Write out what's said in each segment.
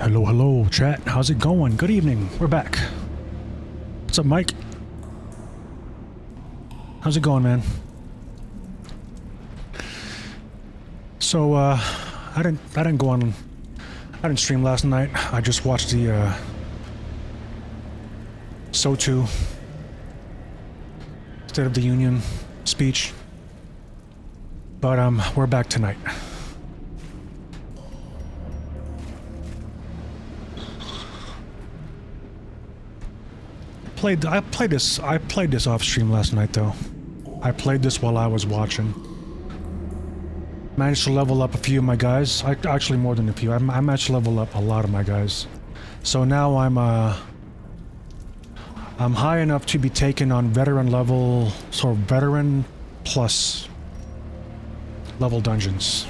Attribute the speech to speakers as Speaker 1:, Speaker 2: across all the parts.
Speaker 1: Hello, hello, chat. How's it going? Good evening. We're back. What's up, Mike? How's it going, man? So, I didn't go on. I didn't stream last night. I just watched the SO2 State of the Union speech. But we're back tonight. I played this off stream last night though. I played this while I was watching. Managed to level up a few of my guys. Actually more than a few. I managed to level up a lot of my guys. So now I'm high enough to be taken on veteran level, sort of veteran plus level dungeons.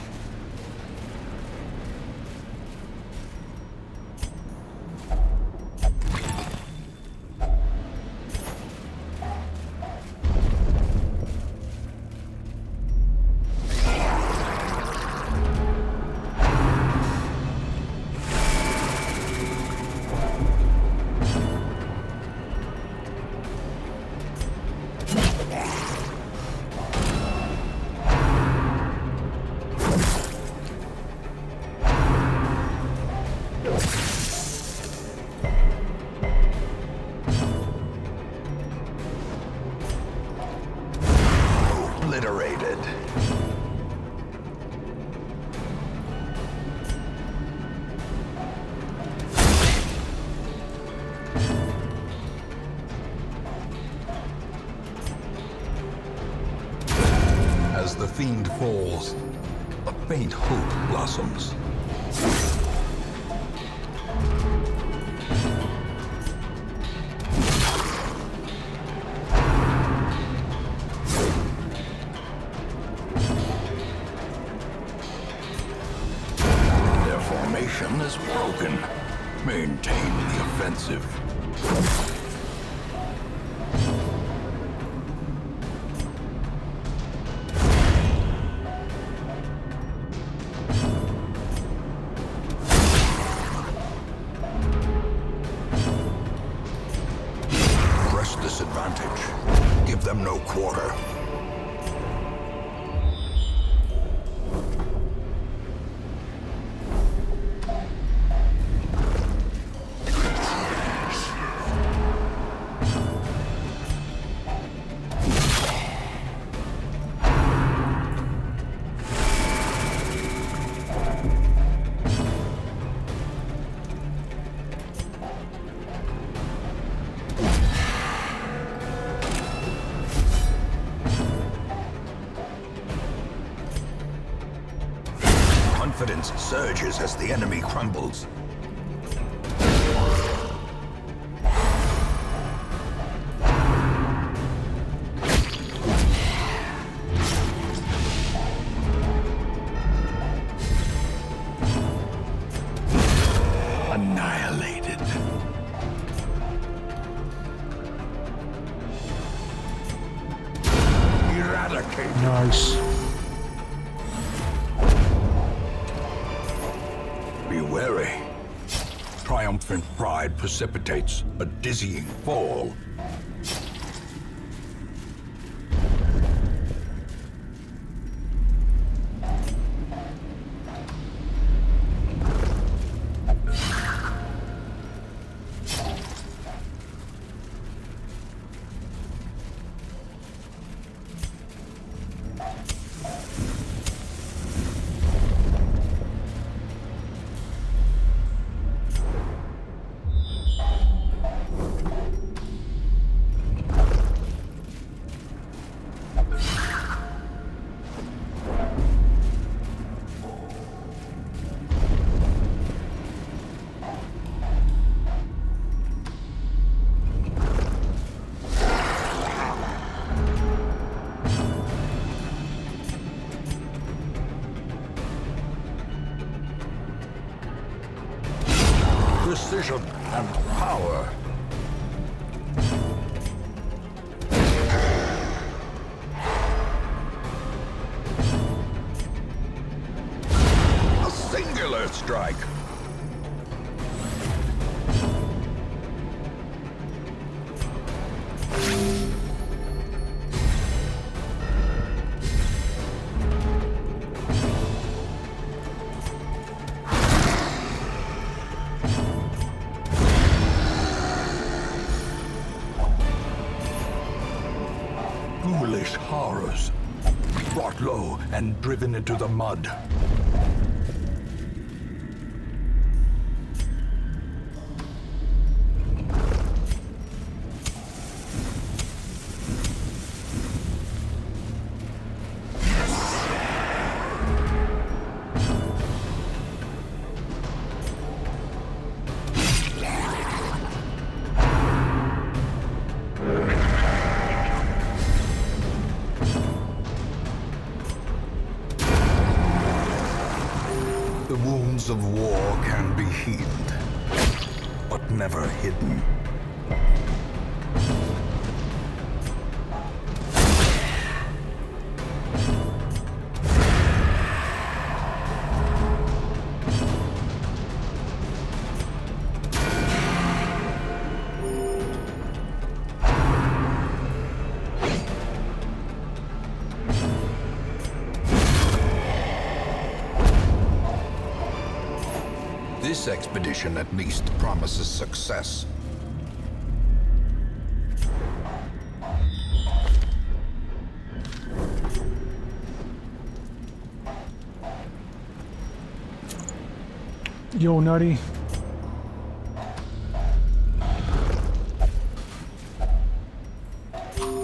Speaker 2: As the fiend falls, a faint hope blossoms. Their formation is broken. Maintain the offensive. Give them no quarter. Confidence surges as the enemy crumbles. Annihilated. Eradicated.
Speaker 1: Nice.
Speaker 2: Be wary. Triumphant pride precipitates a dizzying fall. Precision and power. A singular strike. horrors. Brought low and driven into the mud. The wounds of war can be healed, but never hidden. This expedition at least promises success.
Speaker 1: Yo, Nutty.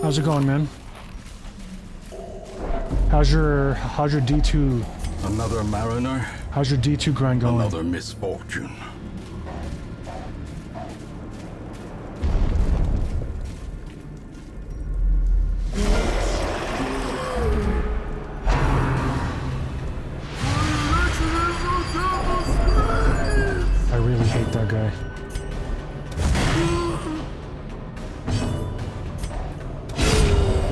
Speaker 1: How's it going, man? How's your D2?
Speaker 2: Another mariner?
Speaker 1: How's your D2 grind going?
Speaker 2: Another misfortune.
Speaker 1: I really hate that guy.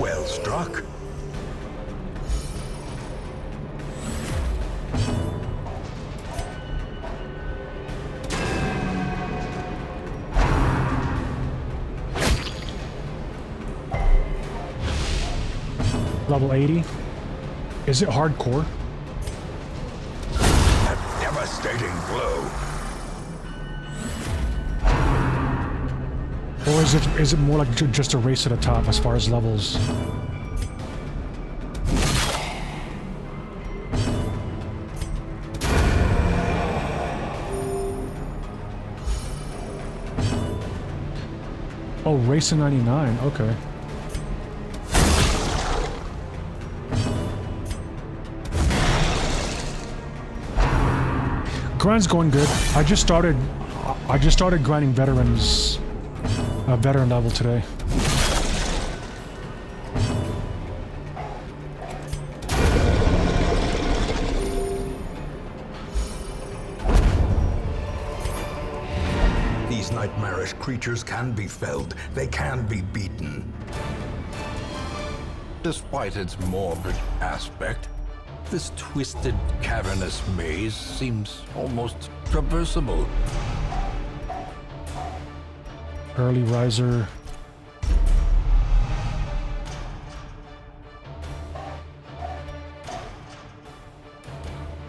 Speaker 2: Well struck.
Speaker 1: Level 80. Is it hardcore?
Speaker 2: A devastating blow.
Speaker 1: Or is it more like just a race to the top as far as levels? Oh, race to 99. Okay. Grind's going good. I just started grinding veterans, veteran level today.
Speaker 2: These nightmarish creatures can be felled. They can be beaten. Despite its morbid aspect, this twisted, cavernous maze seems almost traversable.
Speaker 1: Early riser.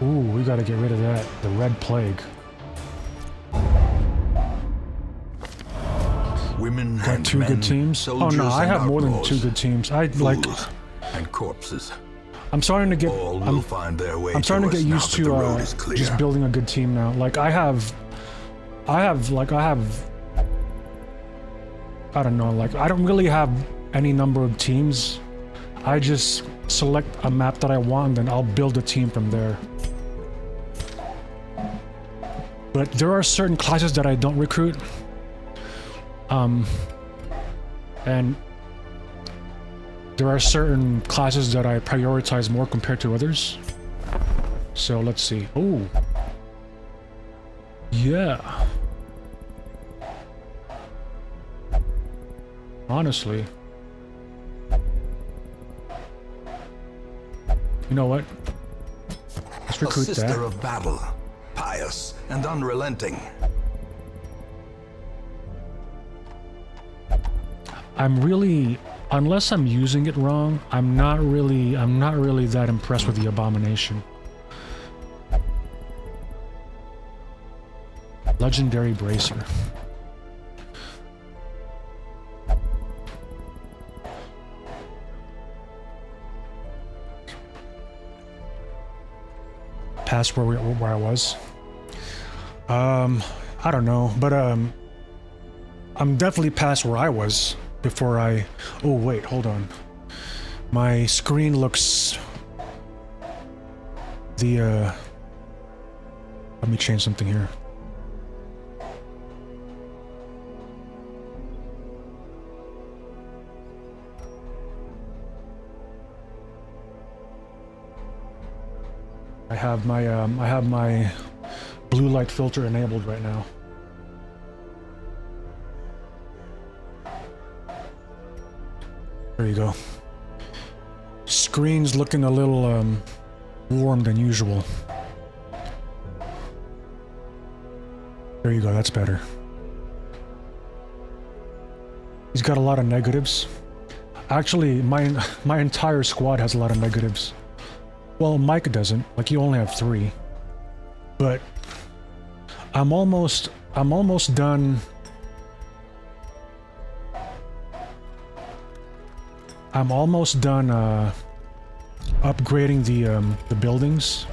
Speaker 1: Ooh, we gotta get rid of that. The red plague.
Speaker 2: Women
Speaker 1: Got
Speaker 2: and
Speaker 1: two
Speaker 2: men,
Speaker 1: good teams. Oh
Speaker 2: soldiers
Speaker 1: no, I
Speaker 2: and
Speaker 1: have more than
Speaker 2: outlaws,
Speaker 1: two good teams. I like.
Speaker 2: fools and corpses.
Speaker 1: I'm starting to get.
Speaker 2: All will find their way
Speaker 1: I'm starting to
Speaker 2: us
Speaker 1: get
Speaker 2: now
Speaker 1: used
Speaker 2: that the road
Speaker 1: to
Speaker 2: is clear.
Speaker 1: just building a good team now. Like I have. I don't know. Like I don't really have any number of teams. I just select a map that I want, and then I'll build a team from there. But there are certain classes that I don't recruit. And there are certain classes that I prioritize more compared to others. So let's see. Oh. Yeah. Honestly. You know what? Let's
Speaker 2: A
Speaker 1: recruit
Speaker 2: sister
Speaker 1: that.
Speaker 2: of battle, pious and unrelenting.
Speaker 1: I'm really, unless I'm using it wrong, I'm not really that impressed with the abomination. Legendary bracer. past where I was. I don't know, but I'm definitely past where I was before I... Oh wait, hold on. My screen looks... Let me change something here. I have my blue light filter enabled right now. There you go. Screen's looking a little warm than usual. There you go, that's better. He's got a lot of negatives. Actually, my entire squad has a lot of negatives. Well, Mike doesn't. Like, you only have 3. But I'm almost done. I'm almost done upgrading the buildings.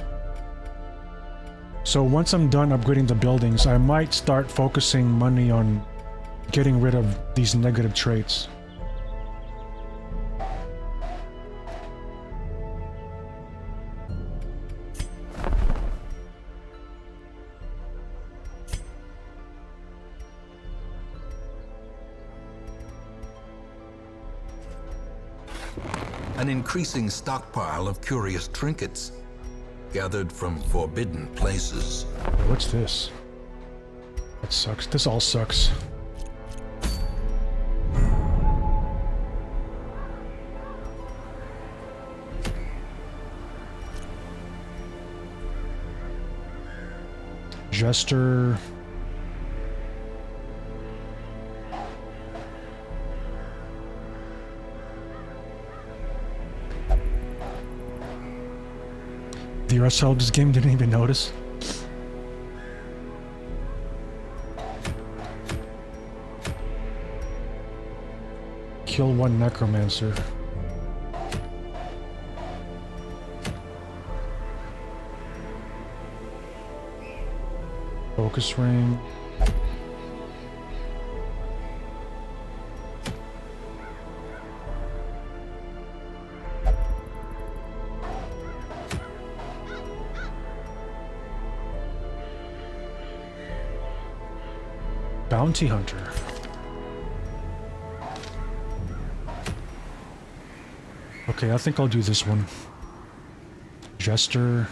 Speaker 1: So once I'm done upgrading the buildings, I might start focusing money on getting rid of these negative traits.
Speaker 2: An increasing stockpile of curious trinkets, gathered from forbidden places.
Speaker 1: What's this? That sucks. This all sucks. Jester. The rest of this game didn't even notice. Kill 1 necromancer. Focus ring. Bounty hunter. Okay, I think I'll do this one. Jester.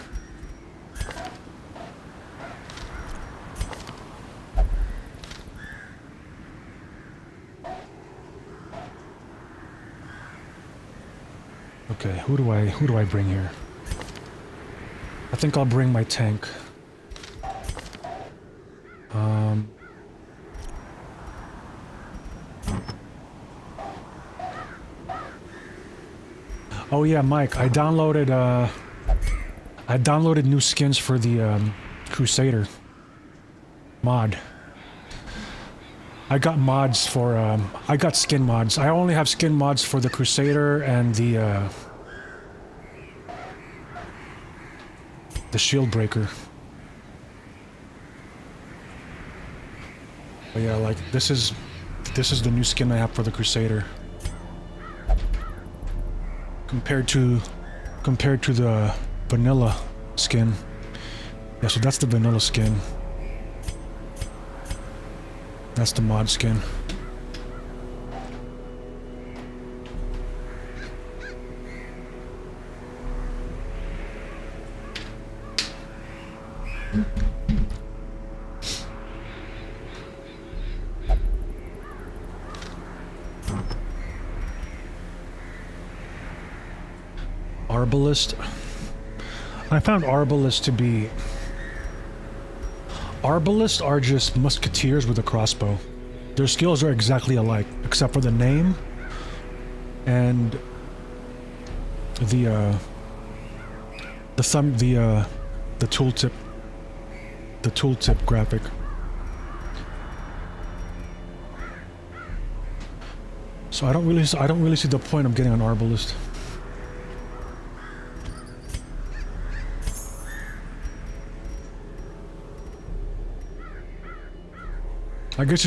Speaker 1: Okay, who do I bring here? I think I'll bring my tank. Oh yeah, Mike, I downloaded new skins for the Crusader mod. I got mods for I got skin mods. I only have skin mods for the Crusader and the Shield Breaker. But yeah, like this is the new skin I have for the Crusader. Compared to the vanilla skin. Yeah, so that's the vanilla skin. That's the mod skin. Arbalist. I found Arbalists to be... Arbalists are just musketeers with a crossbow. Their skills are exactly alike, except for the name and the tooltip graphic. So I don't really see the point of getting an Arbalist. I guess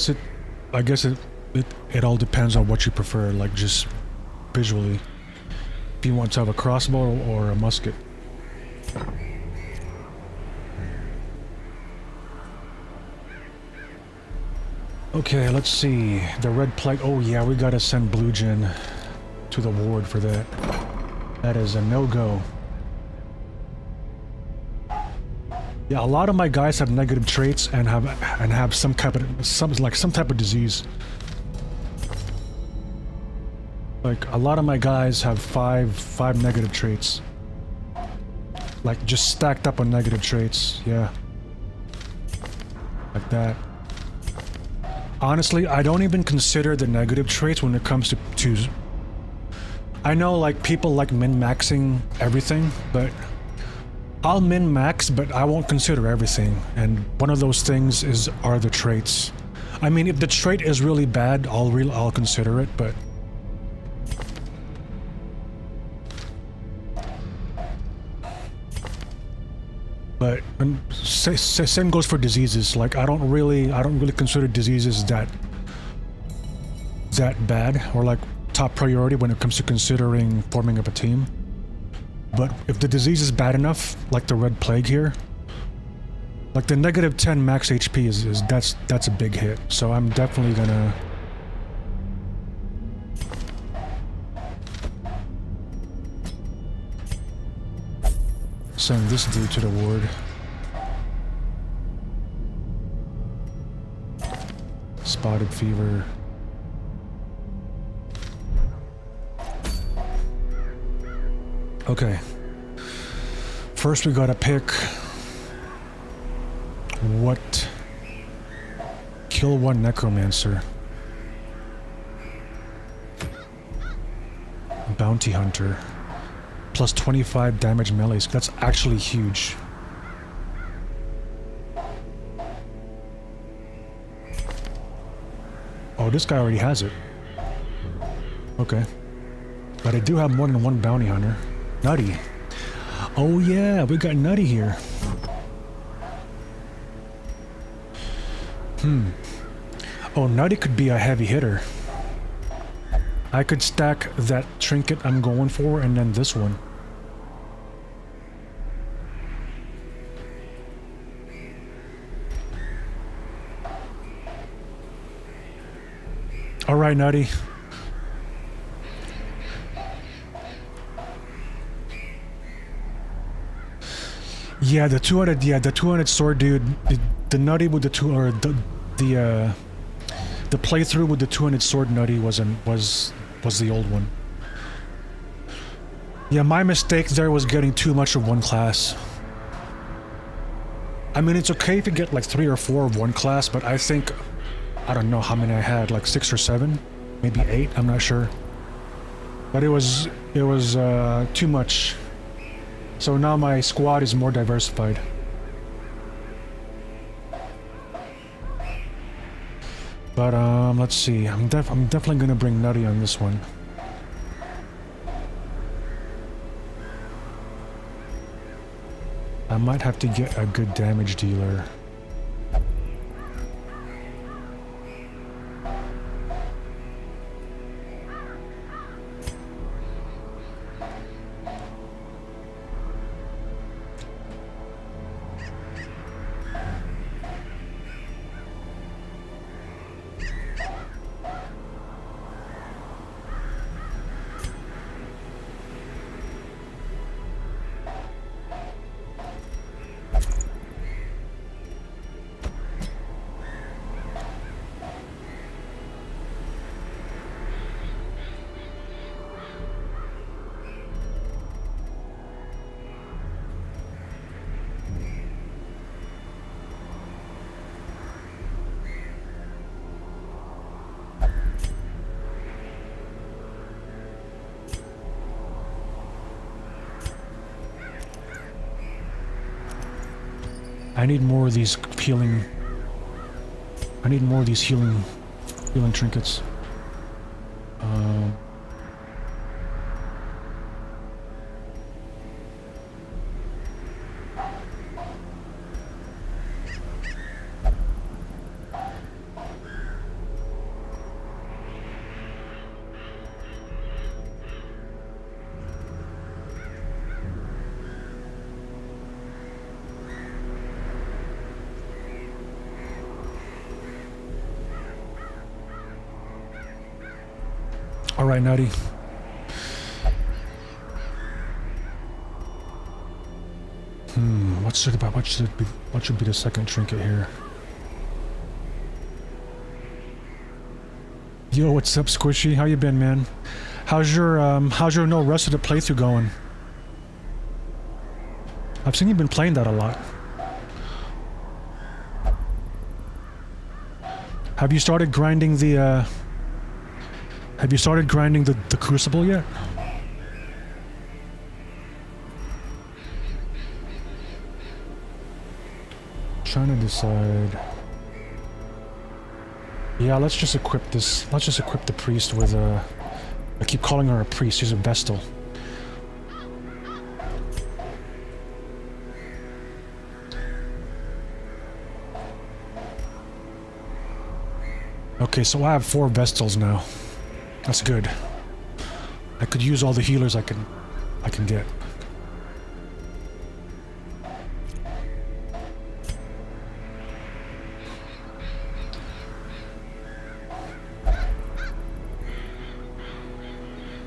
Speaker 1: it. It all depends on what you prefer. Like just visually, if you want to have a crossbow or a musket. Okay, let's see. The red plague. Oh yeah, we gotta send Blue Jin to the ward for that. That is a no-go. Yeah, a lot of my guys have negative traits and have some type of disease. Like a lot of my guys have five negative traits. Like just stacked up on negative traits. Yeah. Like that. Honestly, I don't even consider the negative traits when it comes to I know like people like min-maxing everything, but I'll min-max, but I won't consider everything. And one of those things are the traits. I mean, if the trait is really bad, I'll consider it, but same goes for diseases. Like I don't really consider diseases that bad or like top priority when it comes to considering forming up a team. But if the disease is bad enough, like the red plague here, like the negative 10 max HP is that's a big hit. So I'm definitely gonna send this dude to the ward. Spotted fever. Okay. First we gotta pick what. Kill one necromancer. Bounty hunter. Plus 25 damage melees. That's actually huge. Oh, this guy already has it. Okay. But I do have more than one bounty hunter. Nutty. Oh yeah, we got Nutty here. Oh, Nutty could be a heavy hitter. I could stack that trinket I'm going for and then this one. Alright, Nutty. Yeah, the 200 sword dude, the Nutty with the the playthrough with the 200 sword Nutty was the old one. Yeah, my mistake there was getting too much of one class. I mean, it's okay if you get like 3 or 4 of one class, but I think, I don't know how many I had, like 6 or 7, maybe 8, I'm not sure. But it was too much. So now my squad is more diversified. But let's see. I'm definitely gonna bring Nutty on this one. I might have to get a good damage dealer. I need more of these healing. I need more of these healing trinkets. right, Nutty. What should be the second trinket here? Yo, what's up, Squishy? How you been, man? How's your no rest of the playthrough going? I've seen you've been playing that a lot. Have you started grinding the the crucible yet? Trying to decide. Yeah, let's just equip this. Let's just equip the priest with a... I keep calling her a priest, she's a vestal. Okay, so I have 4 vestals now. That's good. I could use all the healers I can get.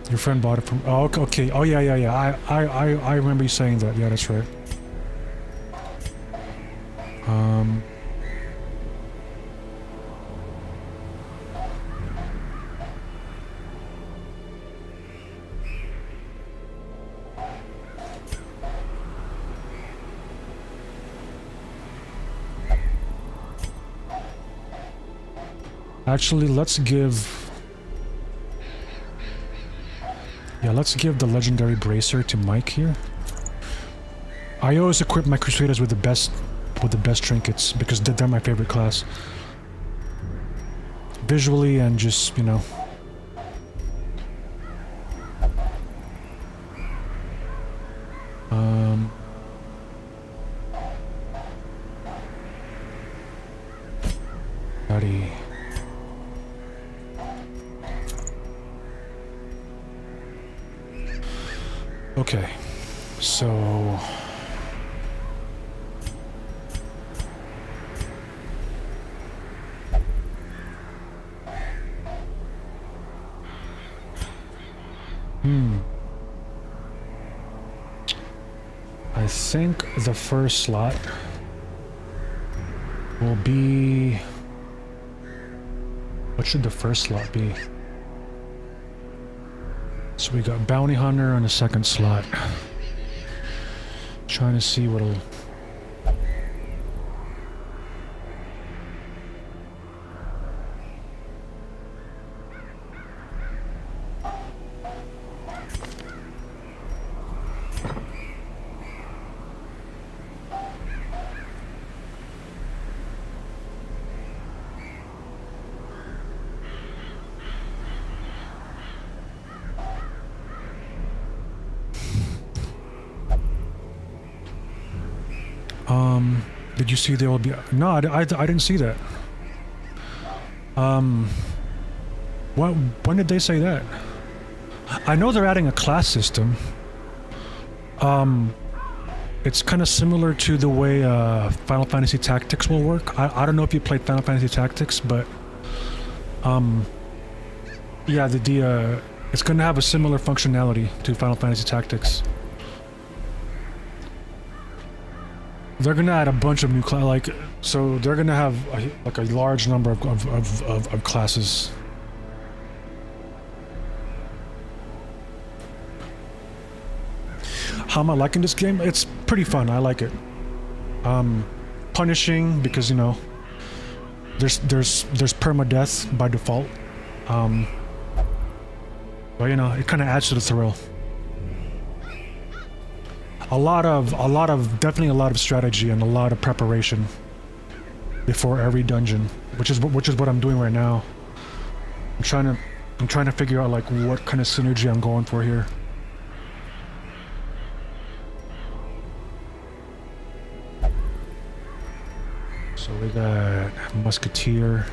Speaker 1: Your friend bought it from... Oh, okay. Oh, yeah. I remember you saying that. Yeah, that's right. Actually, let's give... Yeah, let's give the legendary bracer to Mike here. I always equip my crusaders with the best trinkets because they're my favorite class. Visually and just, you know. Buddy. Okay, so... I think the first slot will be... What should the first slot be? So we got Bounty Hunter on the second slot. Trying to see what'll... Did you see there will be... No, I didn't see that. When did they say that? I know they're adding a class system. It's kind of similar to the way Final Fantasy Tactics will work. I don't know if you played Final Fantasy Tactics, but... yeah, it's going to have a similar functionality to Final Fantasy Tactics. They're gonna add a bunch of new so they're gonna have a large number of classes. How am I liking this game? It's pretty fun. I like it. Punishing because, you know, there's permadeath by default. But you know, it kind of adds to the thrill. Definitely a lot of strategy and a lot of preparation before every dungeon, which is what I'm doing right now. I'm trying to figure out like what kind of synergy I'm going for here. So we got Musketeer.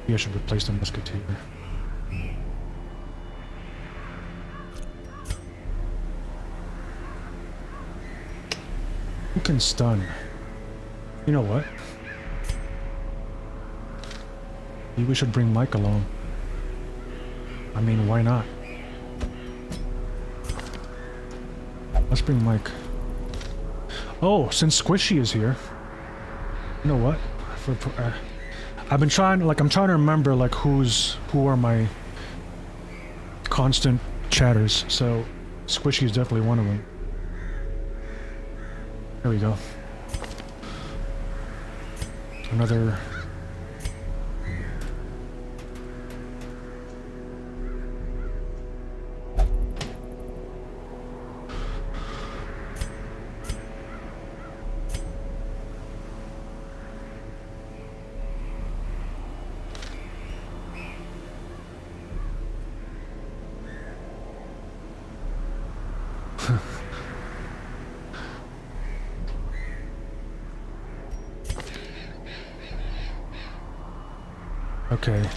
Speaker 1: Maybe I should replace the Musketeer. Who can stun? You know what? Maybe we should bring Mike along. I mean, why not? Let's bring Mike. Oh, since Squishy is here. You know what? I've been trying, like, I'm trying to remember, like, who are my constant chatters, so Squishy is definitely one of them. There we go. Another... Okay.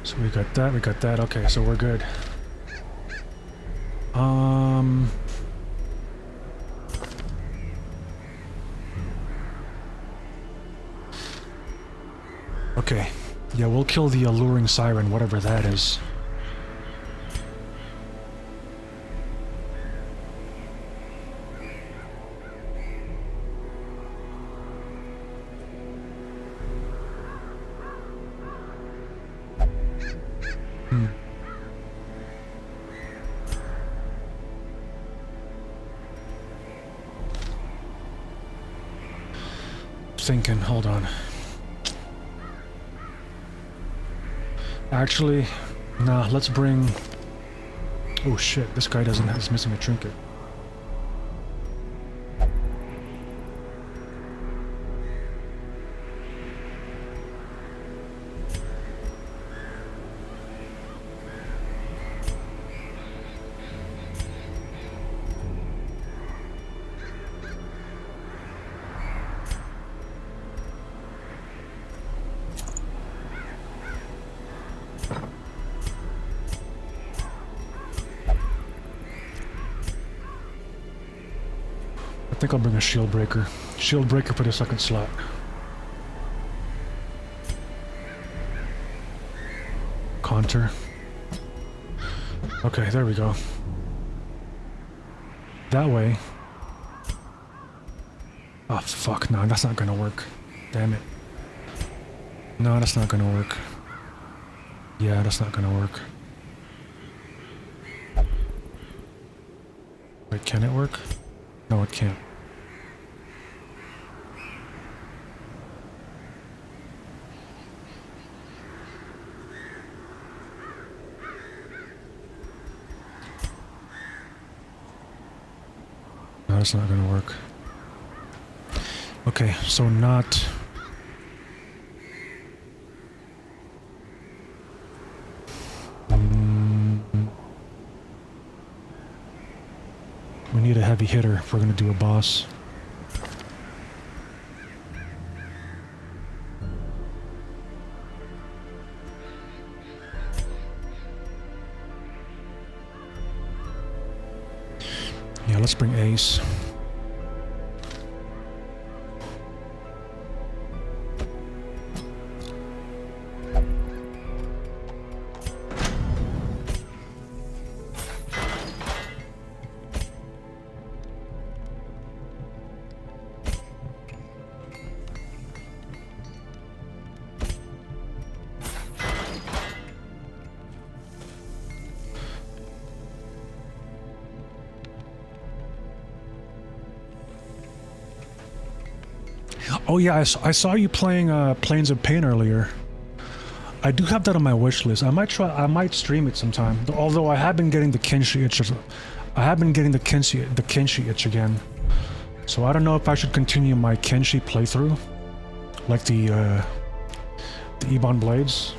Speaker 1: So we got that. Okay, so we're good. Okay. Yeah, we'll kill the alluring siren, whatever that is. Thinking, hold on. Actually, nah, let's bring... Oh shit, this guy is missing a trinket. I think I'll bring a shield breaker. Shield breaker for the second slot. Contour. Okay, there we go. That way. Oh fuck, no, that's not gonna work. Damn it. No, that's not gonna work. Yeah, that's not gonna work. Wait, can it work? No, it can't. No, it's not gonna work. Okay, so not... We need a heavy hitter if we're gonna do a boss. Yeah, let's bring Ace. Oh yeah, I saw you playing Planes of Pain earlier. I do have that on my wish list. I might stream it sometime. Although I have been getting the Kenshi itch. I have been getting the Kenshi itch again. So I don't know if I should continue my Kenshi playthrough, like the Ebon Blades.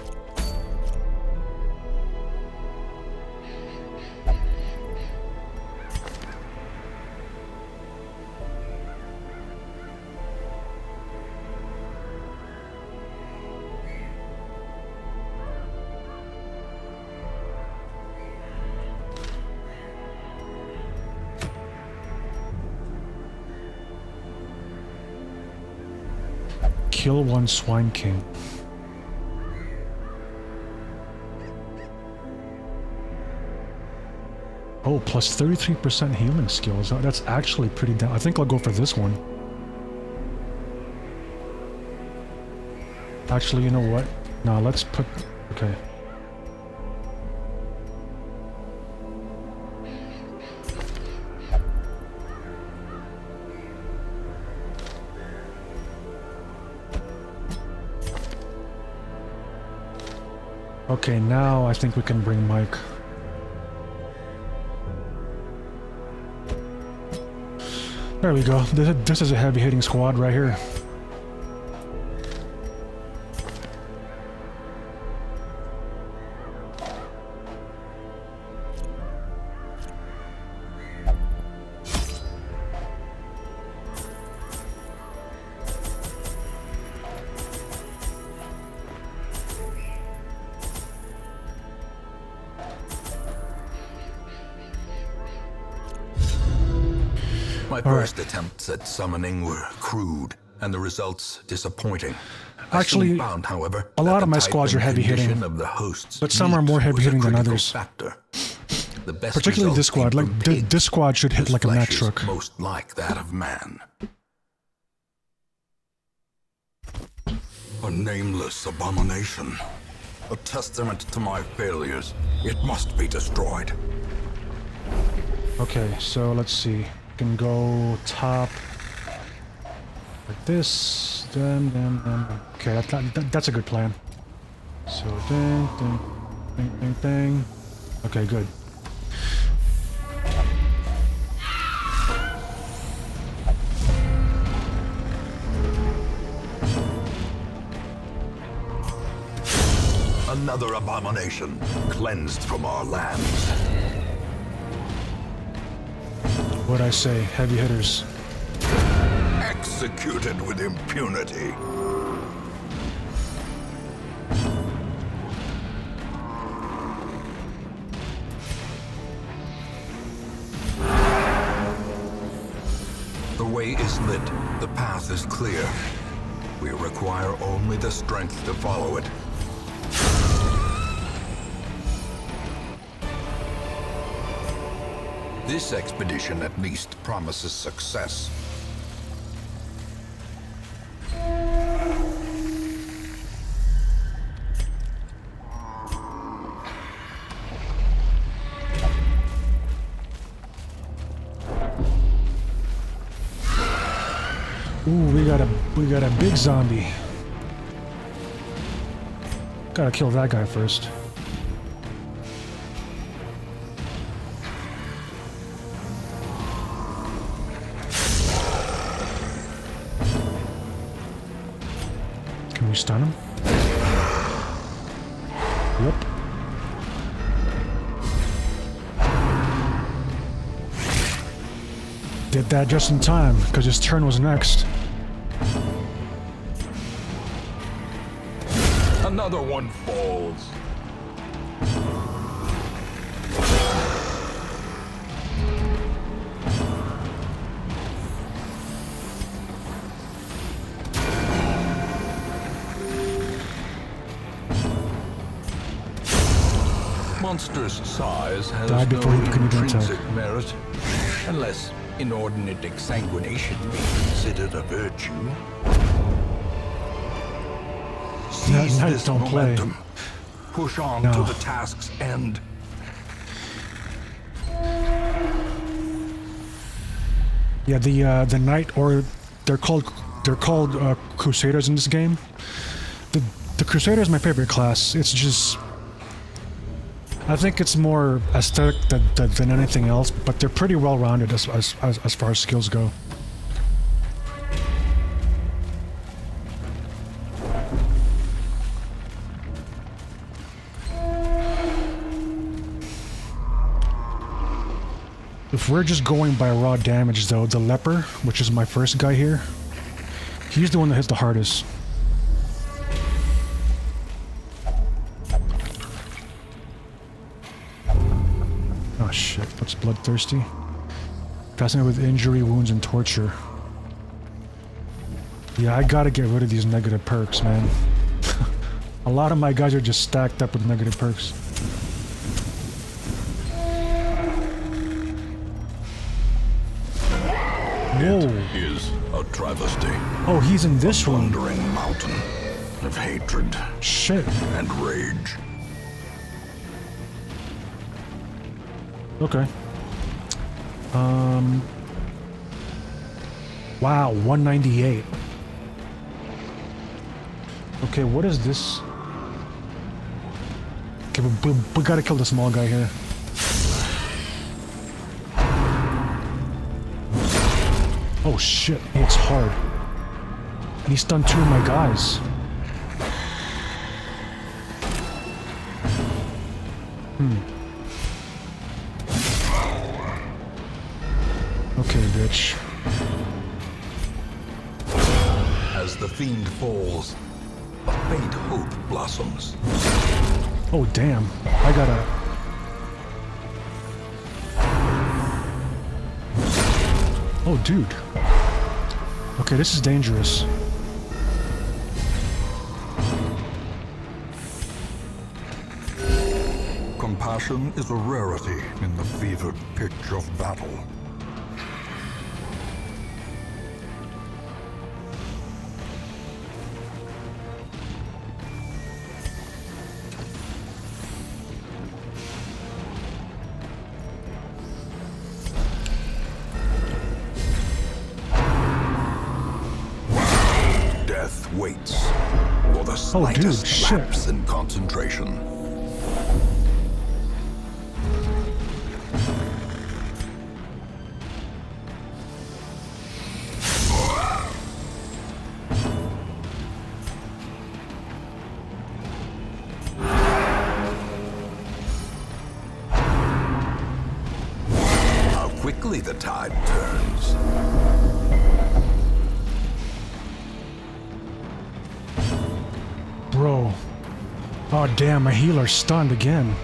Speaker 1: Kill one Swine King. Oh, plus 33% healing skills. That's actually pretty down. I think I'll go for this one. Actually, you know what? No, let's put... Okay. Okay, now I think we can bring Mike. There we go. This is a heavy-hitting squad right here.
Speaker 2: My first attempts at summoning were crude, and the results disappointing.
Speaker 1: Actually,
Speaker 2: I soon found, however,
Speaker 1: a lot
Speaker 2: that
Speaker 1: of my
Speaker 2: the type
Speaker 1: squads are
Speaker 2: and
Speaker 1: heavy-hitting,
Speaker 2: condition of the hosts
Speaker 1: but some are more
Speaker 2: was a
Speaker 1: heavy-hitting than
Speaker 2: critical
Speaker 1: others.
Speaker 2: factor. The best
Speaker 1: Particularly this
Speaker 2: results
Speaker 1: squad.
Speaker 2: came
Speaker 1: Like,
Speaker 2: from pigs,
Speaker 1: this squad should hit
Speaker 2: whose
Speaker 1: like a Mack
Speaker 2: flesh is
Speaker 1: truck.
Speaker 2: most like that of man. A nameless abomination. A testament to my failures. It must be destroyed.
Speaker 1: Okay, so let's see. We can go top like this. Then. Okay, that's a good plan. So ding, ding, ding, ding, ding. Okay, good.
Speaker 2: Another abomination cleansed from our lands.
Speaker 1: What'd I say? Heavy hitters.
Speaker 2: Executed with impunity. The way is lit. The path is clear. We require only the strength to follow it. This expedition at least promises success.
Speaker 1: Ooh, we got a big zombie. Gotta kill that guy first. Can we stun him? Yep. Did that just in time, because his turn was next.
Speaker 2: Another one falls. Monster's size has
Speaker 1: Died
Speaker 2: no
Speaker 1: before he could even
Speaker 2: intrinsic
Speaker 1: attack.
Speaker 2: merit, unless inordinate exsanguination be considered a virtue. Seize
Speaker 1: Knights
Speaker 2: this
Speaker 1: don't play.
Speaker 2: momentum. Push on
Speaker 1: No.
Speaker 2: to the task's end.
Speaker 1: Yeah, the knight, or they're called crusaders in this game. The crusader is my favorite class. It's just, I think it's more aesthetic than anything else, but they're pretty well rounded as far as skills go. If we're just going by raw damage though, the leper, which is my first guy here, he's the one that hits the hardest. Oh shit, what's bloodthirsty? Fascinated with injury, wounds, and torture. Yeah, I gotta get rid of these negative perks, man. A lot of my guys are just stacked up with negative perks. Whoa.
Speaker 2: It is a travesty.
Speaker 1: Oh, he's in this room.
Speaker 2: Thundering mountain of hatred
Speaker 1: Shit.
Speaker 2: and rage.
Speaker 1: Okay. Wow, 198. Okay, what is this? Okay, we gotta kill the small guy here. Oh shit, it's hard. And he stunned 2 of my guys. Okay, bitch.
Speaker 2: As the fiend falls, a faint hope blossoms.
Speaker 1: Oh damn, I gotta... Oh dude. Okay, this is dangerous.
Speaker 2: Compassion is a rarity in the fevered pitch of battle. Death waits for the slightest lapse in concentration. How quickly the tide turns.
Speaker 1: Bro. Oh damn, my healer's stunned again.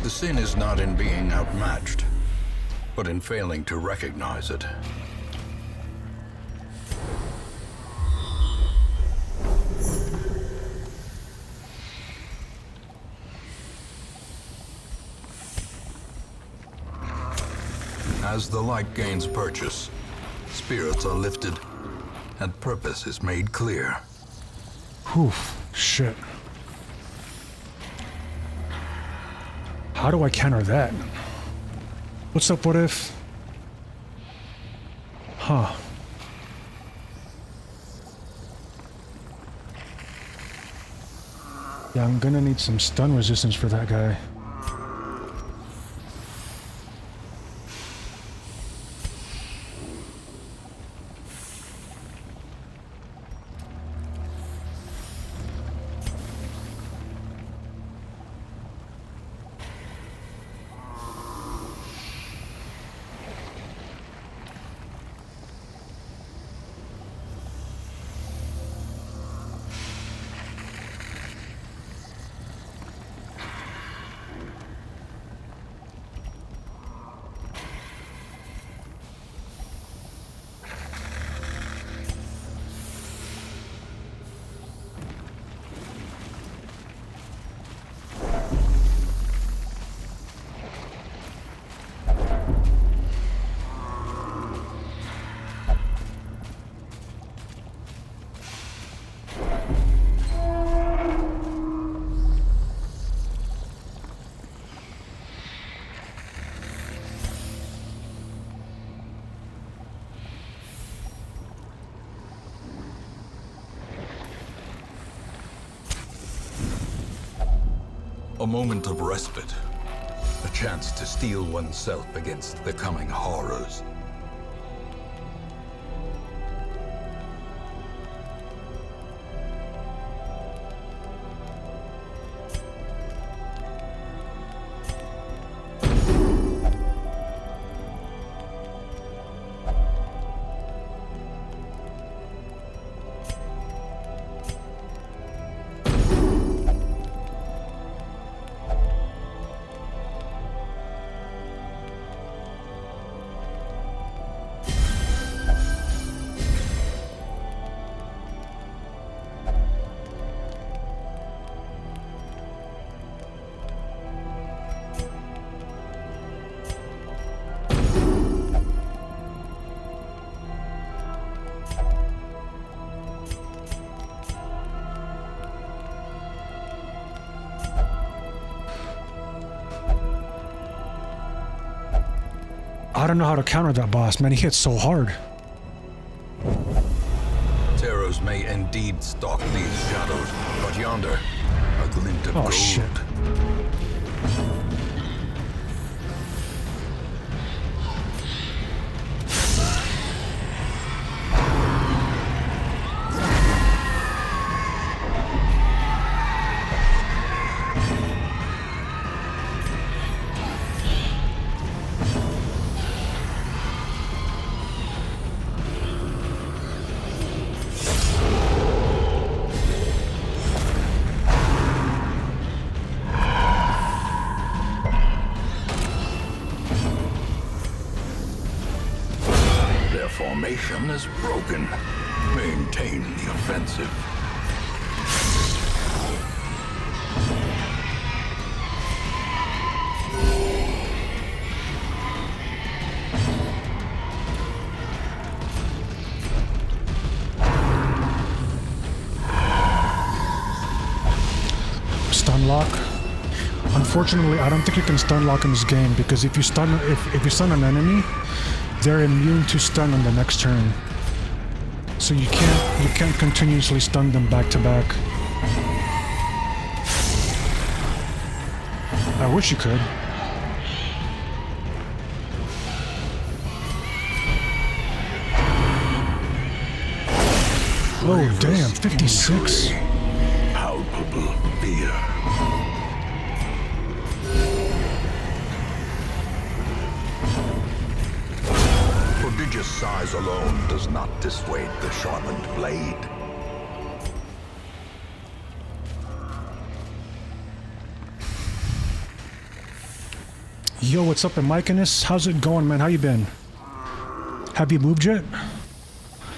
Speaker 2: The sin is not in being outmatched, but in failing to recognize it. As the light gains purchase, spirits are lifted, and purpose is made clear.
Speaker 1: Whew, shit. How do I counter that? What's up, what if? Huh. Yeah, I'm gonna need some stun resistance for that guy.
Speaker 2: A moment of respite. A chance to steel oneself against the coming horrors.
Speaker 1: I don't know how to counter that boss, man. He hits so hard.
Speaker 2: Terrors may indeed stalk these shadows, but yonder, a glint of gold.
Speaker 1: Shit.
Speaker 2: Formation is broken. Maintain the offensive.
Speaker 1: Stun lock. Unfortunately, I don't think you can stun lock in this game because if you stun an enemy, they're immune to stun on the next turn. So you can't continuously stun them back to back. I wish you could. Oh damn, 56.
Speaker 2: Palpable fear. Prodigious size alone does not dissuade the sharpened blade.
Speaker 1: Yo, what's up, Myconus? How's it going, man? How you been? Have you moved yet?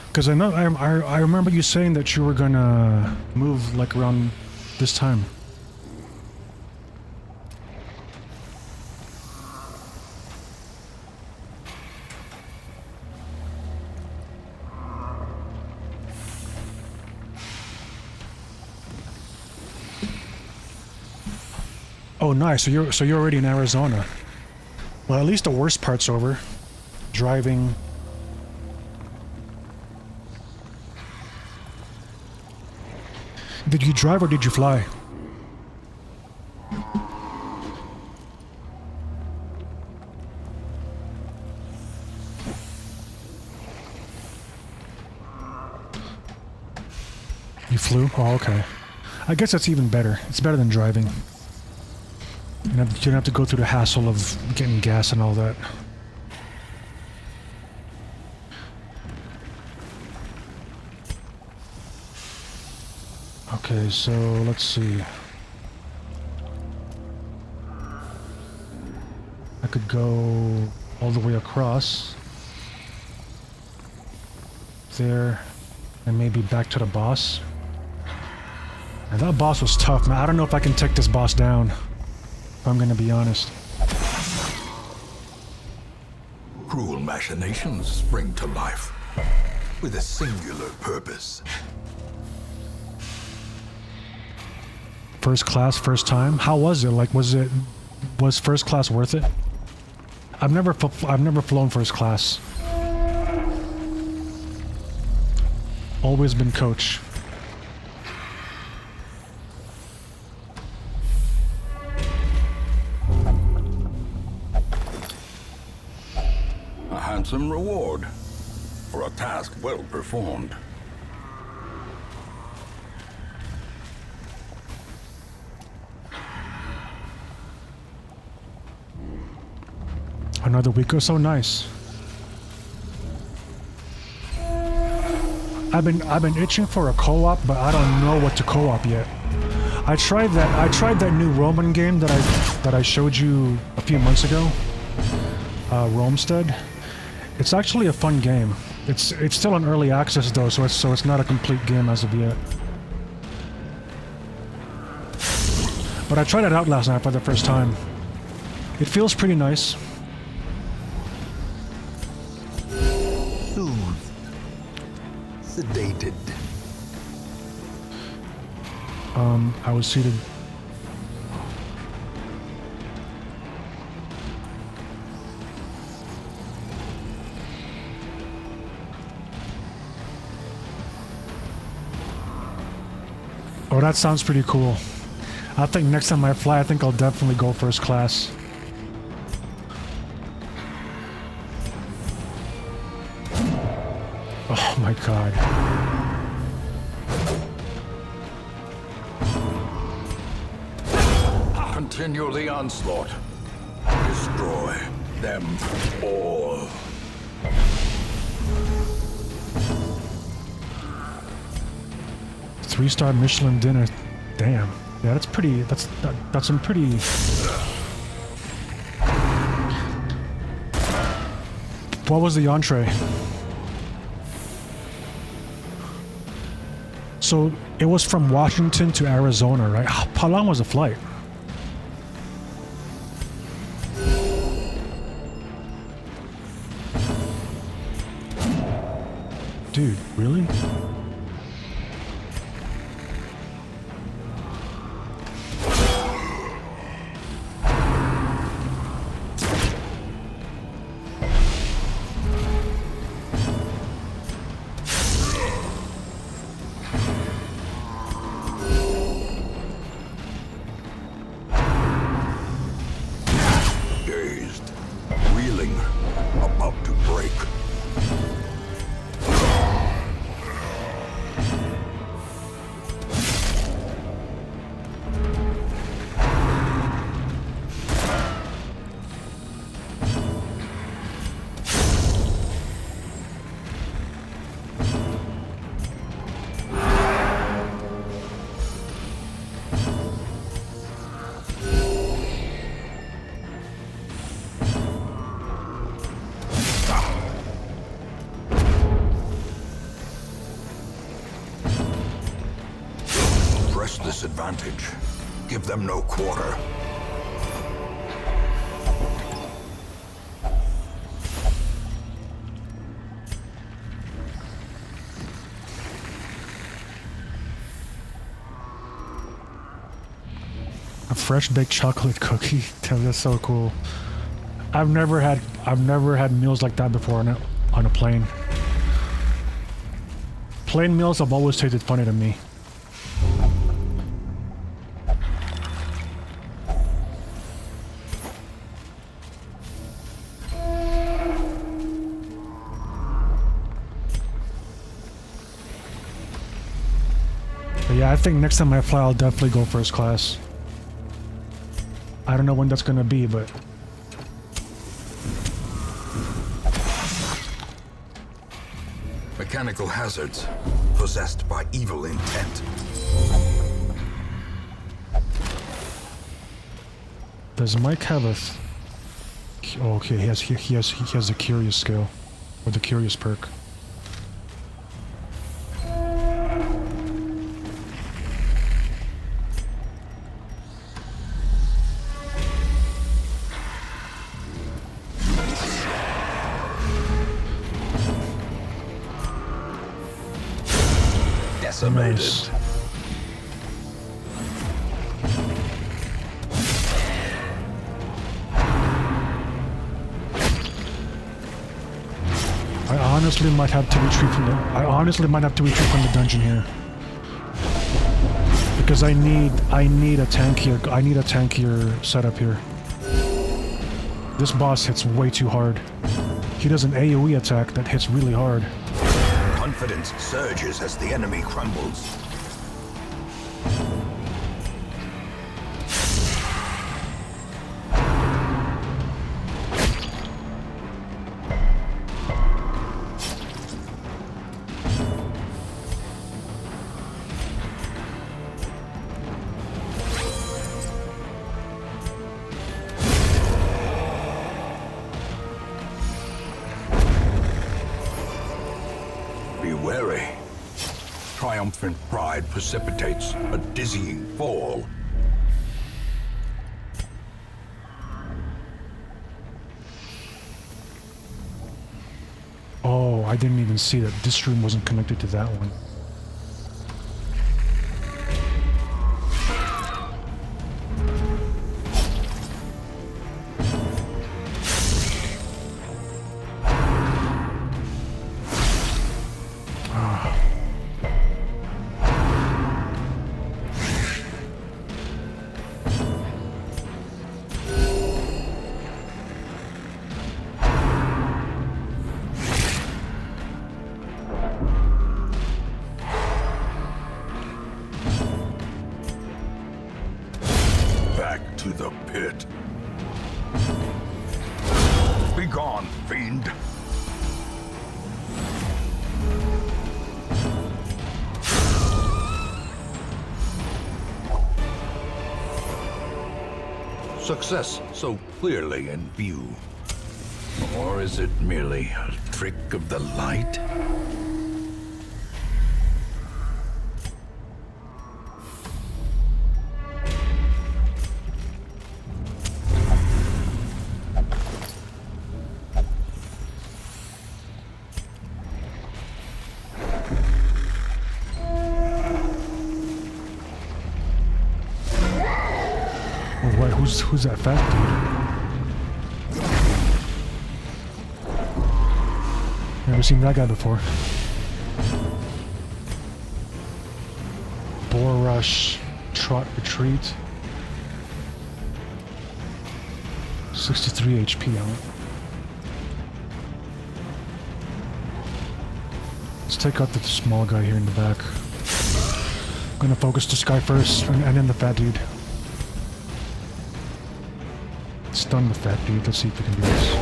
Speaker 1: Because I know I remember you saying that you were gonna move like around this time. Oh, nice. So you're already in Arizona. Well, at least the worst part's over. Driving. Did you drive or did you fly? You flew? Oh, okay. I guess that's even better. It's better than driving. You don't have to go through the hassle of getting gas and all that. Okay, so let's see. I could go all the way across there and maybe back to the boss. And that boss was tough, man. I don't know if I can take this boss down, if I'm gonna be honest.
Speaker 2: Cruel machinations spring to life with a singular purpose.
Speaker 1: First class, first time. How was it? Like, was first class worth it? I've never flown first class. Always been coach.
Speaker 2: A handsome reward for a task well performed.
Speaker 1: Another week or so, nice. I've been itching for a co-op, but I don't know what to co-op yet. I tried that new Roman game that I showed you a few months ago. Romestead. It's actually a fun game. It's still in early access though, so it's not a complete game as of yet. But I tried it out last night for the first time. It feels pretty nice.
Speaker 2: Soothed. Sedated.
Speaker 1: I was seated. Oh, that sounds pretty cool. I think next time I fly, I think I'll definitely go first class. Oh my god.
Speaker 2: Continue the onslaught. Destroy them all.
Speaker 1: Three-star Michelin dinner. Damn. Yeah, that's pretty. That's some pretty. What was the entree? So it was from Washington to Arizona, right? How long was the flight? Dude, really?
Speaker 2: Dazed, reeling, about to break. Press this advantage. Give them no quarter.
Speaker 1: A fresh baked chocolate cookie. Damn, that's so cool. I've never had meals like that before on a plane. Plane meals have always tasted funny to me. But yeah, I think next time I fly, I'll definitely go first class. I don't know when that's gonna be, but...
Speaker 2: Mechanical hazards, possessed by evil intent.
Speaker 1: Does Mike have a... Oh, okay, he has the curious skill. Or the curious perk.
Speaker 2: Decimated.
Speaker 1: Nice. I honestly might have to retreat from the dungeon here. Because I need a tankier setup here. This boss hits way too hard. He does an AoE attack that hits really hard.
Speaker 2: Confidence surges as the enemy crumbles. Be wary. Triumphant pride precipitates a dizzying fall.
Speaker 1: Oh, I didn't even see that this room wasn't connected to that one.
Speaker 2: fiend. Success so clearly in view. Or is it merely a trick of the light?
Speaker 1: Who's that fat dude? Never seen that guy before. Boar rush, trot retreat. 63 HP on it. Let's take out the small guy here in the back. I'm gonna focus this guy first and then the fat dude. Stun the fat dude. Let's see if we can do this.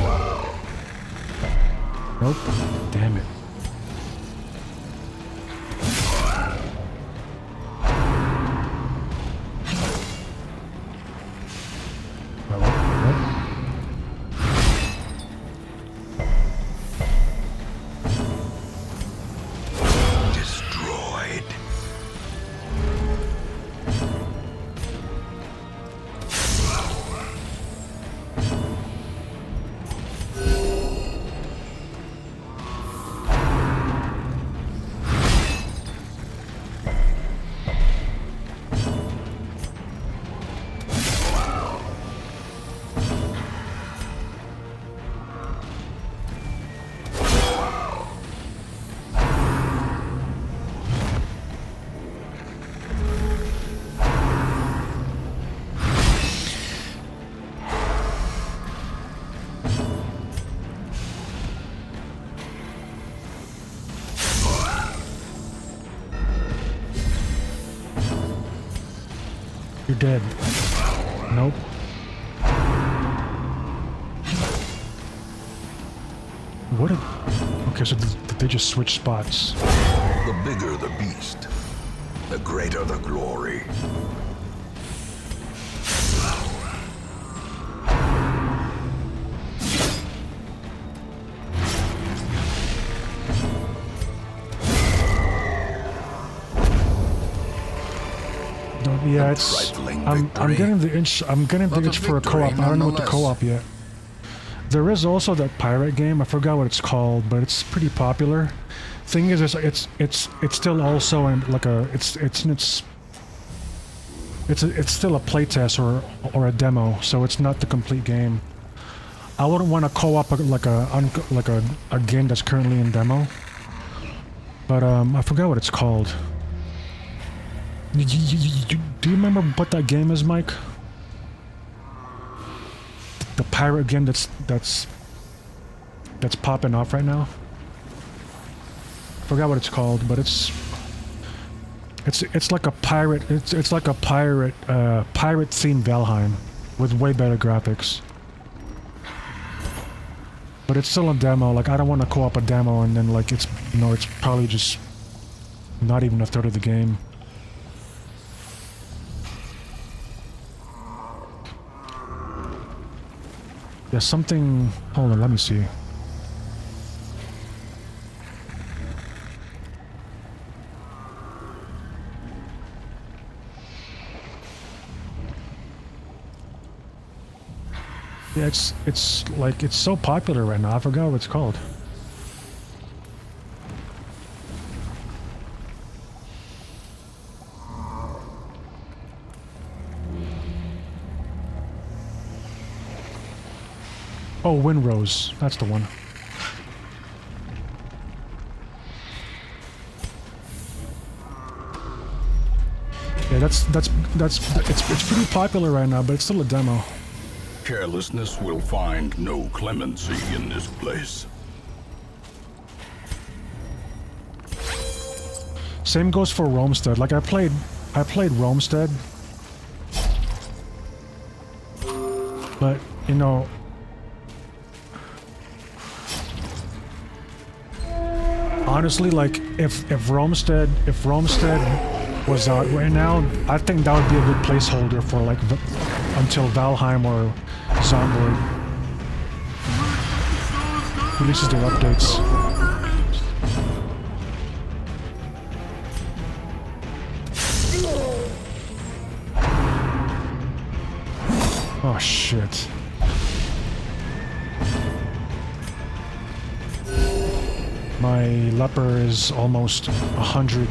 Speaker 1: Nope. Damn it.
Speaker 2: Destroyed.
Speaker 1: You're dead. Nope. What a... Okay, so did they just switch spots?
Speaker 2: The bigger the beast, the greater the glory.
Speaker 1: Yeah, it's. I'm getting the itch for a co-op. I don't know what the co-op yet. There is also that pirate game. I forgot what it's called, but it's pretty popular. Thing is, it's still also in like a it's still a playtest or a demo, so it's not the complete game. I wouldn't want to co-op like a game that's currently in demo. But I forgot what it's called. Do you remember what that game is, Mike? The pirate game that's popping off right now. Forgot what it's called, but it's like a pirate. It's like a pirate themed Valheim with way better graphics. But it's still a demo. Like I don't want to co-op a demo and then like it's it's probably just not even a third of the game. There's something... Hold on, let me see. Yeah, it's like, it's so popular right now, I forgot what it's called. Oh, Windrose. That's the one. Yeah, it's pretty popular right now, but it's still a demo.
Speaker 2: Carelessness will find no clemency in this place.
Speaker 1: Same goes for Romestead. Like I played Romestead, but honestly, like if Romstead was out right now, I think that would be a good placeholder for like until Valheim or Zomboid releases their updates. Oh shit. My leper is almost 100.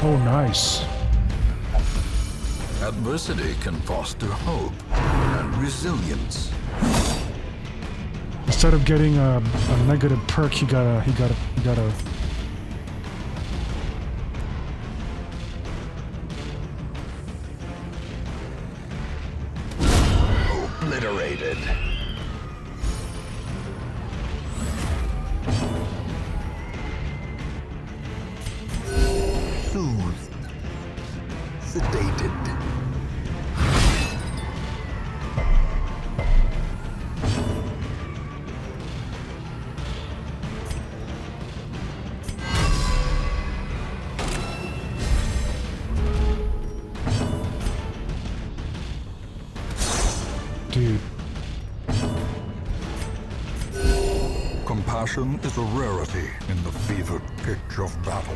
Speaker 1: Oh, nice.
Speaker 2: Adversity can foster hope and resilience.
Speaker 1: Instead of getting a negative perk, he got a
Speaker 2: Obliterated. Soothed. Sedated.
Speaker 1: dude.
Speaker 2: Compassion is a rarity in the fevered pitch of battle.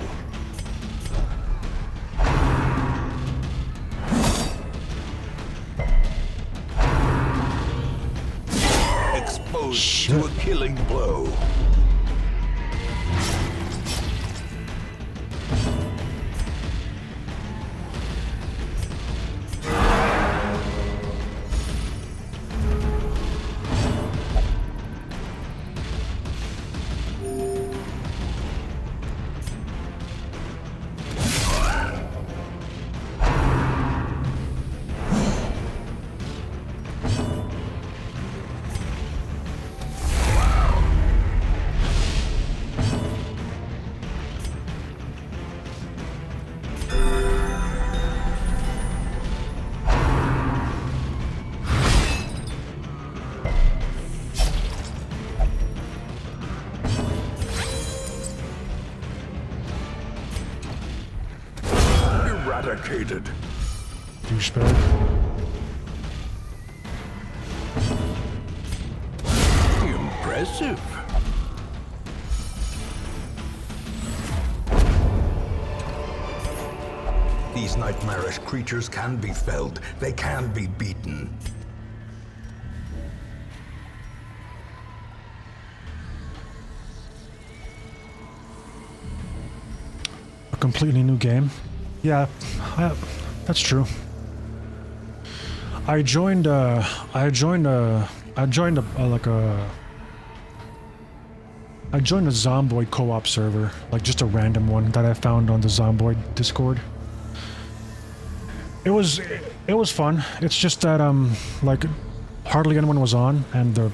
Speaker 2: Exposed to a killing blow. Eradicated.
Speaker 1: Douchebag.
Speaker 2: Impressive. These nightmarish creatures can be felled. They can be beaten.
Speaker 1: A completely new game. Yeah, that's true. I joined a Zomboid co-op server, like just a random one that I found on the Zomboid Discord. It was fun. It's just that like hardly anyone was on, and the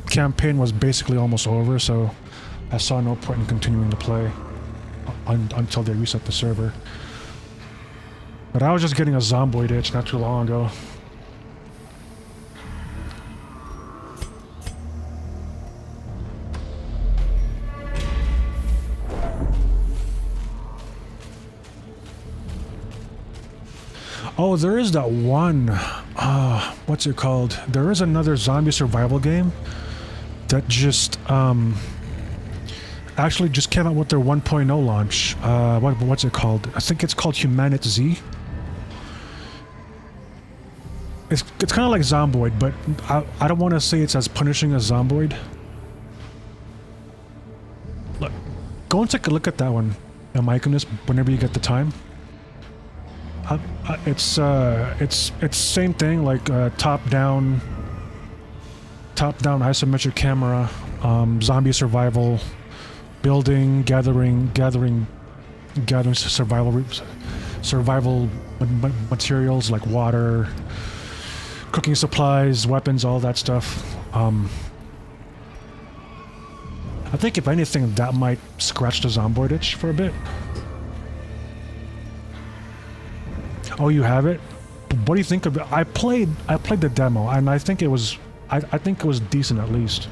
Speaker 1: campaign was basically almost over, so I saw no point in continuing to play until they reset the server. But I was just getting a Zomboid itch not too long ago. Oh, there is that one, what's it called? There is another zombie survival game that just, actually just came out with their 1.0 launch. What's it called? I think it's called Humanit Z. It's kind of like Zomboid, but I don't want to say it's as punishing as Zomboid. Look, go and take a look at that one, Myconus, whenever you get the time. It's same thing, like top down. top-down isometric camera, zombie survival, building, gathering survival materials like water, cooking supplies, weapons, all that stuff. I think if anything, that might scratch the zomboid itch for a bit. Oh, you have it? What do you think of it? I played the demo, and I think it was, I think it was decent at least.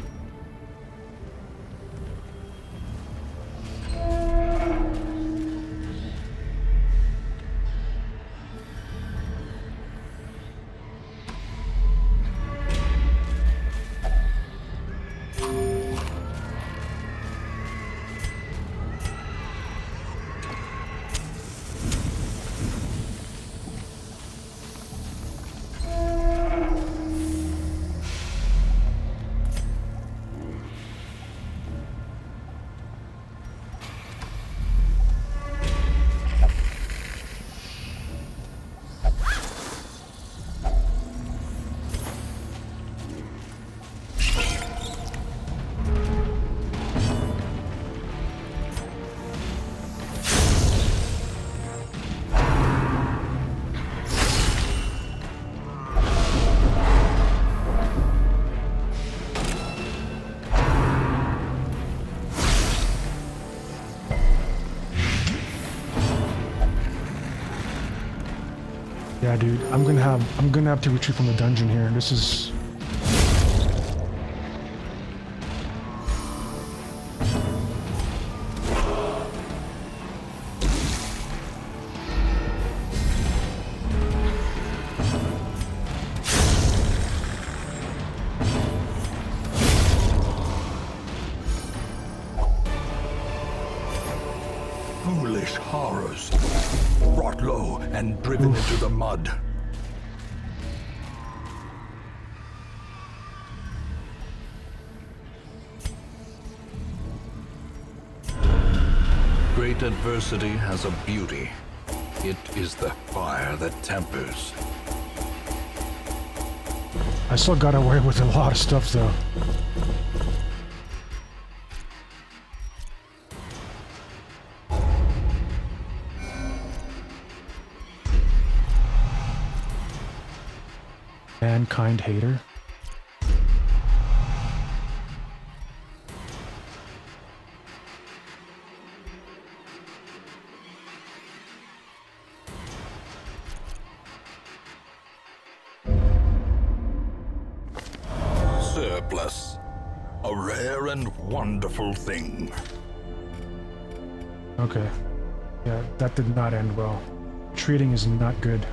Speaker 1: Yeah, dude, I'm gonna have to retreat from the dungeon here. This is...
Speaker 2: Foolish horrors, brought low and driven into the mud. Great adversity has a beauty. It is the fire that tempers.
Speaker 1: I still got away with a lot of stuff, though. Mankind hater.
Speaker 2: Surplus. A rare and wonderful thing.
Speaker 1: Okay. Yeah, that did not end well. Treating is not good.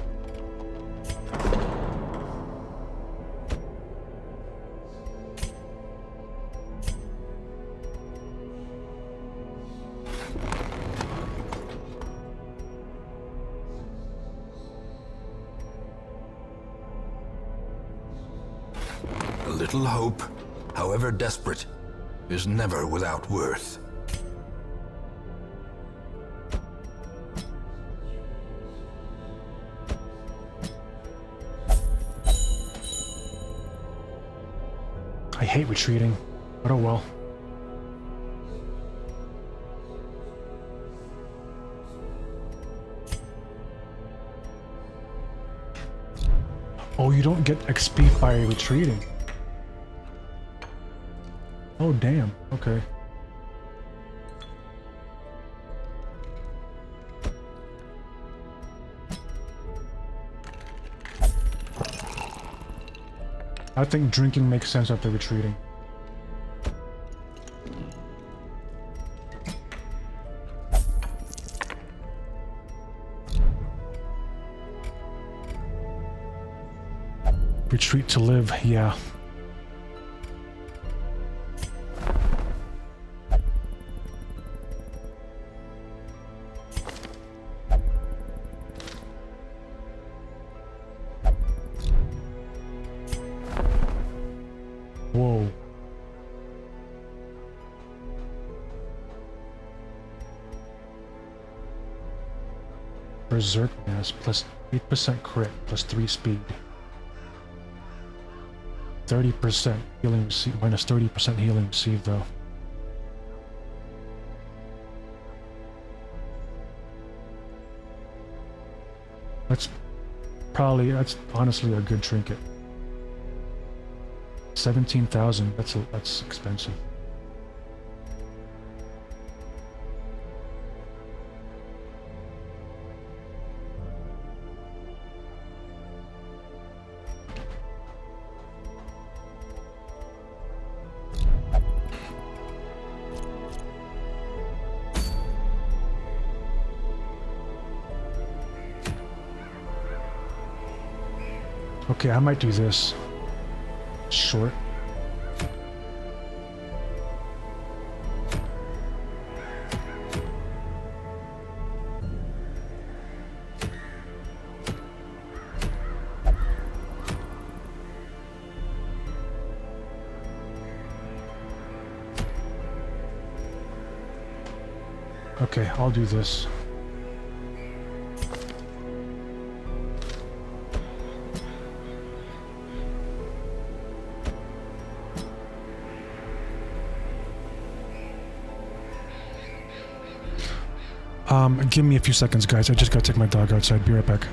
Speaker 2: A little hope, however desperate, is never without worth.
Speaker 1: I hate retreating, but oh well. Oh, you don't get XP by retreating. Oh, damn. Okay. I think drinking makes sense after retreating. Retreat to live, yeah. Whoa. Berserk mass plus 8% crit plus 3 speed. 30% healing received, minus 30% healing received though. That's honestly a good trinket. 17,000, that's expensive. Okay, I might do this. Short. Okay, I'll do this. Give me a few seconds, guys. I just gotta take my dog outside. Be right back.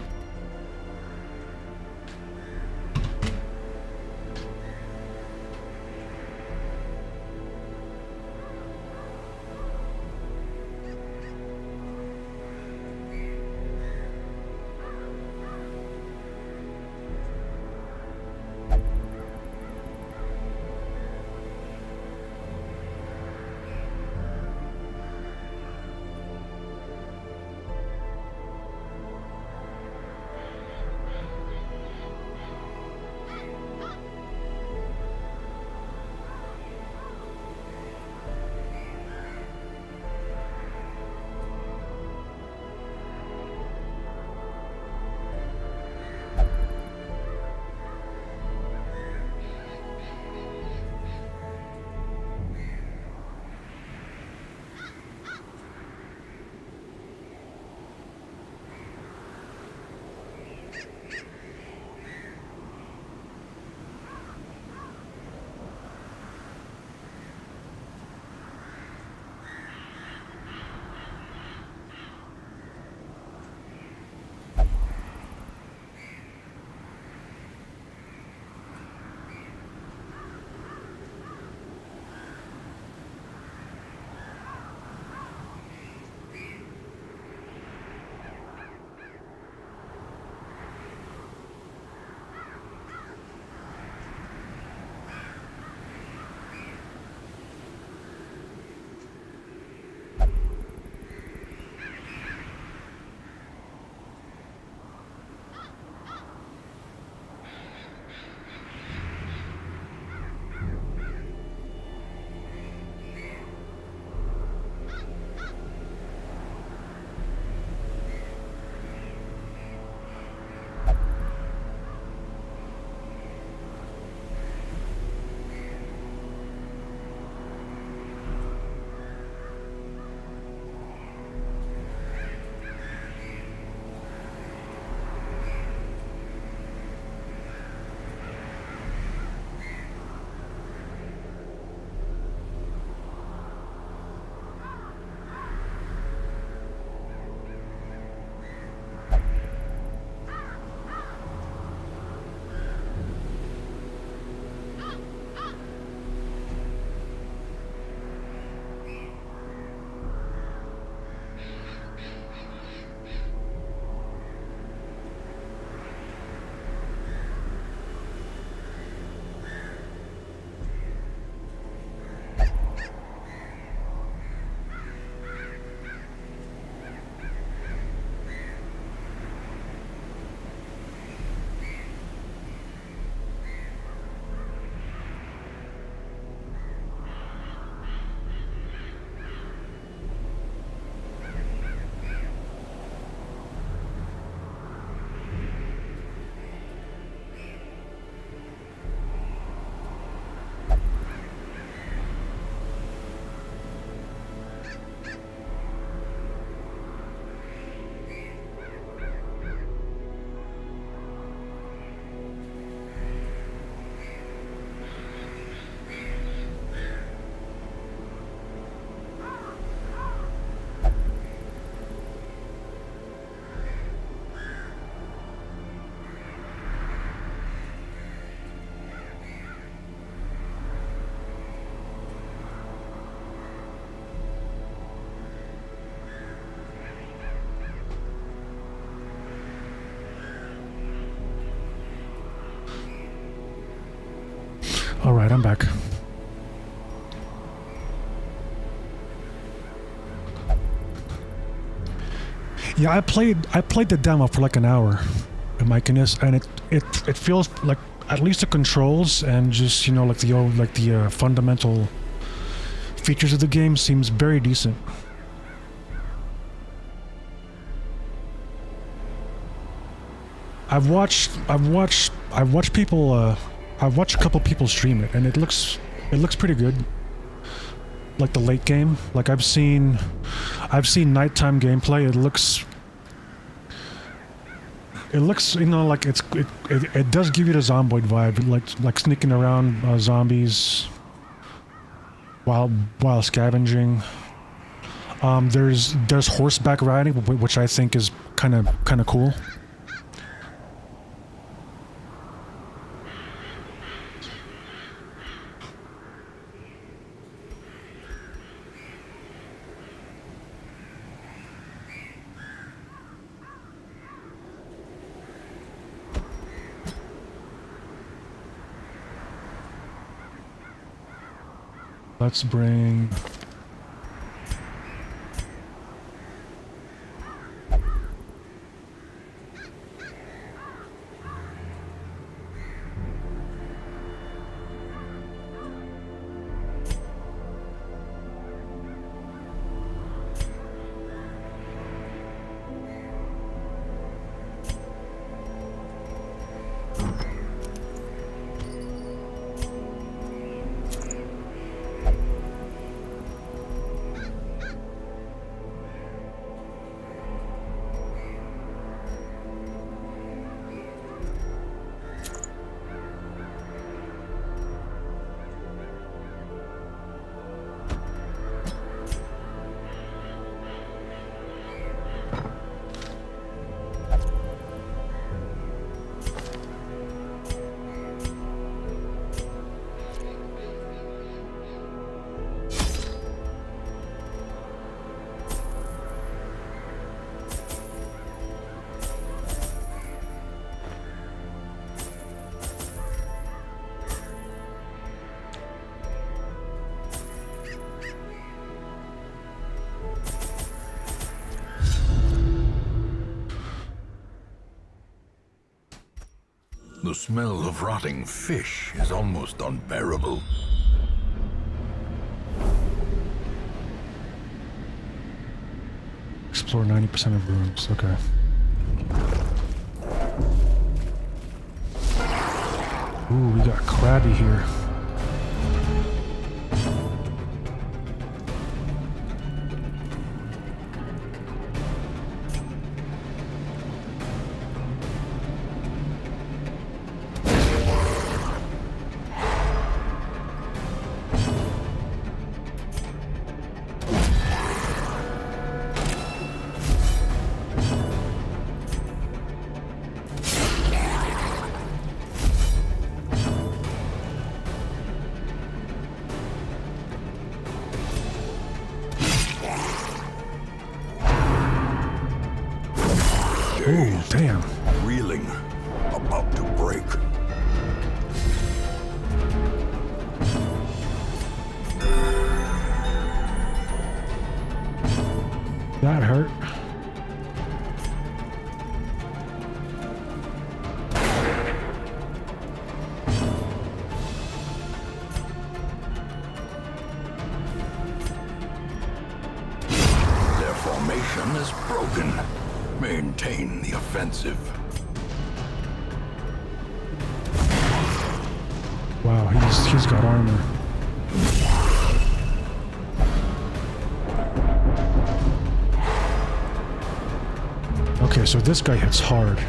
Speaker 1: All right, I'm back. Yeah, I played the demo for like an hour, my goodness, and it feels like at least the controls and just, you know, like the fundamental features of the game seems very decent. I've watched people I've watched a couple people stream it, and it looks pretty good. Like the late game, like I've seen nighttime gameplay. It looks, you know, like it does give you the Zomboid vibe, like sneaking around zombies while scavenging. There's horseback riding, which I think is kind of cool. Let's bring...
Speaker 2: The smell of rotting fish is almost unbearable.
Speaker 1: Explore 90% of rooms. Okay. Ooh, we got Krabby here. Oh, damn.
Speaker 2: Reeling, about to break.
Speaker 1: That hurt.
Speaker 2: Their formation is broken. Maintain the offensive.
Speaker 1: Wow, he's got armor. Okay, so this guy hits hard.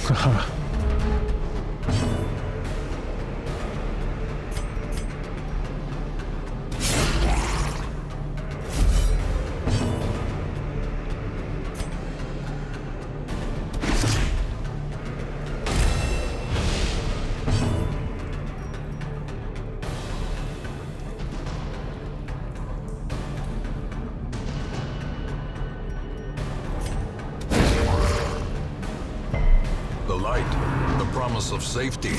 Speaker 1: Haha.
Speaker 2: light, the promise of safety.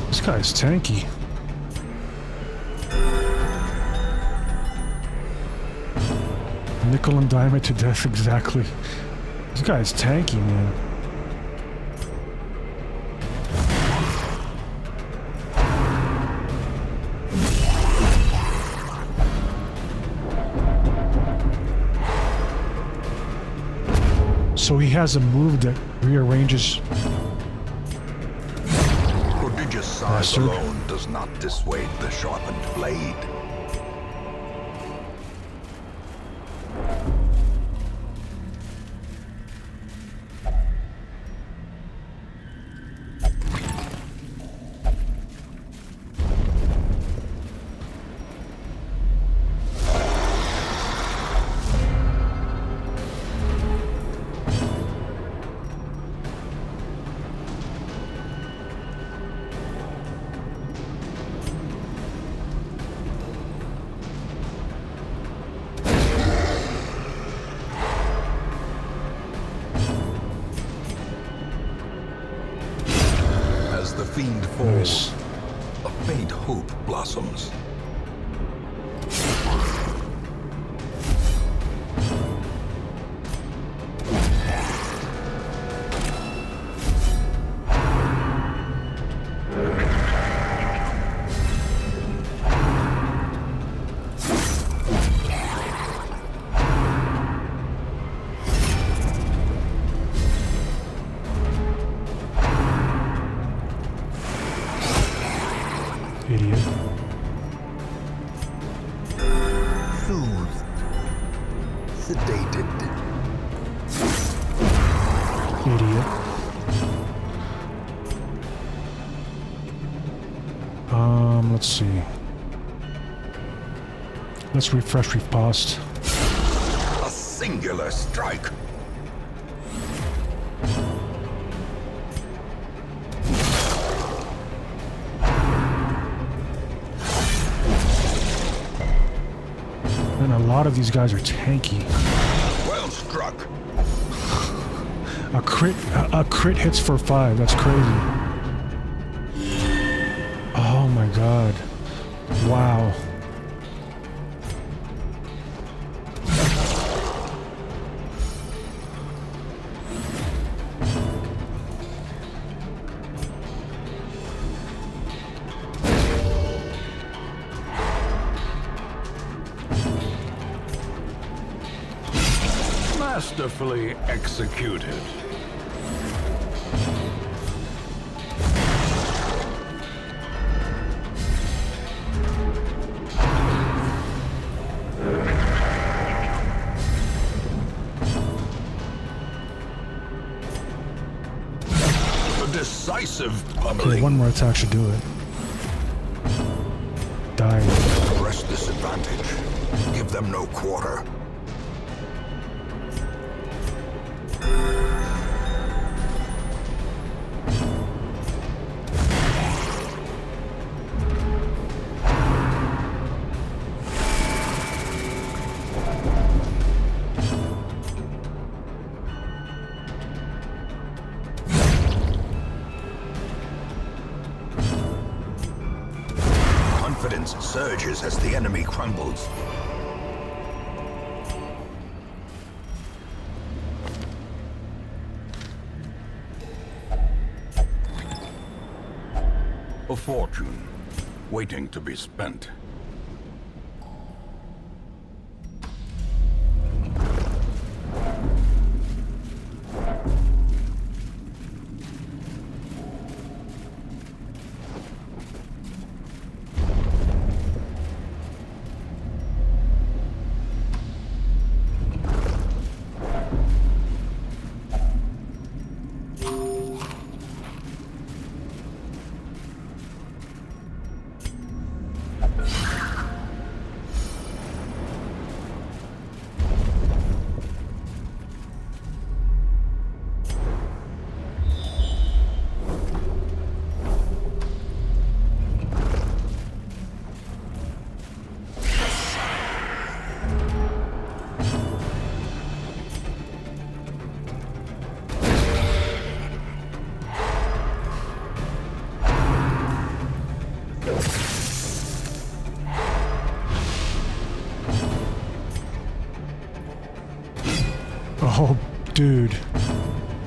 Speaker 1: This guy's tanky. Nickel and diamond to death, exactly. This guy's tanky, man. So he has a move that rearranges.
Speaker 2: Prodigious size
Speaker 1: Bastard.
Speaker 2: alone does not dissuade the sharpened blade. As the fiend falls, a faint hope blossoms.
Speaker 1: Idiot.
Speaker 2: Soothed. Sedated.
Speaker 1: Idiot. Let's see. Let's refresh riposte.
Speaker 2: A singular strike.
Speaker 1: And a lot of these guys are tanky.
Speaker 2: Well struck.
Speaker 1: A crit hits for 5. That's crazy. Oh my god. Wow.
Speaker 2: Masterfully executed. A decisive
Speaker 1: Okay,
Speaker 2: pummeling.
Speaker 1: one more attack should do it. Die.
Speaker 2: Press this advantage. Give them no quarter. Confidence surges as the enemy crumbles. A fortune waiting to be spent.
Speaker 1: Oh, dude.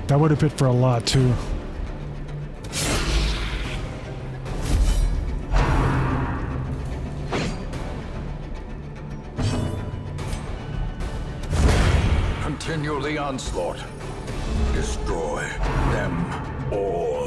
Speaker 1: That would have hit for a lot, too.
Speaker 2: Continue the onslaught. Destroy them all.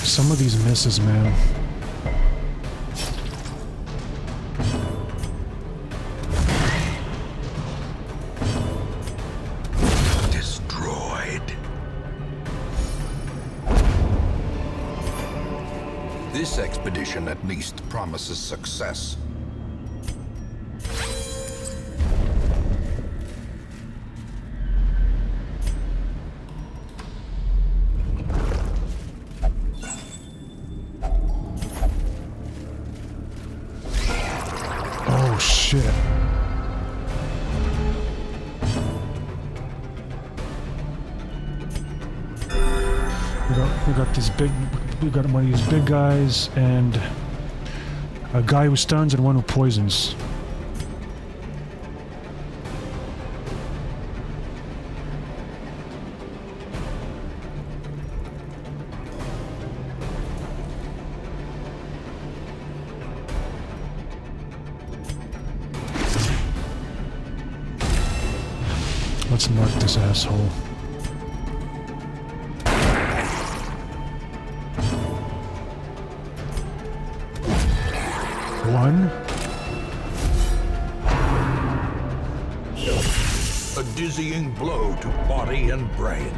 Speaker 1: Some of these misses, man.
Speaker 2: Destroyed. This expedition at least promises success.
Speaker 1: Oh, shit. We got these big... We got one of these big guys, and a guy who stuns and one who poisons. Let's mark this asshole. One.
Speaker 2: A dizzying blow to body and brain.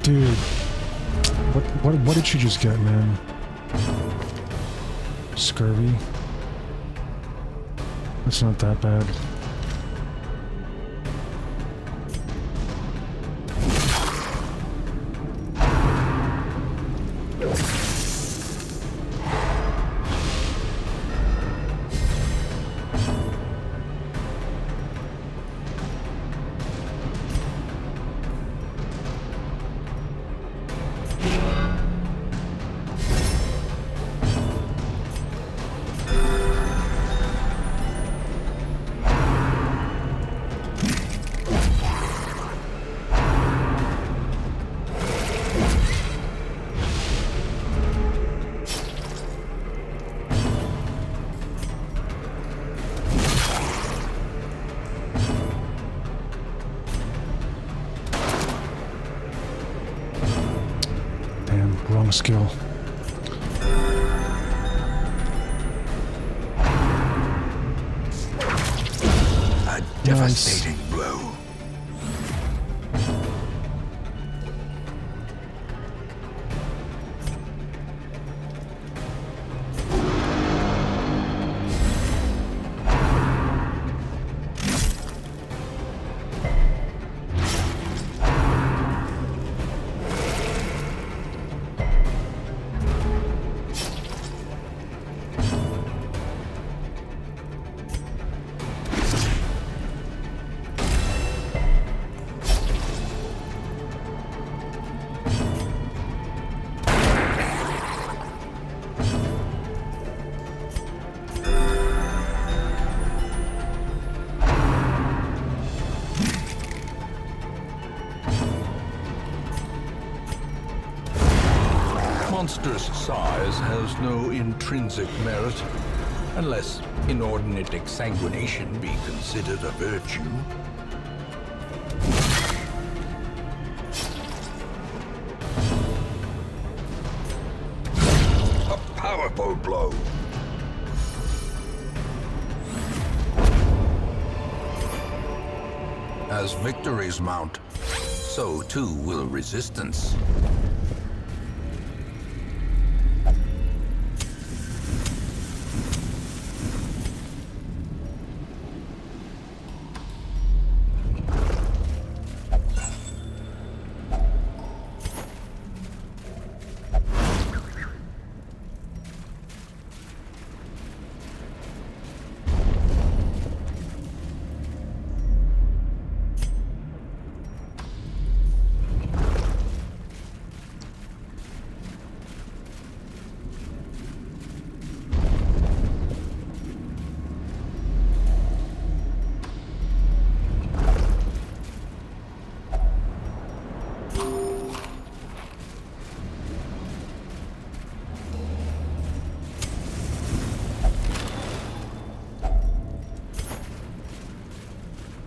Speaker 1: Dude. What did you just get, man? Scurvy? That's not that bad. Wrong skill.
Speaker 2: A devastating blow. Monstrous size has no intrinsic merit, unless inordinate exsanguination be considered a virtue. A powerful blow. As victories mount, so too will resistance.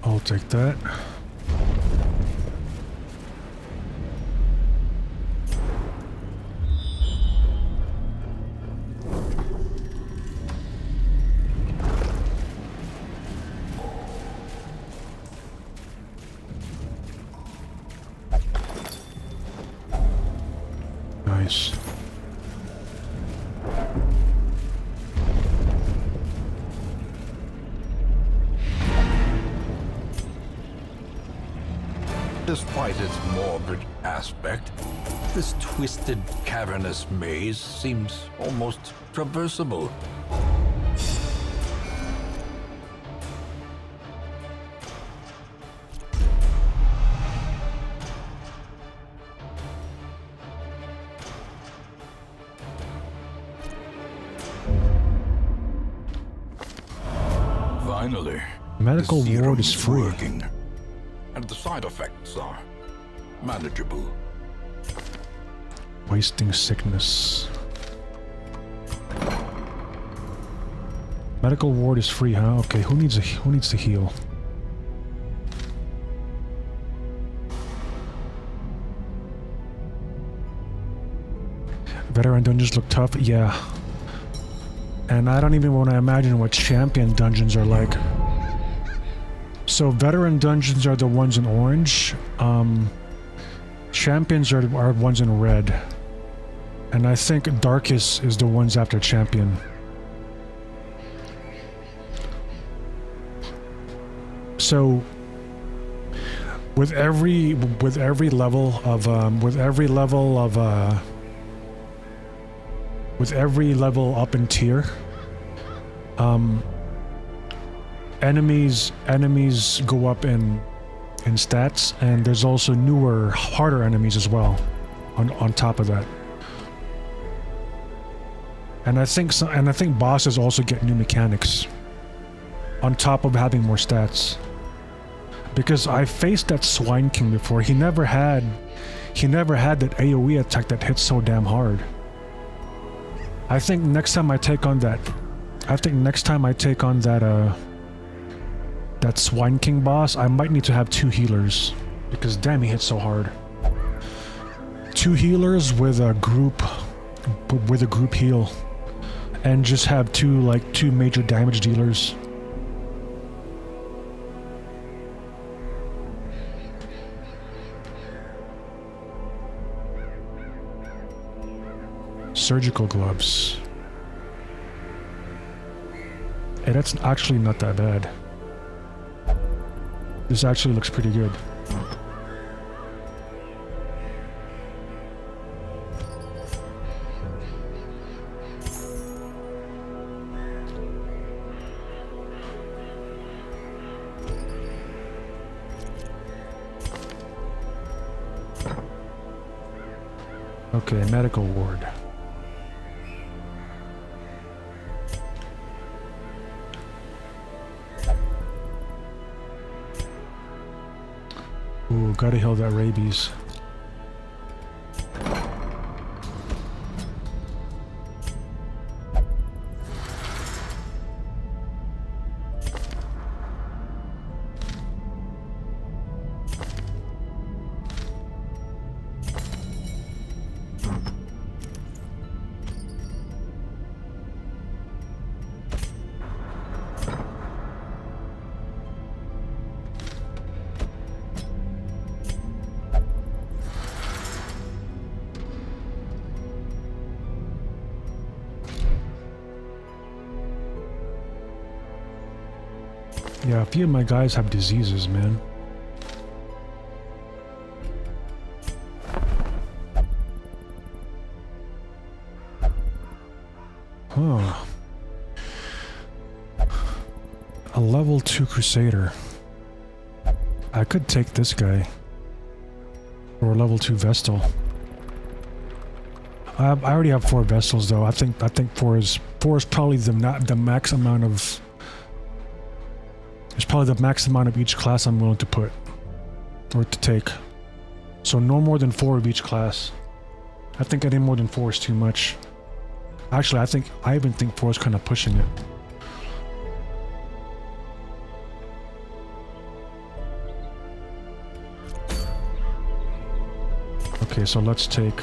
Speaker 1: I'll take that. Nice.
Speaker 2: Despite its morbid aspect, this twisted, cavernous maze seems almost traversable. Finally,
Speaker 1: Medical
Speaker 2: the
Speaker 1: ward is
Speaker 2: serum's
Speaker 1: free.
Speaker 2: working, and the side effects are manageable.
Speaker 1: Wasting sickness. Medical ward is free, huh? Okay, who needs to heal? Veteran dungeons look tough, yeah. And I don't even want to imagine what champion dungeons are like. So veteran dungeons are the ones in orange. Champions are ones in red. And I think darkest is the ones after champion. So with every level up in tier, enemies go up in stats, and there's also newer, harder enemies as well on top of that. And I think bosses also get new mechanics on top of having more stats. Because I faced that Swine King before. He never had that AoE attack that hits so damn hard. I think next time I take on that that Swine King boss, I might need to have 2 healers, because damn, he hits so hard. 2 healers with a group heal, and just have two major damage dealers. Surgical gloves. Hey, that's actually not that bad. This actually looks pretty good. Okay, medical ward. Ooh, gotta heal that rabies. Yeah, a few of my guys have diseases, man. Huh. A level 2 Crusader. I could take this guy. Or a level 2 Vestal. I already have 4 Vestals though. I think 4 is probably the max amount of. It's probably the max amount of each class I'm willing to put or to take. So no more than 4 of each class. I think any more than 4 is too much. Actually, I even think 4 is kind of pushing it. Okay, so let's take.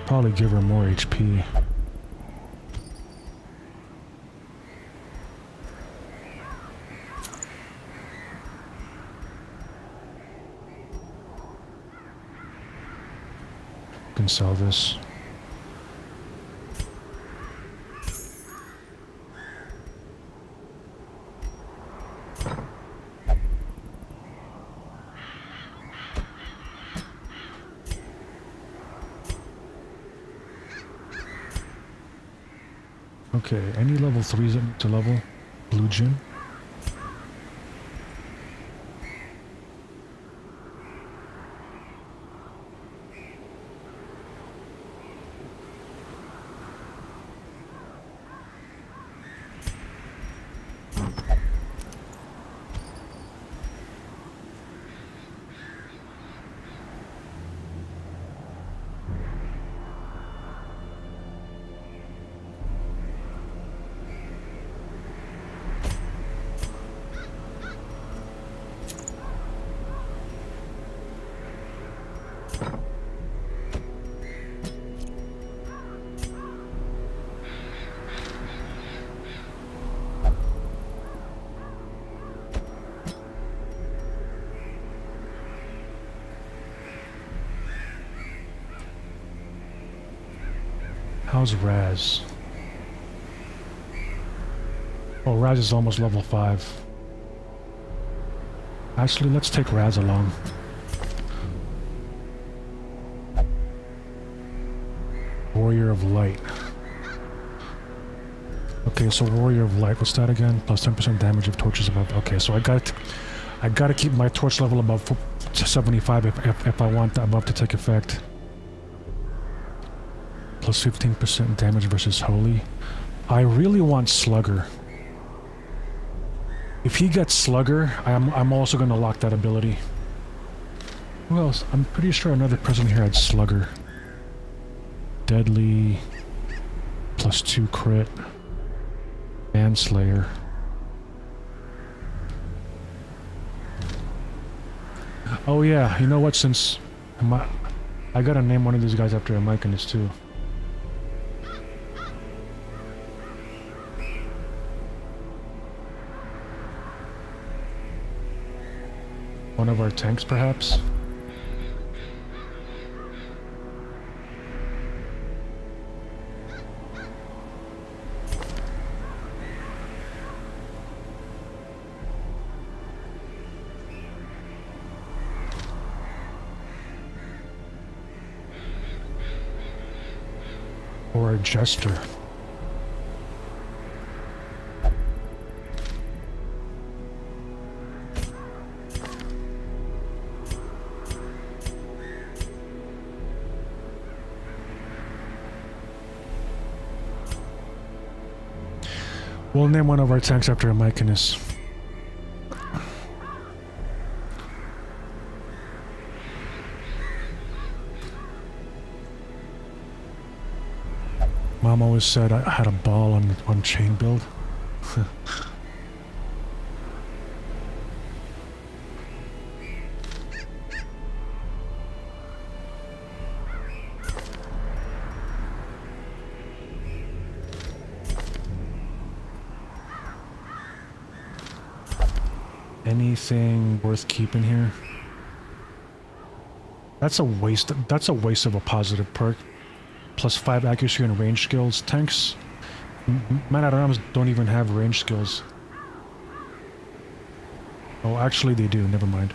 Speaker 1: Probably give her more HP. Can sell this. Okay, any level 3s to level? Blue Gym? How's Raz? Oh, Raz is almost level 5. Actually, let's take Raz along. Warrior of Light. Okay, so Warrior of Light, what's that again? Plus 10% damage if torches above. Okay, so I gotta keep my torch level above 75 if I want the above to take effect. Plus 15% damage versus Holy. I really want Slugger. If he gets Slugger, I'm also gonna lock that ability. Who else? I'm pretty sure another person here had Slugger. Deadly. Plus 2 crit. Manslayer. Oh yeah, you know what, since I gotta name one of these guys after a Myconus too. One of our tanks, perhaps? Or a Jester. We'll name one of our tanks after a Myconus. Mom always said I had a ball on chain build. Anything worth keeping here? That's a waste of a positive perk. plus 5 accuracy and range skills. Tanks, man-at-arms don't even have range skills. Oh, actually they do. Never mind.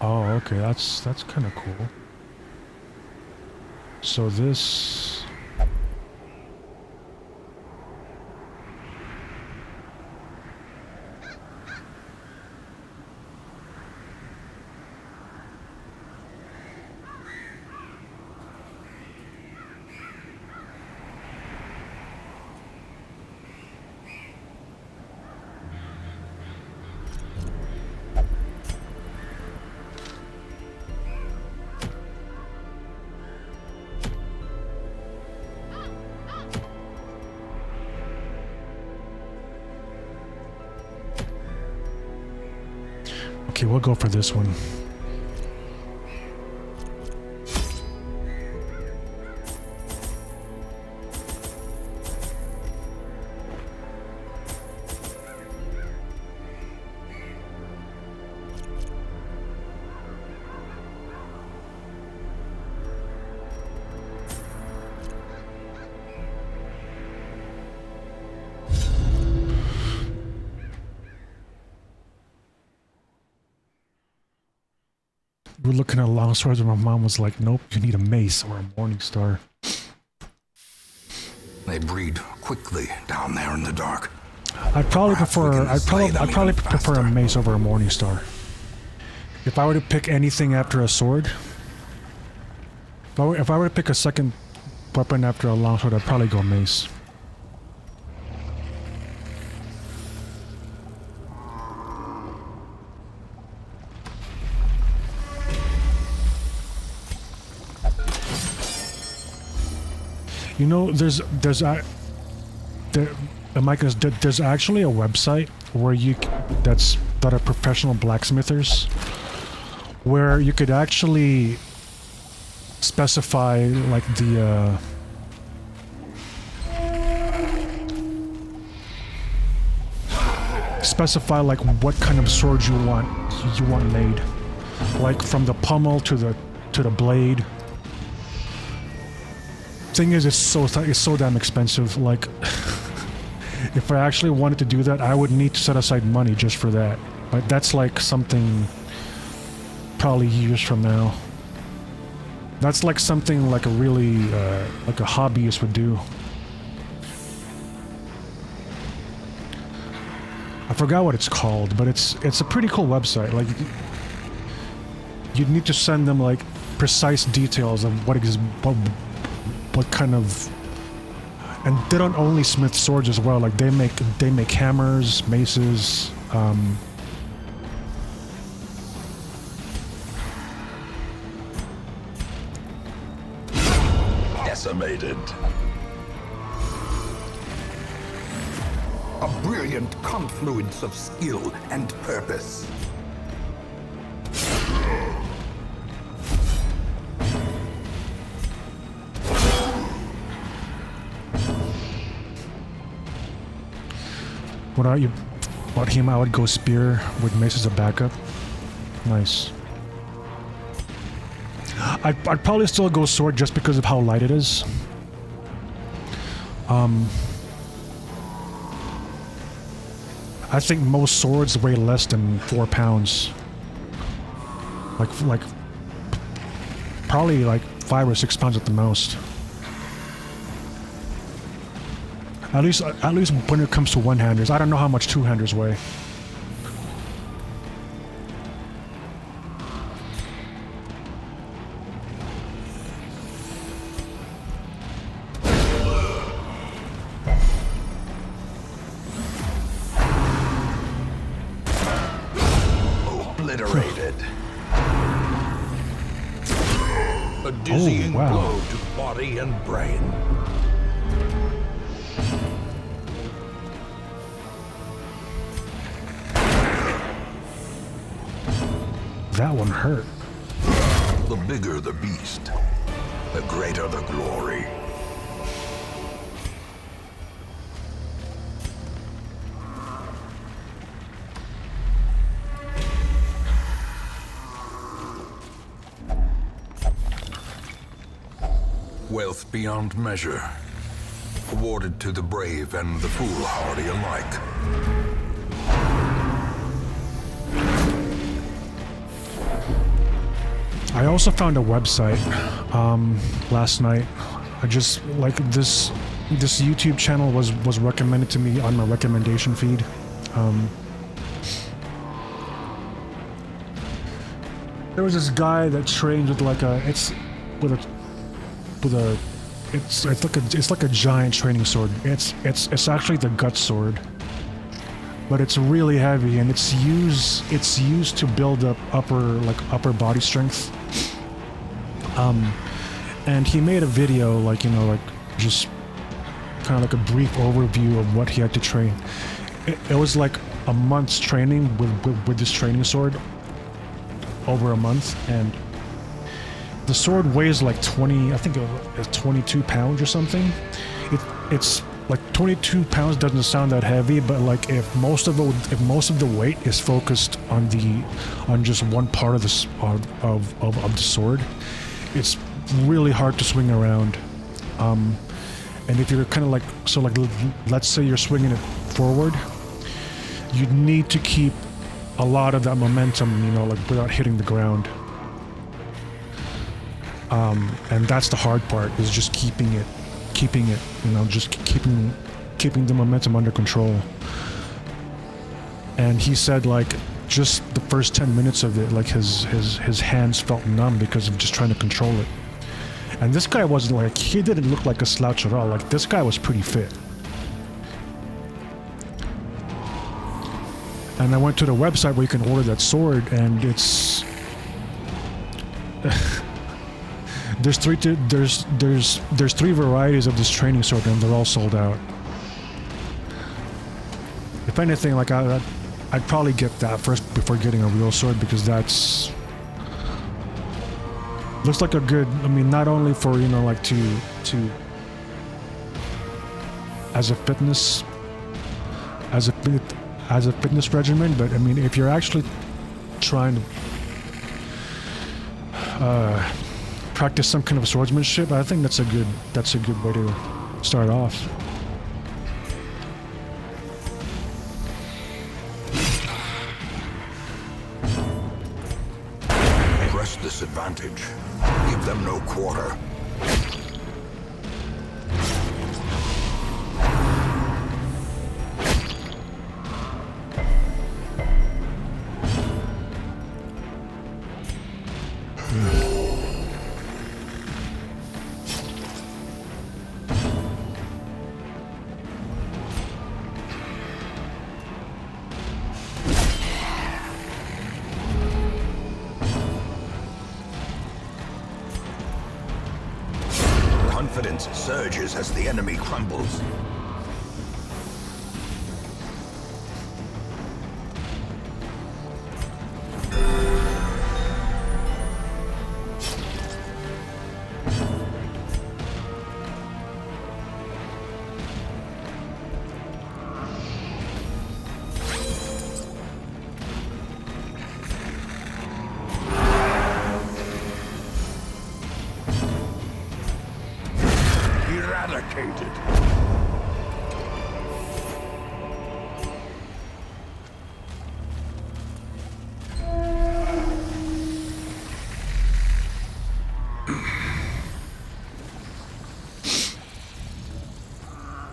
Speaker 1: Oh, okay. That's kind of cool. So this. Okay, we'll go for this one. We're looking at long swords and my mom was like, nope, you need a mace or a morning star.
Speaker 2: They breed quickly down there in the dark.
Speaker 1: I'd probably
Speaker 2: Perhaps we
Speaker 1: prefer
Speaker 2: can slay them even
Speaker 1: prefer a
Speaker 2: faster.
Speaker 1: mace over a morning star. If I were to pick anything after a sword, if I were to pick a second weapon after a longsword, I'd probably go mace. You know, there's actually a website where that are professional blacksmithers, where you could actually specify like what kind of sword you want made, like from the pommel to the blade. Thing is, it's so damn expensive. Like, if I actually wanted to do that, I would need to set aside money just for that. But that's like something probably years from now. That's like something like a really like a hobbyist would do. I forgot what it's called, but it's a pretty cool website. Like, you'd need to send them like precise details of what kind of, and they don't only smith swords as well. Like they make hammers, maces.
Speaker 2: Decimated. A brilliant confluence of skill and purpose.
Speaker 1: About him, I would go spear with mace as a backup. Nice. I'd probably still go sword just because of how light it is. I think most swords weigh less than 4 pounds. Like probably like 5 or 6 pounds at the most. At least when it comes to one-handers. I don't know how much two-handers weigh.
Speaker 2: Obliterated. A dizzying
Speaker 1: wow.
Speaker 2: blow to body and brain.
Speaker 1: That one hurt.
Speaker 2: The bigger the beast, the greater the glory. wealth beyond measure, awarded to the brave and the foolhardy alike.
Speaker 1: I also found a website last night. I just like this YouTube channel was recommended to me on my recommendation feed. There was this guy that trains with like it's like a giant training sword. It's actually the gut sword, but it's really heavy and it's used to build up upper body strength. And he made a video like just kind of like a brief overview of what he had to train. It was like a month's training with this training sword. Over a month, and the sword weighs like 22 pounds or something. It's like 22 pounds doesn't sound that heavy, but like if most of the weight is focused on just one part of the of the sword, it's really hard to swing around. And if you're kind of like let's say you're swinging it forward, you need to keep a lot of that momentum, like without hitting the ground. And that's the hard part, is just keeping it, just keeping the momentum under control. And he said like just the first 10 minutes of it, like his hands felt numb because of just trying to control it. And this guy wasn't like, he didn't look like a slouch at all. Like this guy was pretty fit. And I went to the website where you can order that sword, and it's there's three varieties of this training sword, and they're all sold out. If anything, like I'd probably get that first before getting a real sword, because that's looks like a good. I mean, not only for like to as a fitness regimen, but I mean, if you're actually trying to practice some kind of swordsmanship, I think that's a good way to start off.
Speaker 2: Press this advantage. Give them no quarter. Confidence surges as the enemy crumbles. Eradicated.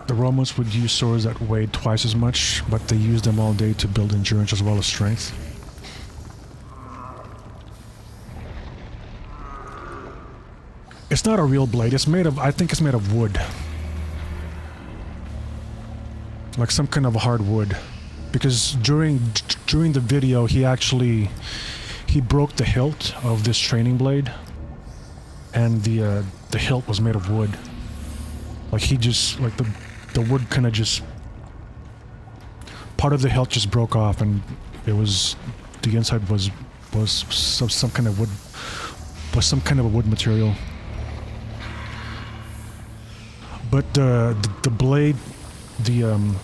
Speaker 1: The Romans would use swords that weighed twice as much, but they used them all day to build endurance as well as strength. It's not a real blade. It's made of, I think it's made of wood. Like some kind of a hard wood. Because during the video, he broke the hilt of this training blade. And the hilt was made of wood. Like he just, like the wood kind of just, part of the hilt just broke off, and it was, the inside was some kind of wood, was some kind of a wood material. But the blade, the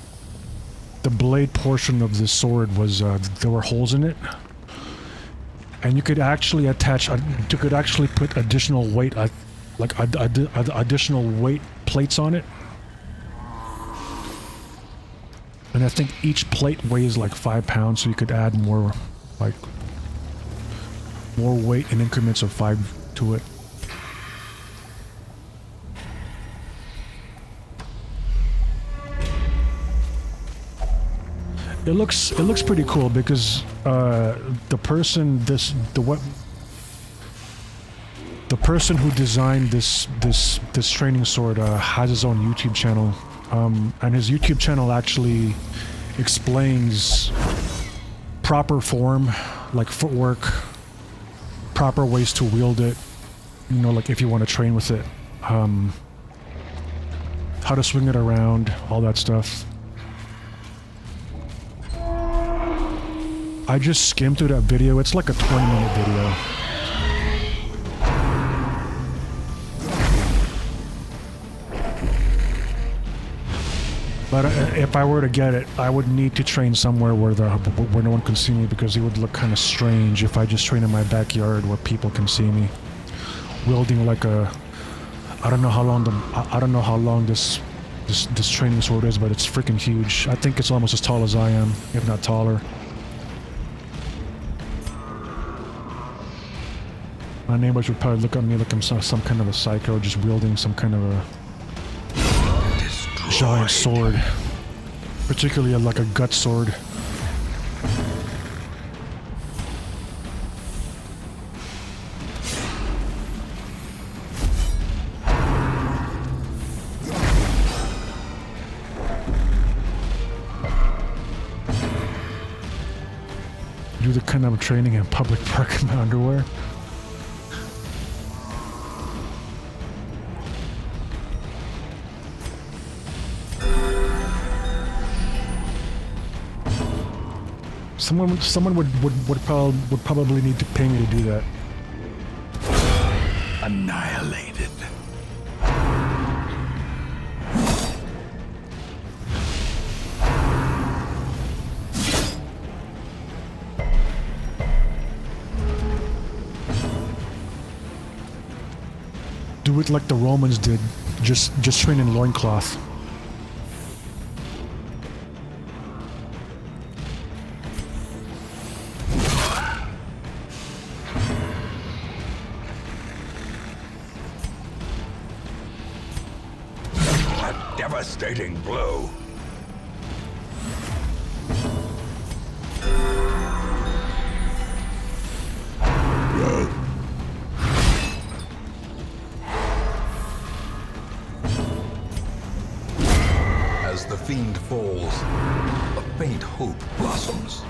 Speaker 1: blade portion of the sword was, there were holes in it, and you could actually attach, you could actually put additional weight like additional weight plates on it. And I think each plate weighs like 5 pounds, so you could add more, like, more weight in increments of 5 to it. It looks pretty cool because the person who designed this training sword has his own YouTube channel, and his YouTube channel actually explains proper form, like footwork, proper ways to wield it, you know, like if you want to train with it, how to swing it around, all that stuff. I just skimmed through that video. It's like a 20-minute video. But if I were to get it, I would need to train somewhere where no one can see me, because it would look kind of strange if I just train in my backyard where people can see me wielding like a. I don't know how long this training sword is, but it's freaking huge. I think it's almost as tall as I am, if not taller. My neighbors would probably look at me like I'm some kind of a psycho, just wielding some kind of a giant sword, particularly like a gut sword. Do the kind of training in public park in my underwear. Someone would probably need to pay me to do that.
Speaker 2: Annihilated.
Speaker 1: Do it like the Romans did. Just train in loincloth.
Speaker 2: Devastating blow. As the fiend falls, a faint hope blossoms.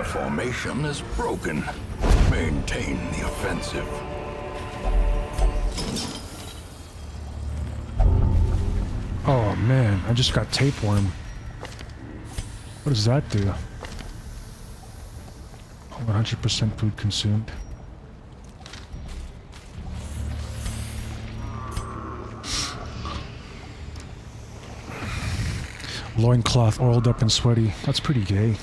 Speaker 2: Formation is broken. Maintain the offensive.
Speaker 1: Oh man, I just got tapeworm. What does that do? 100% food consumed. Loincloth oiled up and sweaty. That's pretty gay.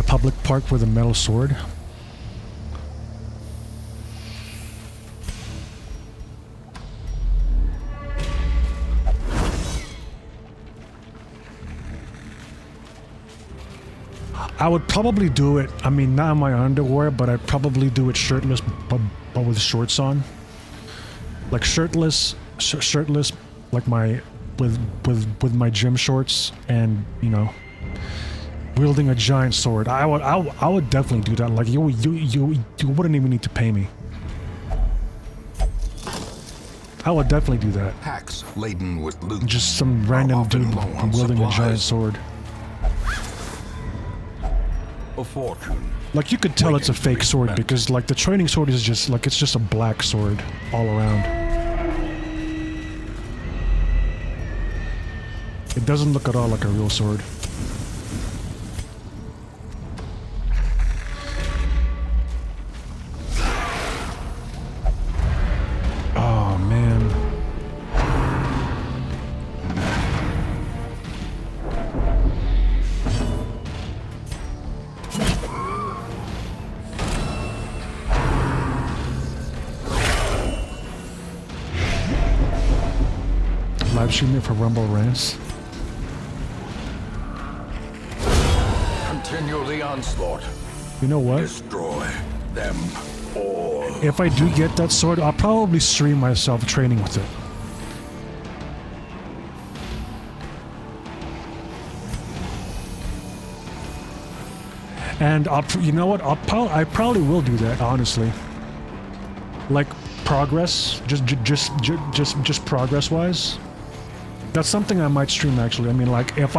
Speaker 1: Public park with a metal sword. I would probably do it, I mean, not in my underwear, but I'd probably do it shirtless, but with shorts on. Like shirtless, like with my gym shorts, and, you know, wielding a giant sword. I would definitely do that. Like you wouldn't even need to pay me. I would definitely do that.
Speaker 2: Packs laden with loot.
Speaker 1: Just some random
Speaker 2: often
Speaker 1: dude
Speaker 2: low on
Speaker 1: wielding a giant
Speaker 2: supplies.
Speaker 1: sword.
Speaker 2: A fortune.
Speaker 1: Like you could tell it's a
Speaker 2: Waiting to be
Speaker 1: fake sword
Speaker 2: spent.
Speaker 1: because like the training sword is just like it's just a black sword all around. It doesn't look at all like a real sword. Oh man. Live streaming for Rumble Rants.
Speaker 2: Continue the onslaught.
Speaker 1: You know what?
Speaker 2: Destroy them all.
Speaker 1: If I do get that sword, I'll probably stream myself training with it. And you know what? I probably will do that, honestly. Like progress, just progress-wise. That's something I might stream actually. I mean, like if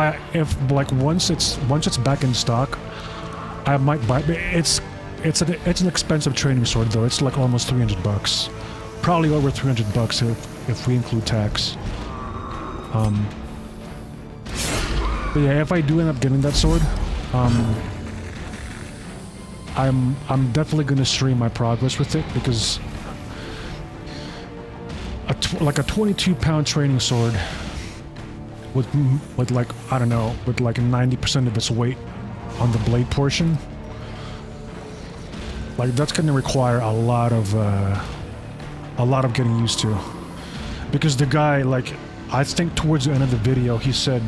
Speaker 1: like once it's back in stock, I might buy. It's an expensive training sword though. It's like almost $300. Probably over $300 if we include tax. But yeah, if I do end up getting that sword, I'm definitely gonna stream my progress with it because like a 22-pound training sword with like I don't know, with like 90% of its weight on the blade portion, like that's gonna require a lot of getting used to. Because the guy, like, I think towards the end of the video, he said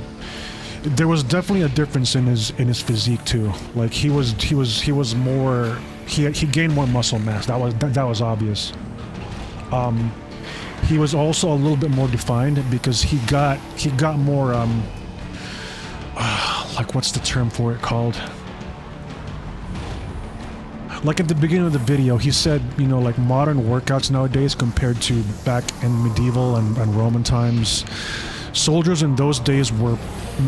Speaker 1: there was definitely a difference in his physique too. Like he was more, he gained more muscle mass. That was obvious. He was also a little bit more defined because he got more like what's the term for it called? Like at the beginning of the video, he said, you know, like modern workouts nowadays compared to back in medieval and Roman times, soldiers in those days were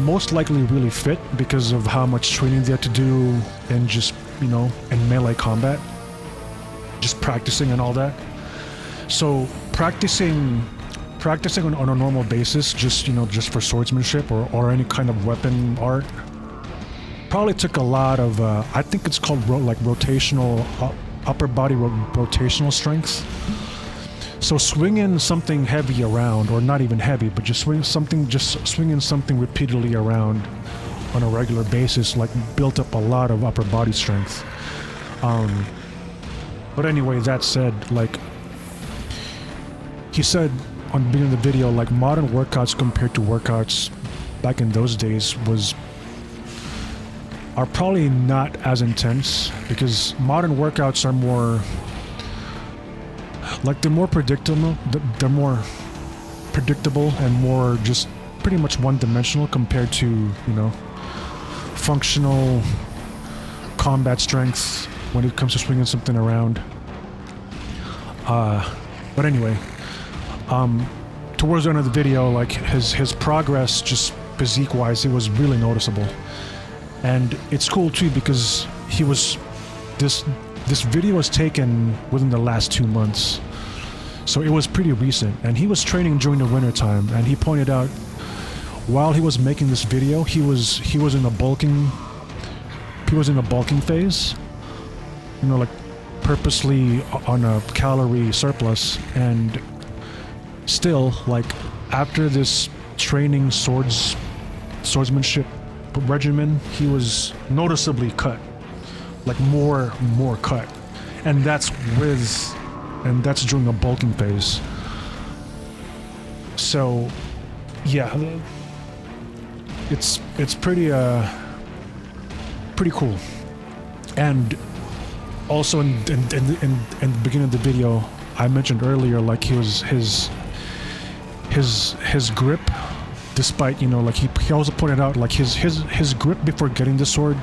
Speaker 1: most likely really fit because of how much training they had to do and just, you know, in melee combat, just practicing and all that. So practicing on a normal basis, just, you know, just for swordsmanship or any kind of weapon art, probably took a lot of, I think it's called rotational, upper body rotational strength. So swinging something heavy around, or not even heavy, but just swinging something repeatedly around on a regular basis, like built up a lot of upper body strength. But anyway, that said, like, he said on the beginning of the video, like modern workouts compared to workouts back in those days are probably not as intense because modern workouts are more like they're more predictable and more just pretty much one-dimensional compared to, you know, functional combat strength when it comes to swinging something around. But anyway, towards the end of the video, like his progress, just physique-wise, it was really noticeable. And it's cool too because this video was taken within the last 2 months, so it was pretty recent. And he was training during the winter time, and he pointed out while he was making this video, he was in a bulking phase, you know, like purposely on a calorie surplus. And still, like after this training swordsmanship regimen, he was noticeably cut, like more cut, and that's during a bulking phase. So yeah, it's pretty cool. And also in the beginning of the video, I mentioned earlier, like his grip, despite, you know, like he also pointed out like his grip before getting the sword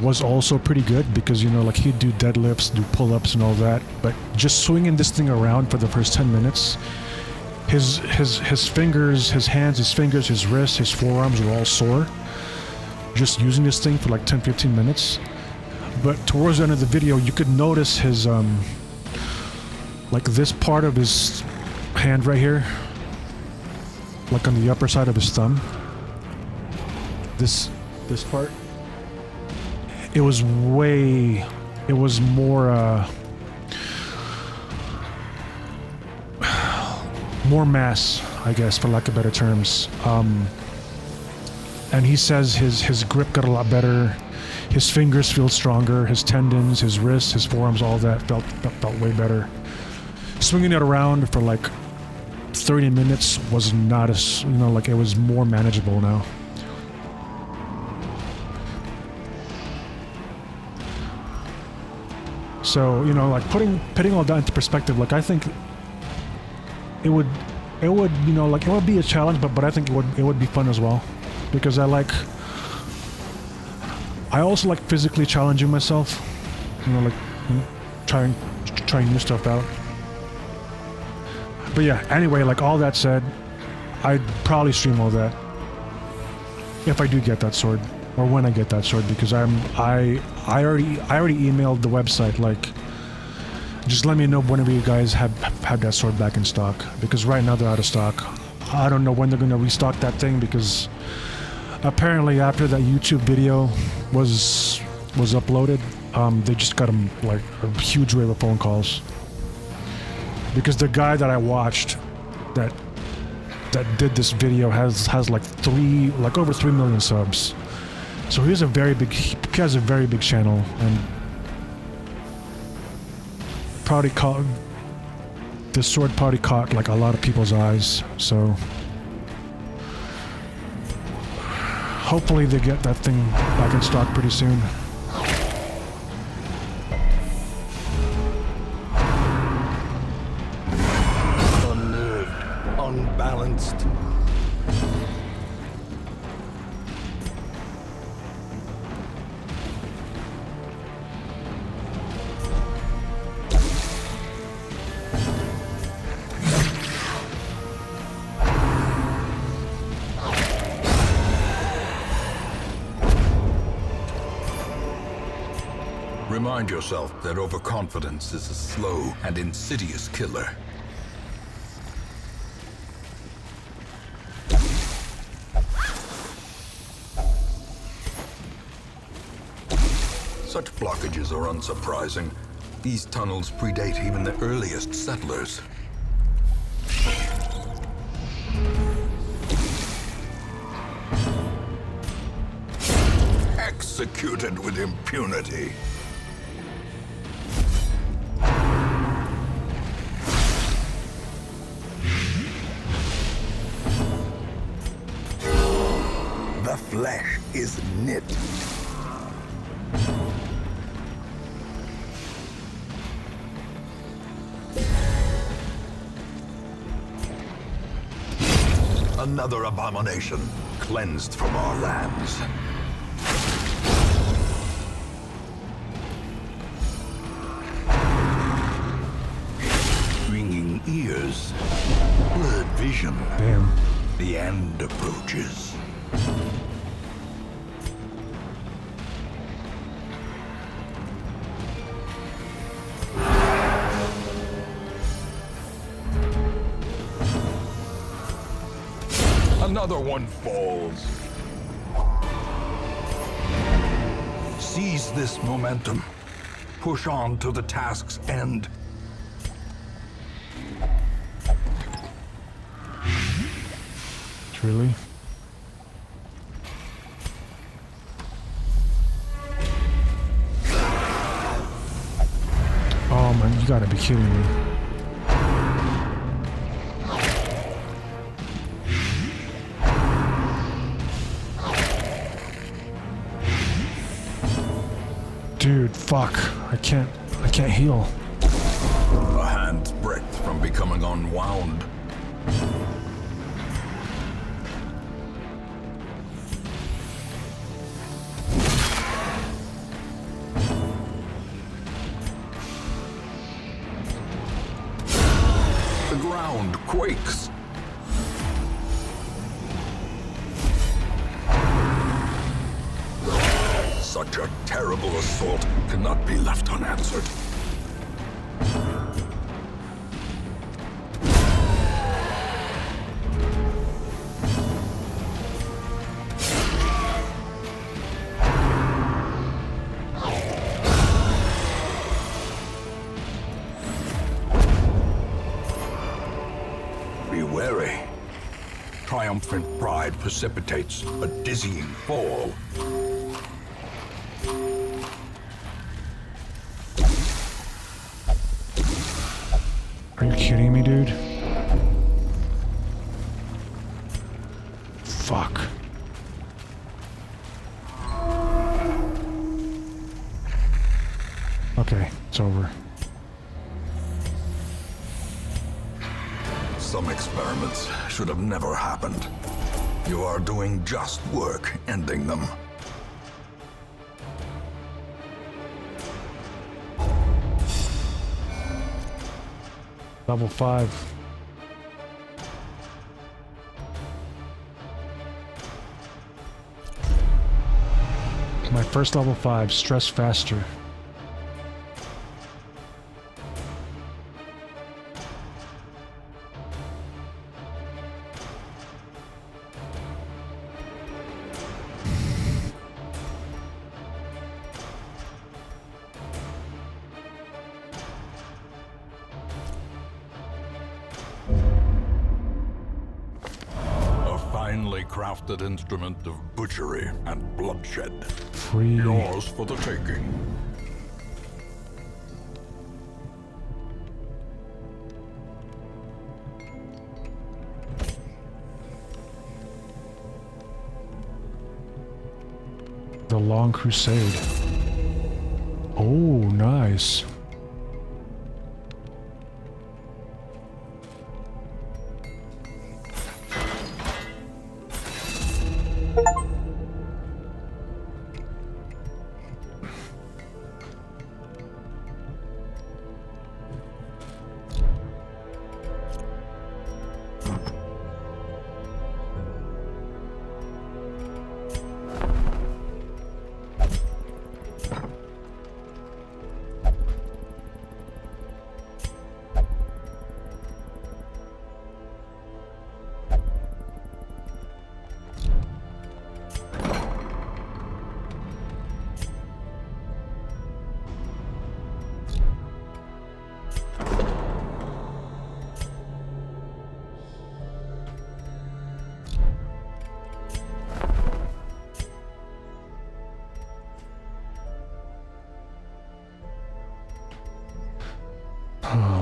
Speaker 1: was also pretty good, because, you know, like he'd do deadlifts, do pull-ups and all that, but just swinging this thing around for the first 10 minutes, his fingers, his hands, his fingers, his wrists, his forearms were all sore just using this thing for like 10-15 minutes. But towards the end of the video, you could notice his like this part of his hand right here, like on the upper side of his thumb, this part, it was more more mass, I guess, for lack of better terms. And he says his grip got a lot better, his fingers feel stronger, his tendons, his wrists, his forearms, all that felt way better. Swinging it around for like 30 minutes was not as, you know, like it was more manageable now. So, you know, like putting all that into perspective, like I think it would, you know, like it would be a challenge, but I think it would be fun as well, because I also like physically challenging myself, you know, like trying new stuff out. But yeah, anyway, like all that said, I'd probably stream all that if I do get that sword, or when I get that sword, because I already emailed the website, like, just let me know whenever you guys have that sword back in stock, because right now they're out of stock. I don't know when they're gonna restock that thing, because apparently after that YouTube video was uploaded, they just got like a huge wave of phone calls, because the guy that I watched that did this video has like over 3 million subs. So he has a very big channel, and this sword probably caught like a lot of people's eyes. So hopefully they get that thing back in stock pretty soon.
Speaker 2: Unnerved, unbalanced. Remind yourself that overconfidence is a slow and insidious killer. Such blockages are unsurprising. These tunnels predate even the earliest settlers. Executed with impunity. The flesh is knit. Another abomination cleansed from our lands. Ringing ears, blurred vision.
Speaker 1: Damn.
Speaker 2: The end approaches. Another one falls. Seize this momentum. Push on to the task's end.
Speaker 1: Really? Oh man, you gotta be kidding me. Dude, fuck. I can't heal.
Speaker 2: A hand's breadth from becoming unwound. ground quakes. Such a terrible assault cannot be left unanswered. Be wary. Triumphant pride precipitates a dizzying fall.
Speaker 1: Are you kidding me, dude? Fuck. Okay, it's over.
Speaker 2: Some experiments should have never happened. You are doing just work ending them.
Speaker 1: Level 5. My first level 5, stress faster.
Speaker 2: Finely crafted instrument of butchery and bloodshed.
Speaker 1: Free.
Speaker 2: Yours for the taking.
Speaker 1: The Long Crusade. Oh, nice.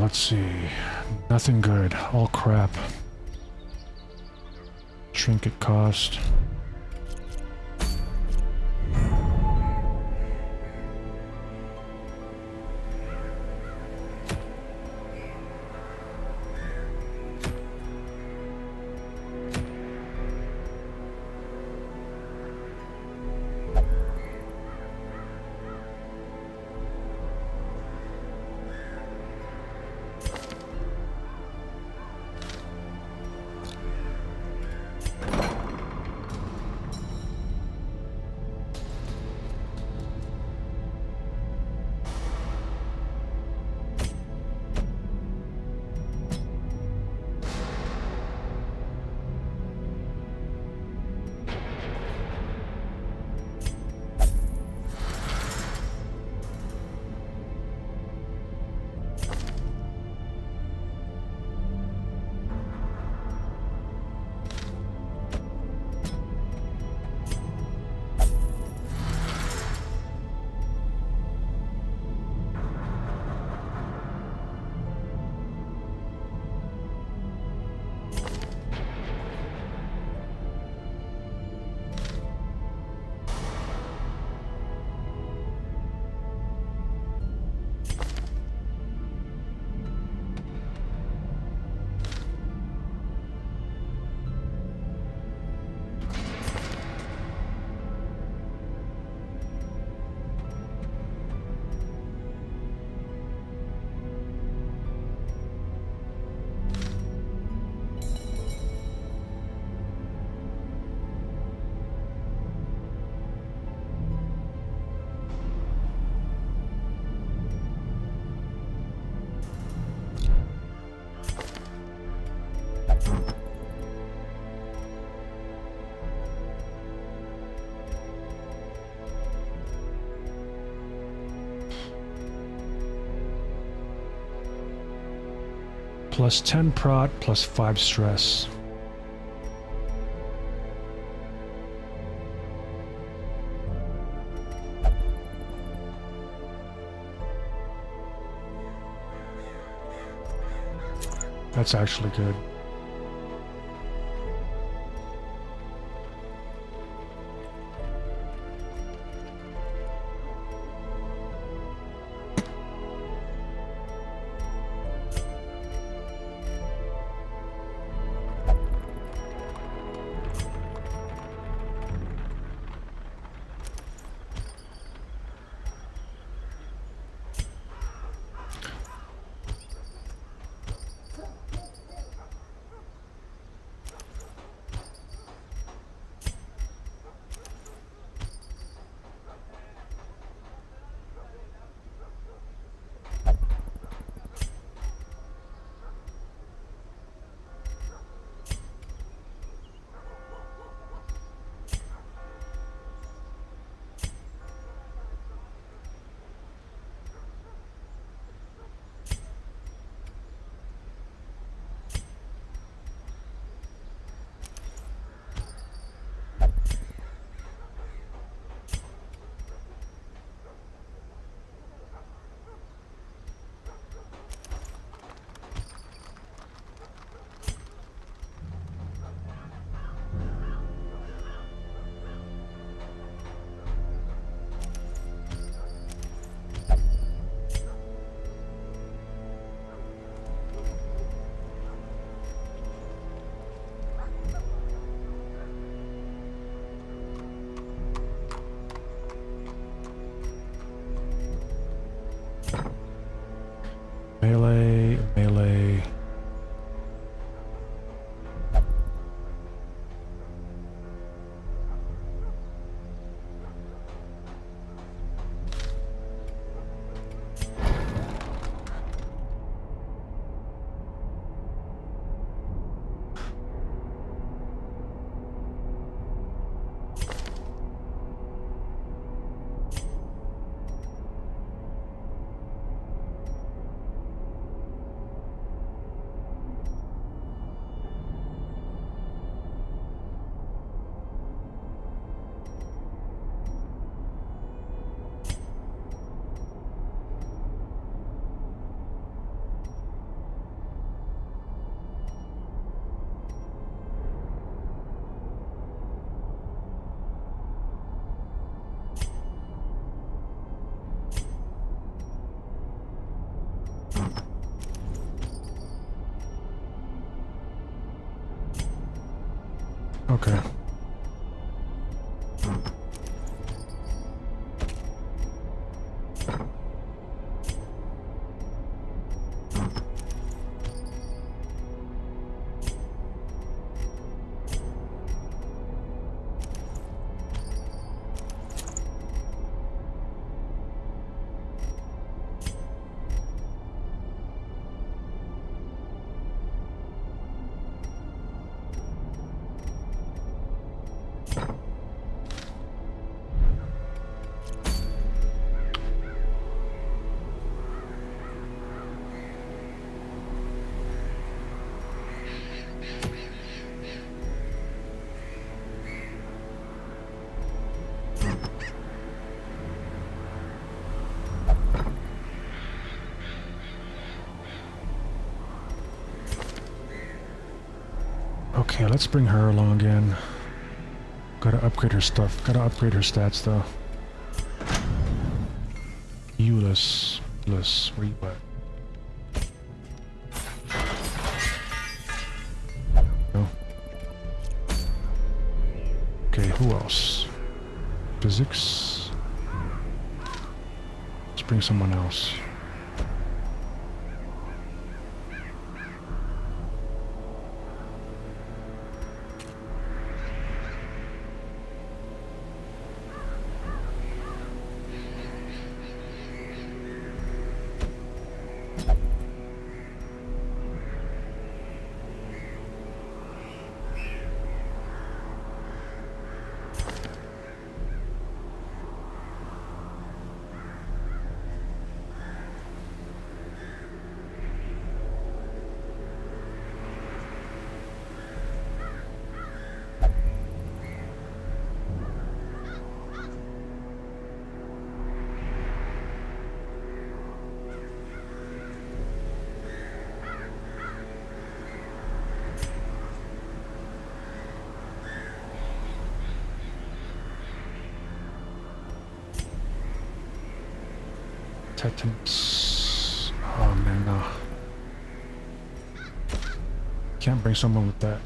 Speaker 1: Let's see. Nothing good. All crap. Trinket cost. plus 10 prot, plus 5 stress. That's actually good. Melee, melee. Okay. Okay, let's bring her along again. Gotta upgrade her stuff. Gotta upgrade her stats though. Euless. Where you at? No. Okay, who else? Physics. Let's bring someone else. Tetanus. Oh man, no. Can't bring someone with that.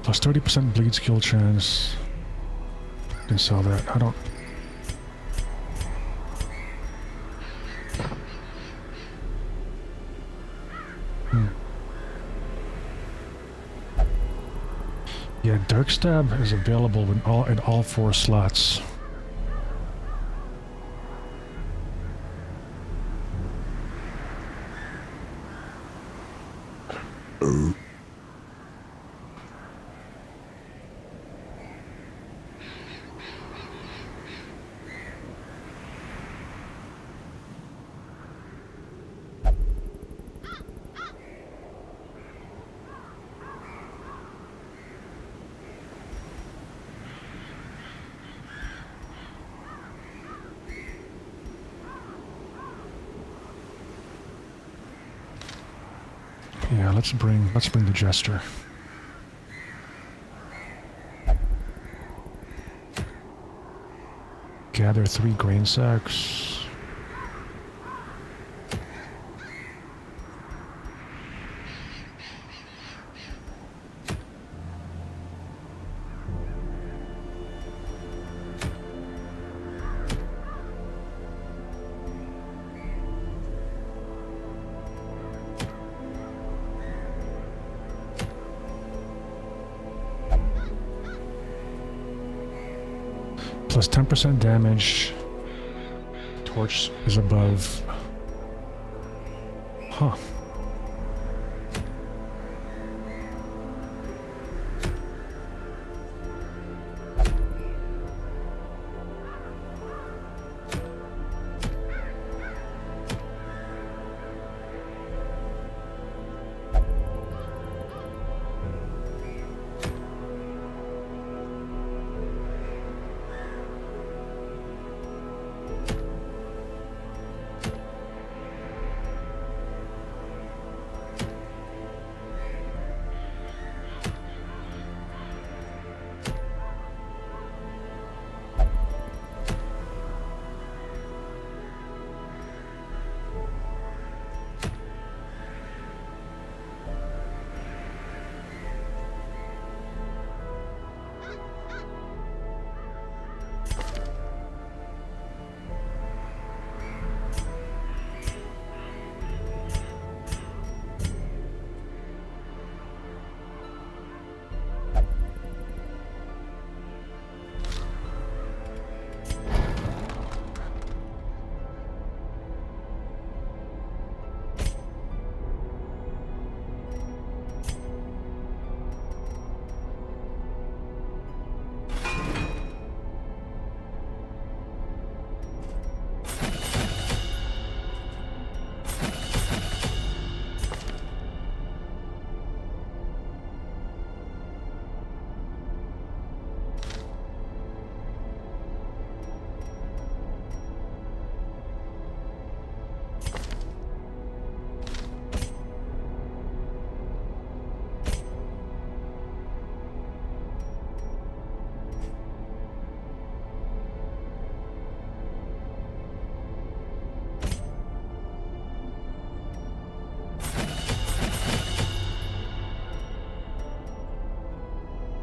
Speaker 1: Plus 30% bleed skill chance. You can sell that. I don't. Yeah, Dark Stab is available in all 4 slots. Yeah, let's bring the Jester. Gather 3 grain sacks. Plus 10% damage. Torch is above. Huh.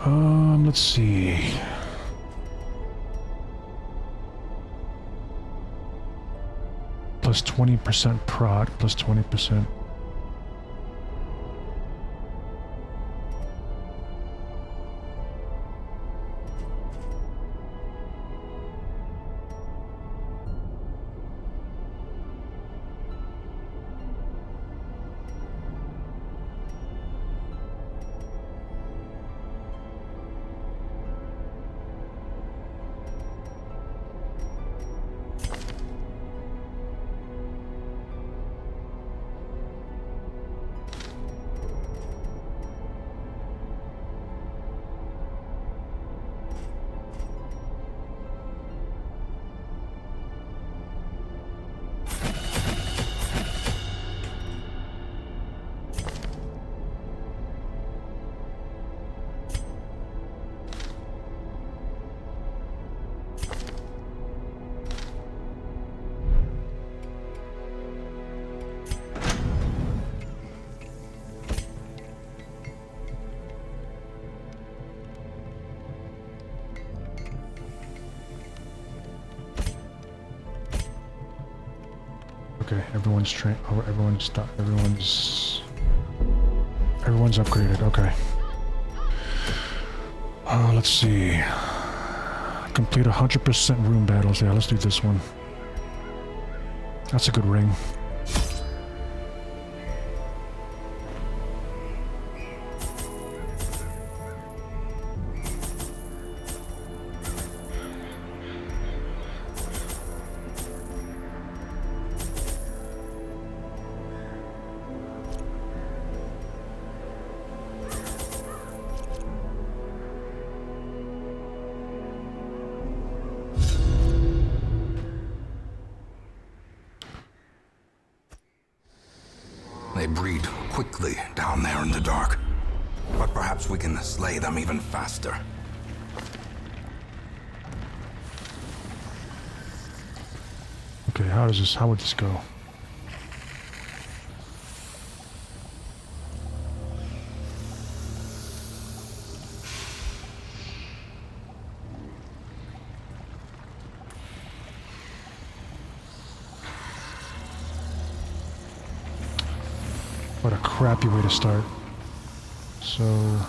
Speaker 1: Let's see. Plus 20% prod, plus 20%. Okay, everyone's trained. Oh, everyone's upgraded. Okay. Let's see. Complete 100% room battles. Yeah, let's do this one. That's a good ring.
Speaker 2: They breed quickly down there in the dark. But perhaps we can slay them even faster.
Speaker 1: Okay, how would this go? What a crappy way to start. So...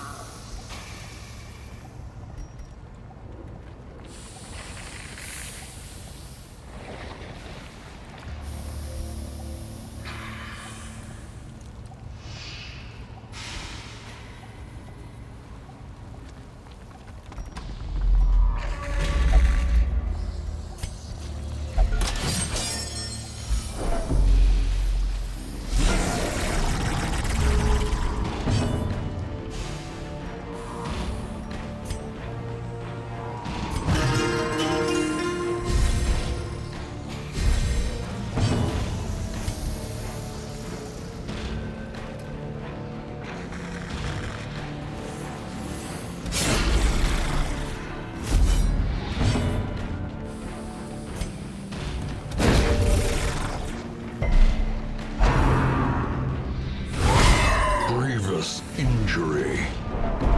Speaker 2: Grievous injury.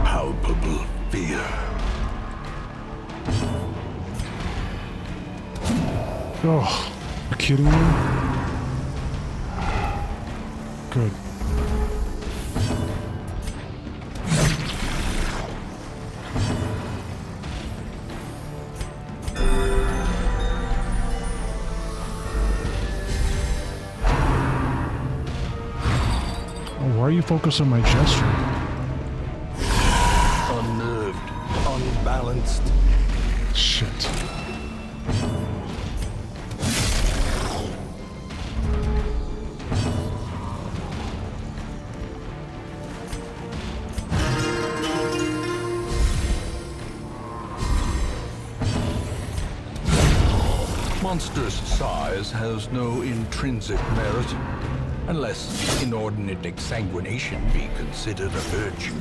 Speaker 2: Palpable fear.
Speaker 1: Oh, you're kidding me? Good. Why are you focused on my gesture?
Speaker 2: Unnerved, unbalanced.
Speaker 1: Shit.
Speaker 2: Monstrous size has no intrinsic merit, unless inordinate exsanguination be considered a virtue.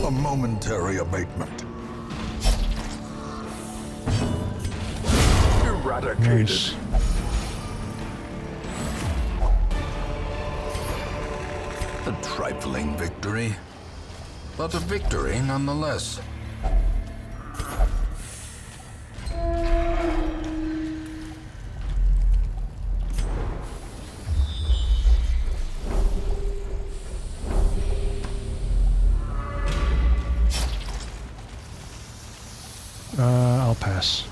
Speaker 2: A momentary abatement. Eradicated.
Speaker 1: Nice.
Speaker 2: trifling victory, but a victory nonetheless.
Speaker 1: I'll pass.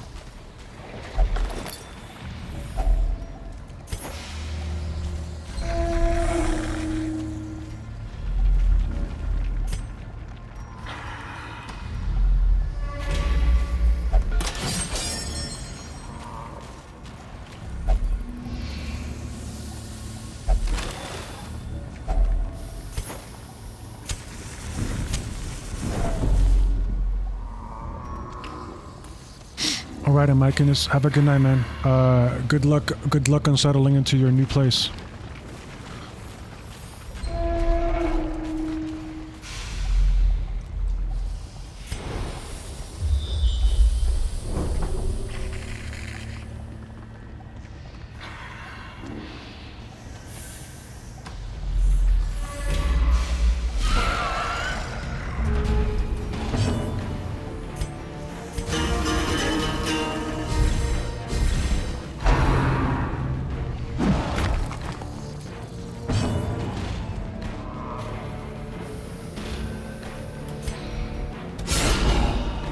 Speaker 1: Alright, Amicus, have a good night, man. Good luck on settling into your new place.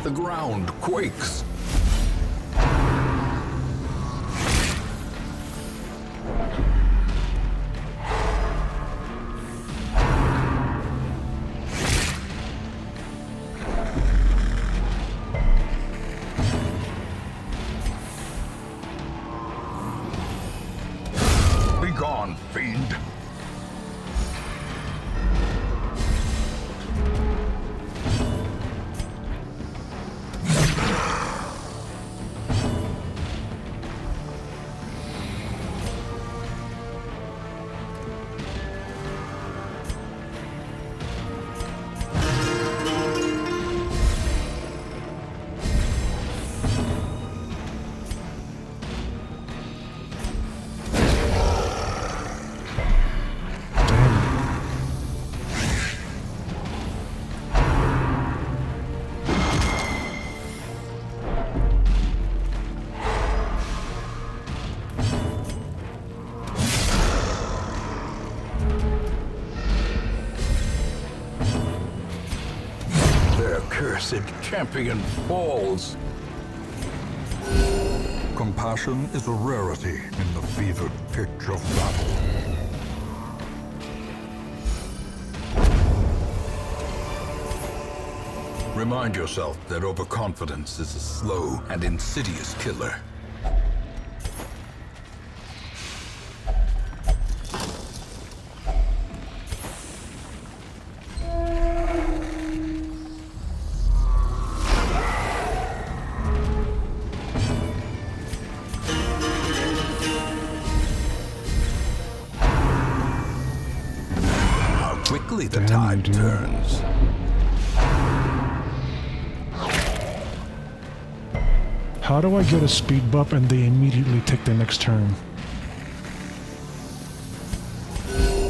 Speaker 2: The ground quakes. Begone, fiend. Cursed champion falls. Compassion is a rarity in the fevered pitch of battle. Remind yourself that overconfidence is a slow and insidious killer. Quickly the tide turns.
Speaker 1: How do I get a speed bump and they immediately take the next turn?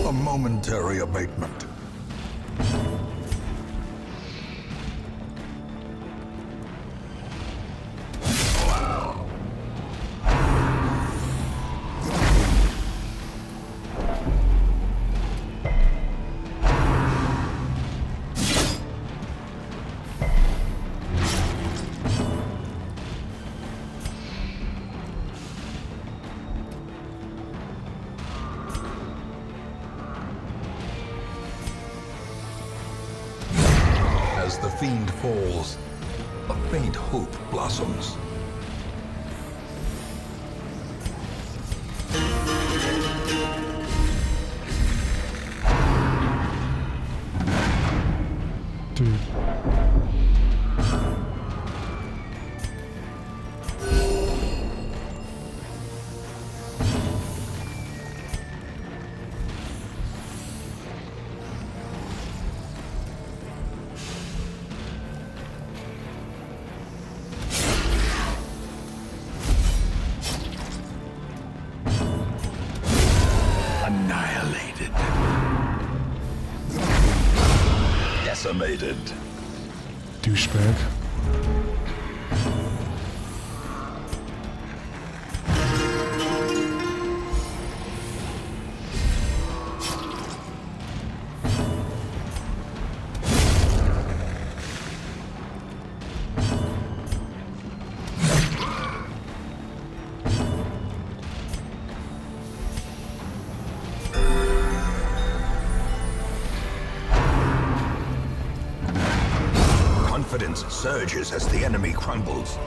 Speaker 2: A momentary abatement. As the fiend falls, a faint hope blossoms.
Speaker 1: Dude.
Speaker 2: Annihilated.
Speaker 3: decimated.
Speaker 1: Douchebag.
Speaker 3: Confidence surges as the enemy crumbles.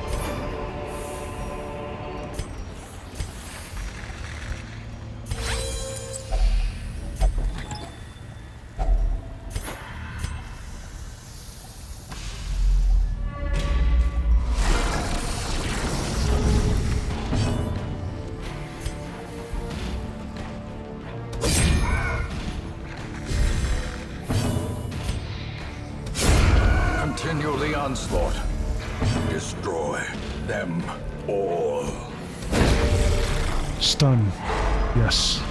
Speaker 3: Continue the onslaught. Destroy them all.
Speaker 1: Stun. Yes.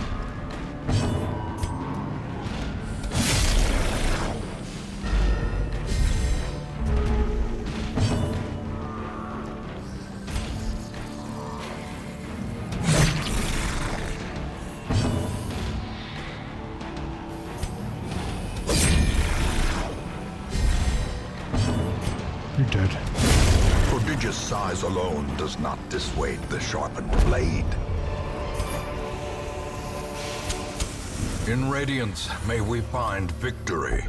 Speaker 1: You're dead.
Speaker 3: Prodigious size alone does not dissuade the sharpened blade. In Radiance, may we find victory.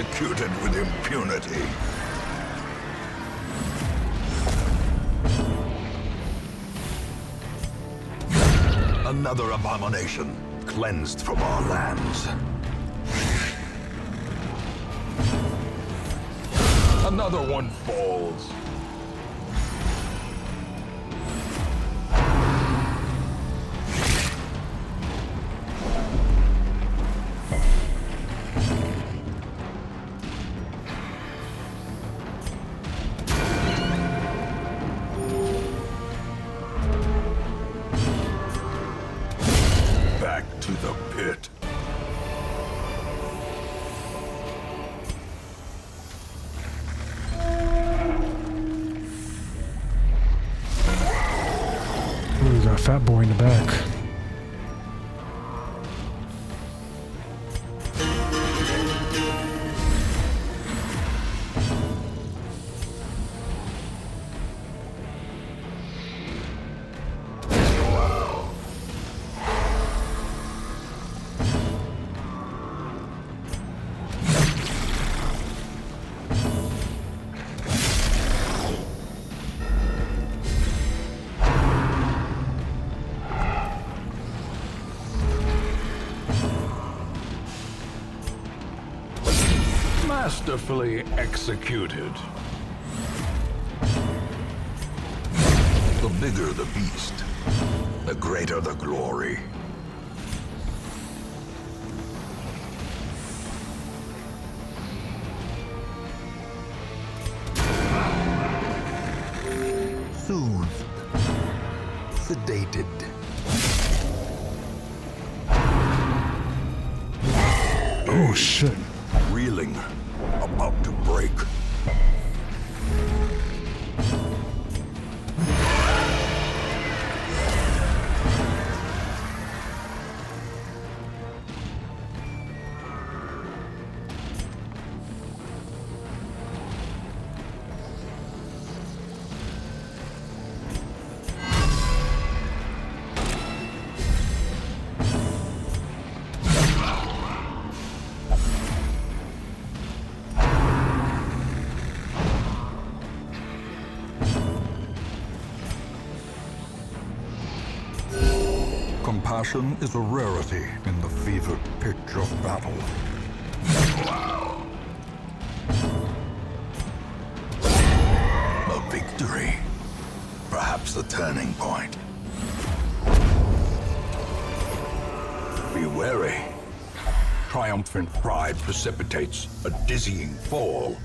Speaker 3: Executed with impunity. Another abomination cleansed from our lands. Another one falls. Back to the pit.
Speaker 1: Ooh, we got a fat boy in the back.
Speaker 3: Masterfully executed. The bigger the beast, the greater the glory. Soothed. Sedated.
Speaker 1: Oh shit.
Speaker 3: Reeling. About to break.
Speaker 2: Compassion is a rarity in the fevered pitch of battle.
Speaker 3: A victory. Perhaps the turning point. Be wary. Triumphant pride precipitates a dizzying fall.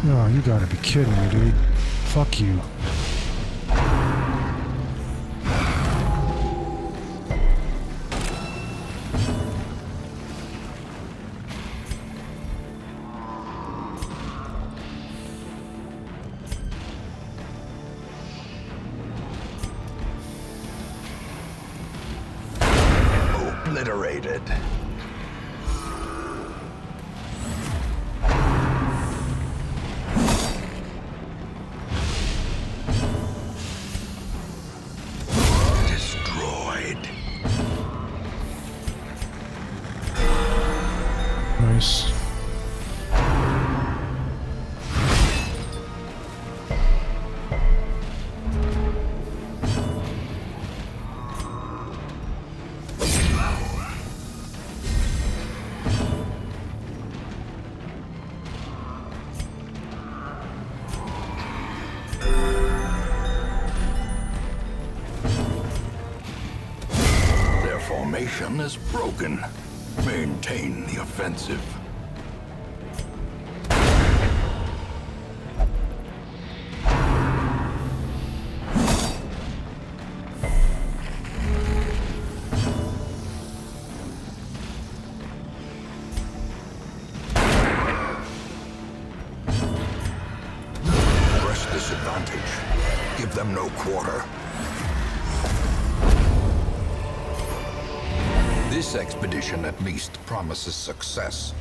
Speaker 1: Oh, you gotta be kidding me, dude. Fuck you.
Speaker 3: Obliterated.
Speaker 1: Nice.
Speaker 3: Their formation is broken. Maintain the offensive. Press this advantage. Give them no quarter. This expedition at least promises success.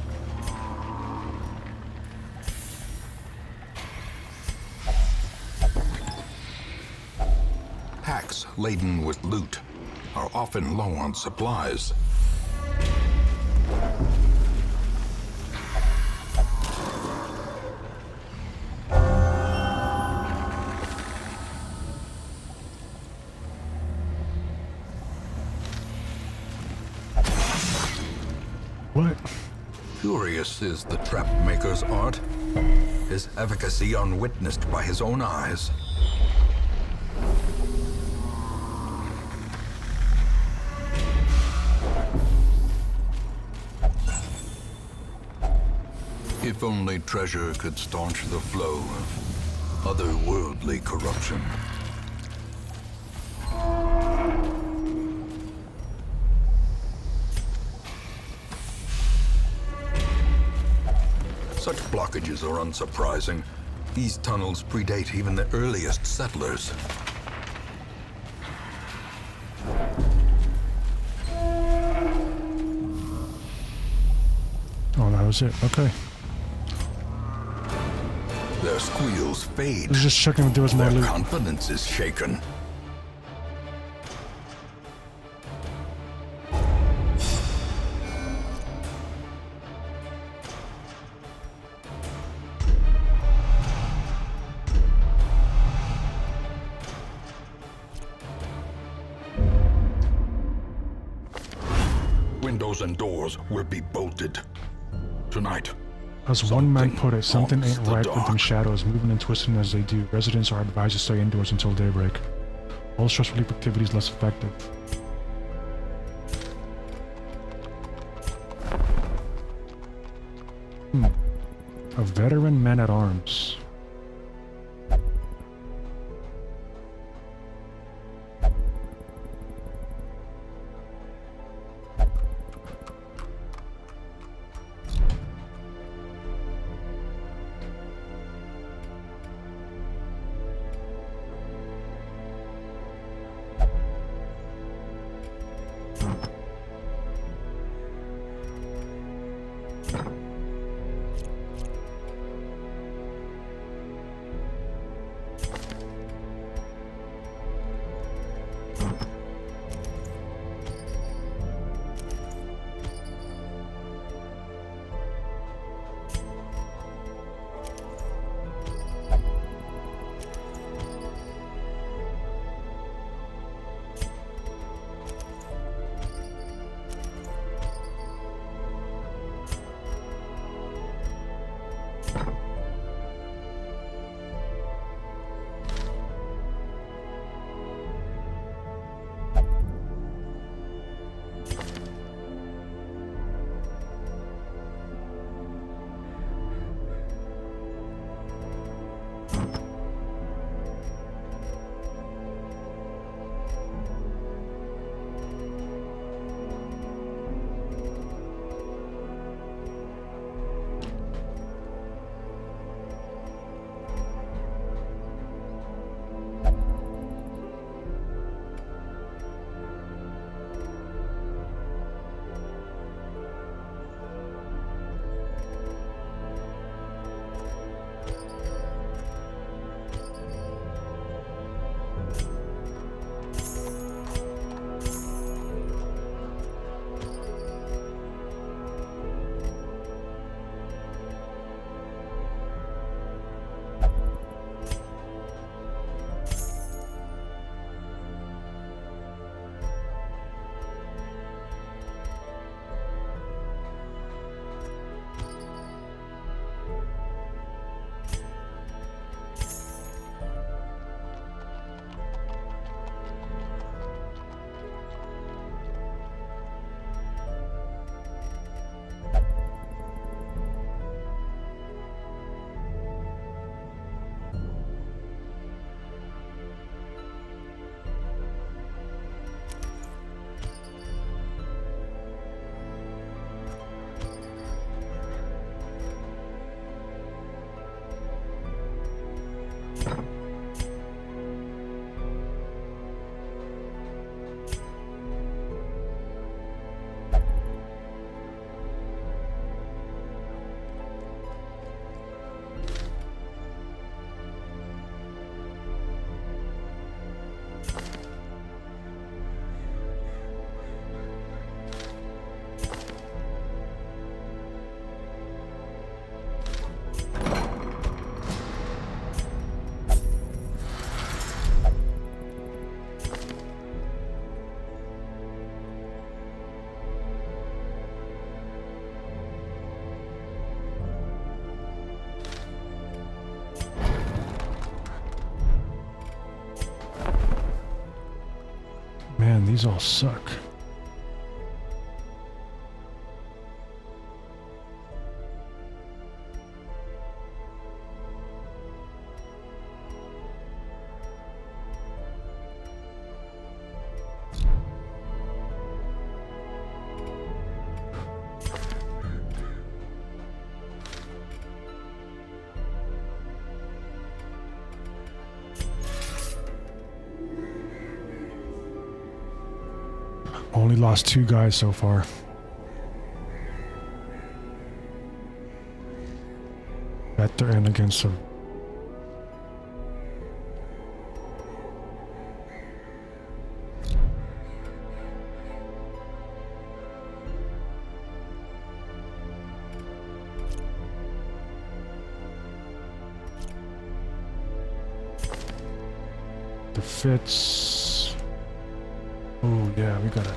Speaker 3: Packs laden with loot are often low on supplies.
Speaker 1: What?
Speaker 2: Curious is the trap maker's art. His efficacy unwitnessed by his own eyes. If only treasure could staunch the flow of otherworldly corruption. Such blockages are unsurprising. These tunnels predate even the earliest settlers.
Speaker 1: Oh, that was it. Okay.
Speaker 3: Their squeals fade.
Speaker 1: I was just checking if there was more
Speaker 3: Their
Speaker 1: loot.
Speaker 3: confidence is shaken. Windows and doors will be bolted. tonight.
Speaker 1: As one man
Speaker 3: Something
Speaker 1: put it, something
Speaker 3: haunts
Speaker 1: ain't
Speaker 3: the
Speaker 1: right with them
Speaker 3: dark.
Speaker 1: shadows, moving and twisting as they do. Residents are advised to stay indoors until daybreak. All stress relief activities less effective. A veteran man-at-arms. Man, these all suck. Only lost 2 guys so far. Bet they're in against them. The Fitz. Oh yeah, we gotta.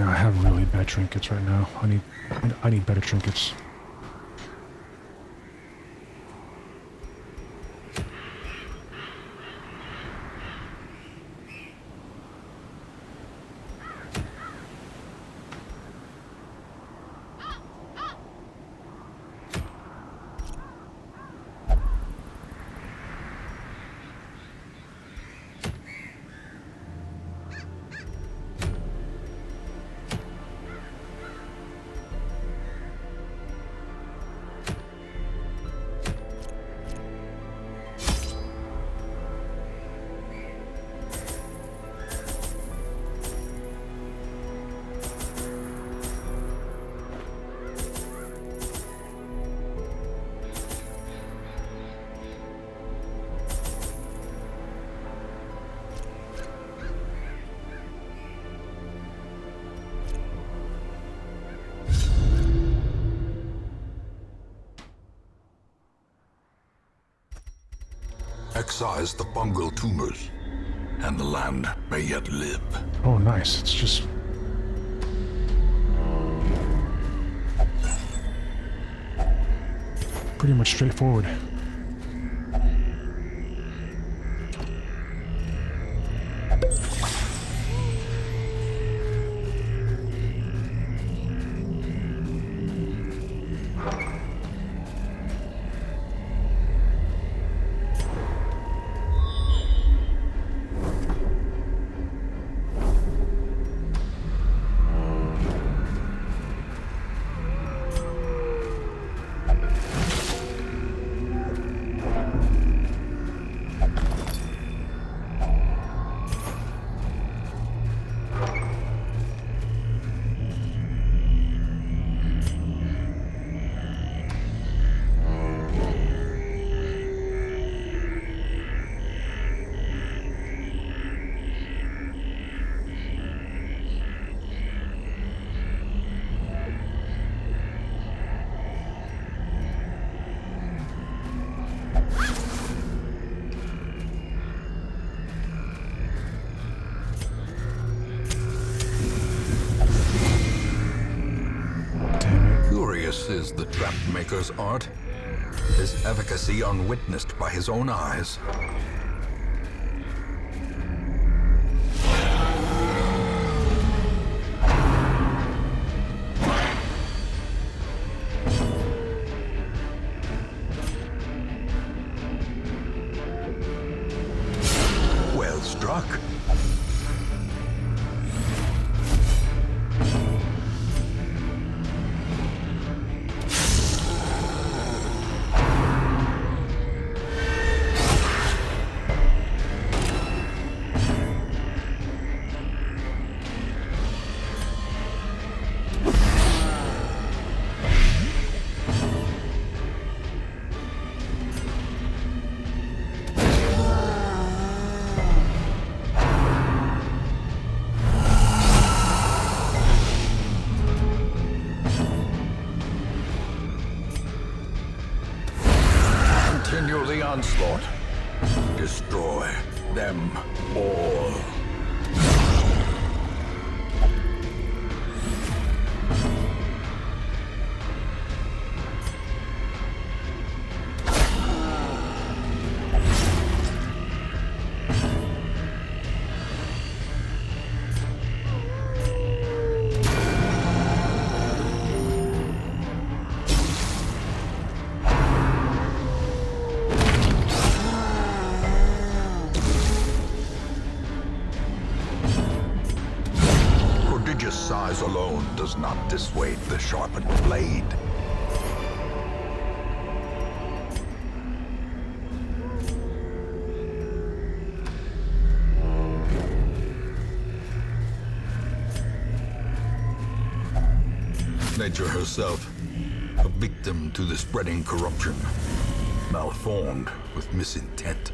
Speaker 1: Yeah, I have really bad trinkets right now. I need better trinkets.
Speaker 3: Excise the fungal tumors, and the land may yet live.
Speaker 1: Oh, nice. It's just... pretty much straightforward.
Speaker 2: Curious is the trap maker's art, his efficacy unwitnessed by his own eyes. Well struck.
Speaker 3: Continue the onslaught. Destroy them all. Prodigious size alone does not dissuade the sharpened blade. Nature herself, a victim to the spreading corruption, malformed with misintent.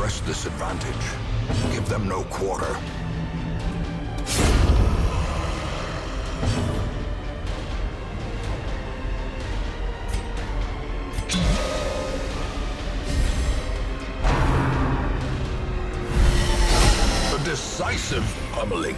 Speaker 2: press this advantage. Give them no quarter. A decisive pummeling.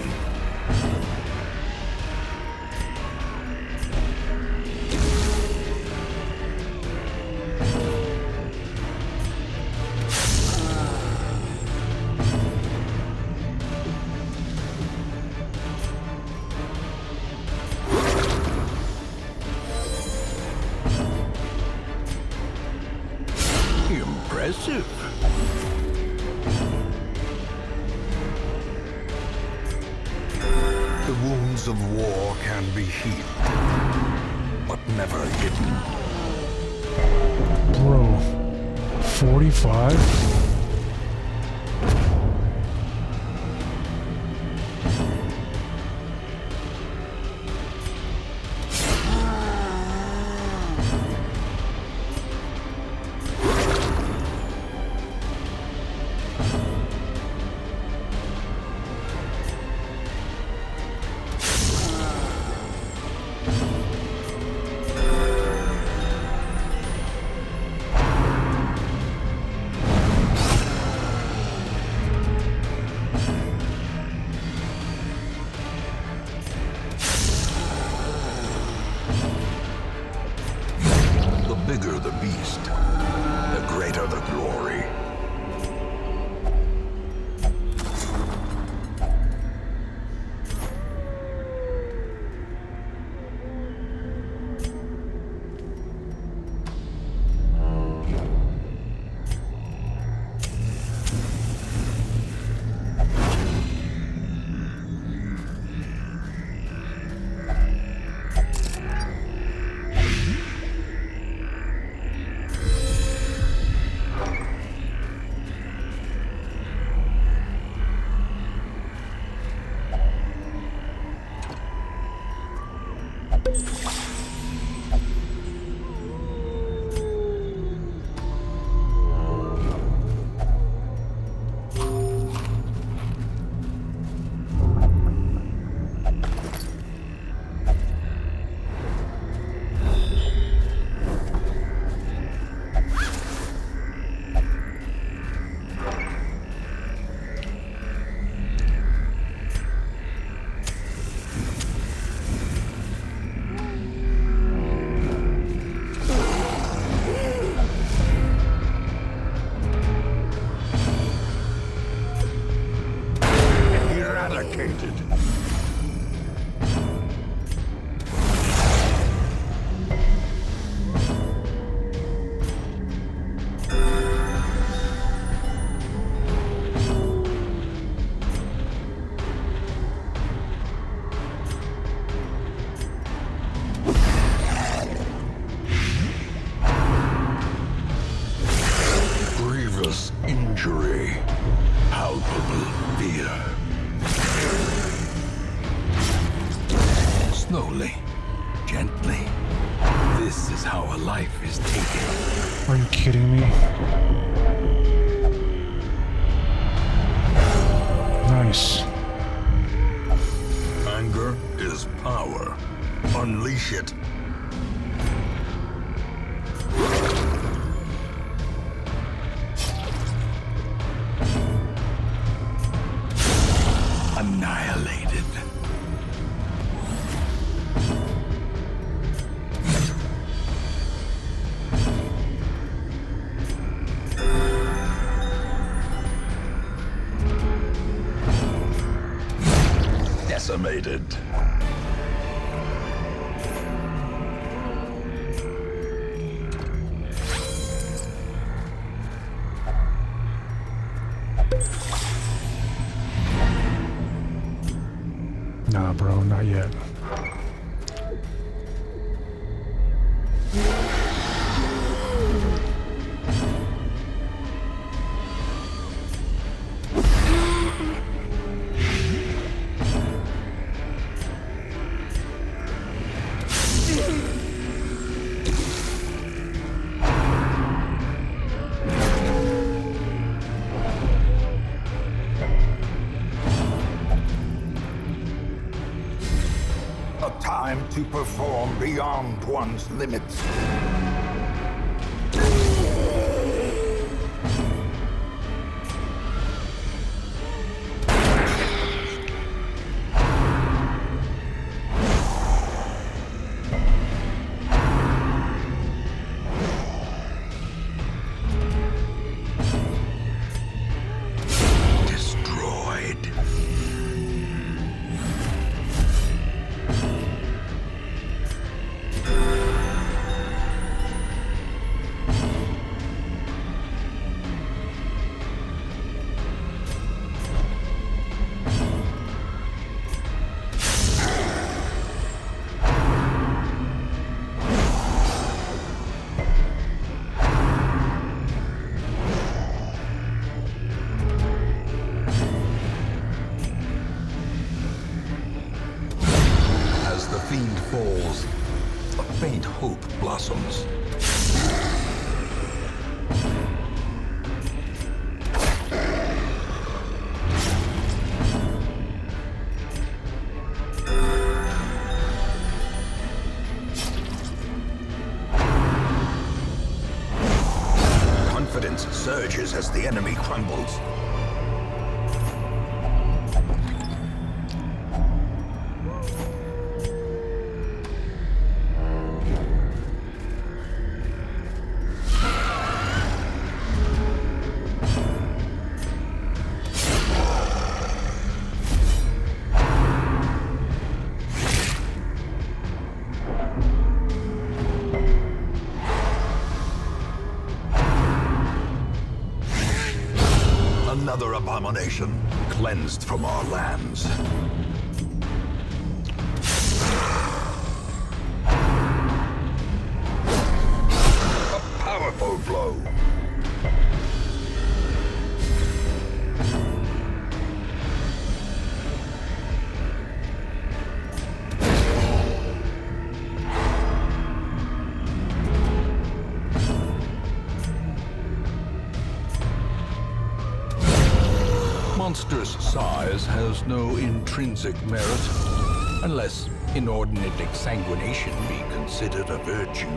Speaker 2: Impressive. The wounds of war can be healed, but never hidden.
Speaker 1: Bro, 45?
Speaker 2: The bigger the beast, the greater the glory. Eradicated. Grievous injury. Palpable fear. Slowly, gently. This is how a life is taken.
Speaker 1: Are you kidding me? Nice.
Speaker 2: Anger is power. Unleash it. Annihilated. Decimated.
Speaker 1: Nah, bro, not yet.
Speaker 3: to perform beyond one's limits. Fiend falls, a faint hope blossoms. Confidence surges as the enemy crumbles. Another abomination cleansed from our lands. A powerful blow. Monstrous size has no intrinsic merit, unless inordinate exsanguination be considered a virtue.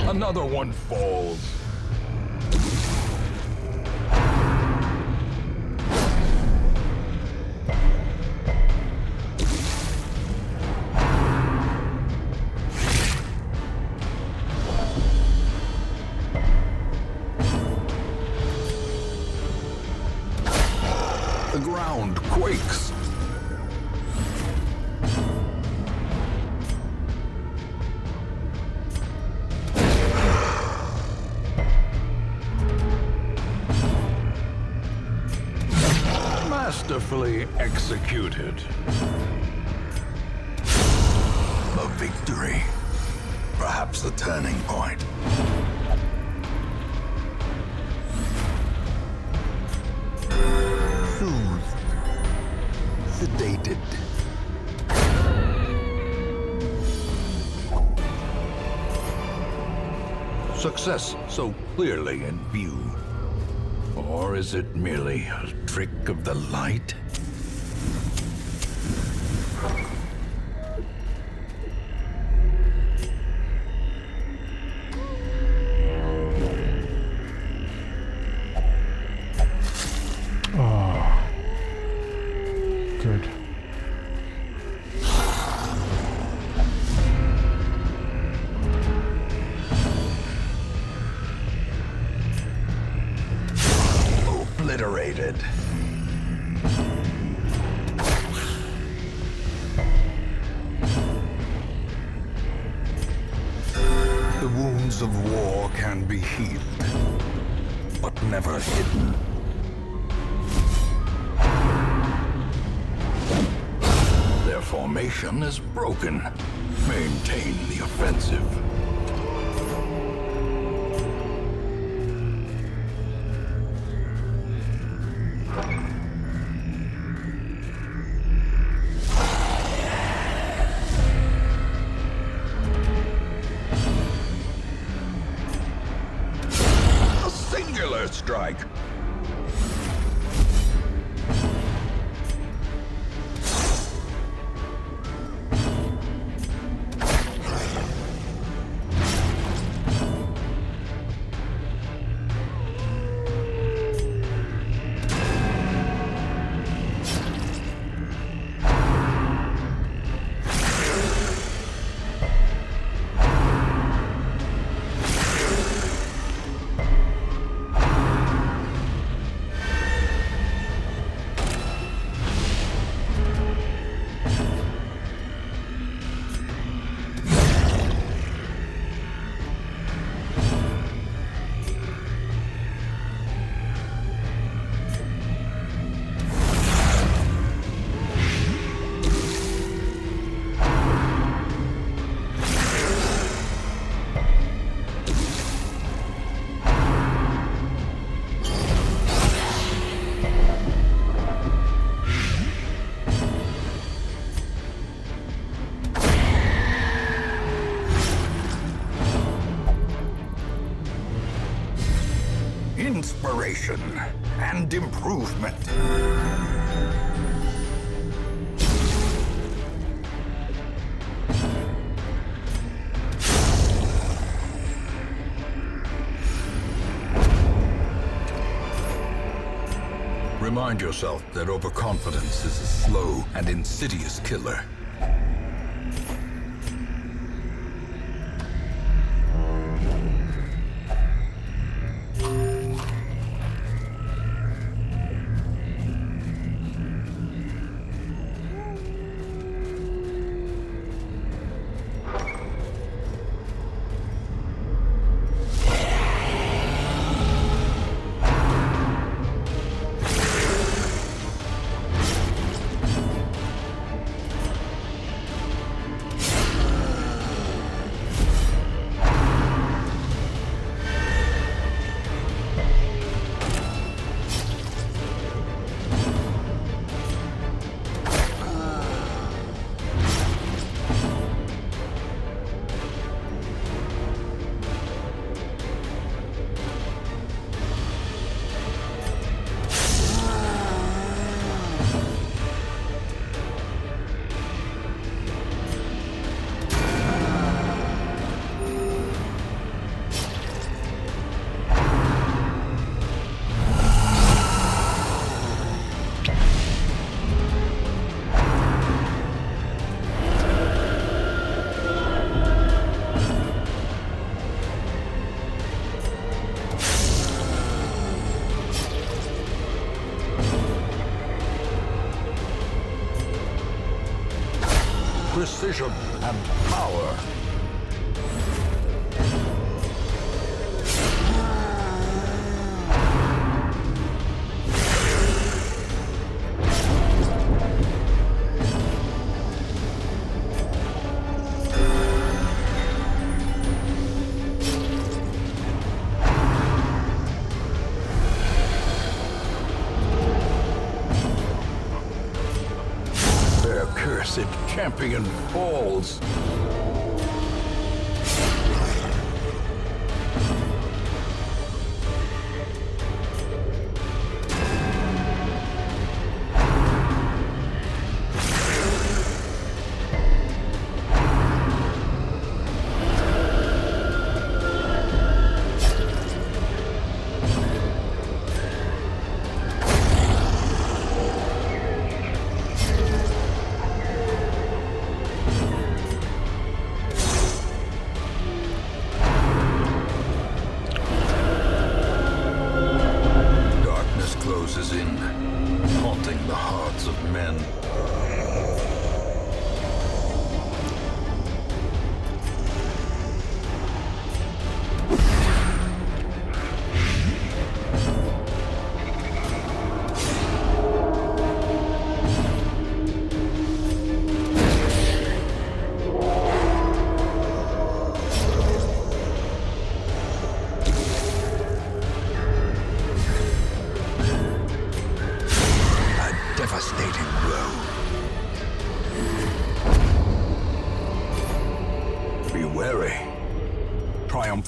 Speaker 3: Another one falls. The ground quakes. Masterfully executed. A victory. Perhaps the turning point. Soothed. Sedated. Success so clearly in view. Or is it merely a trick of the light?
Speaker 1: Oh, good.
Speaker 3: Obliterated.
Speaker 2: wounds of war can be healed, but never hidden.
Speaker 3: Their formation is broken. Maintain the offensive.
Speaker 2: A singular strike! Inspiration and improvement. Remind yourself that overconfidence is a slow and insidious killer. Precision and power. Their cursed champion falls.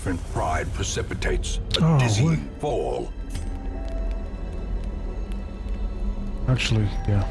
Speaker 3: triumphant pride precipitates a
Speaker 1: Oh,
Speaker 3: dizzying fall.
Speaker 1: Actually, yeah.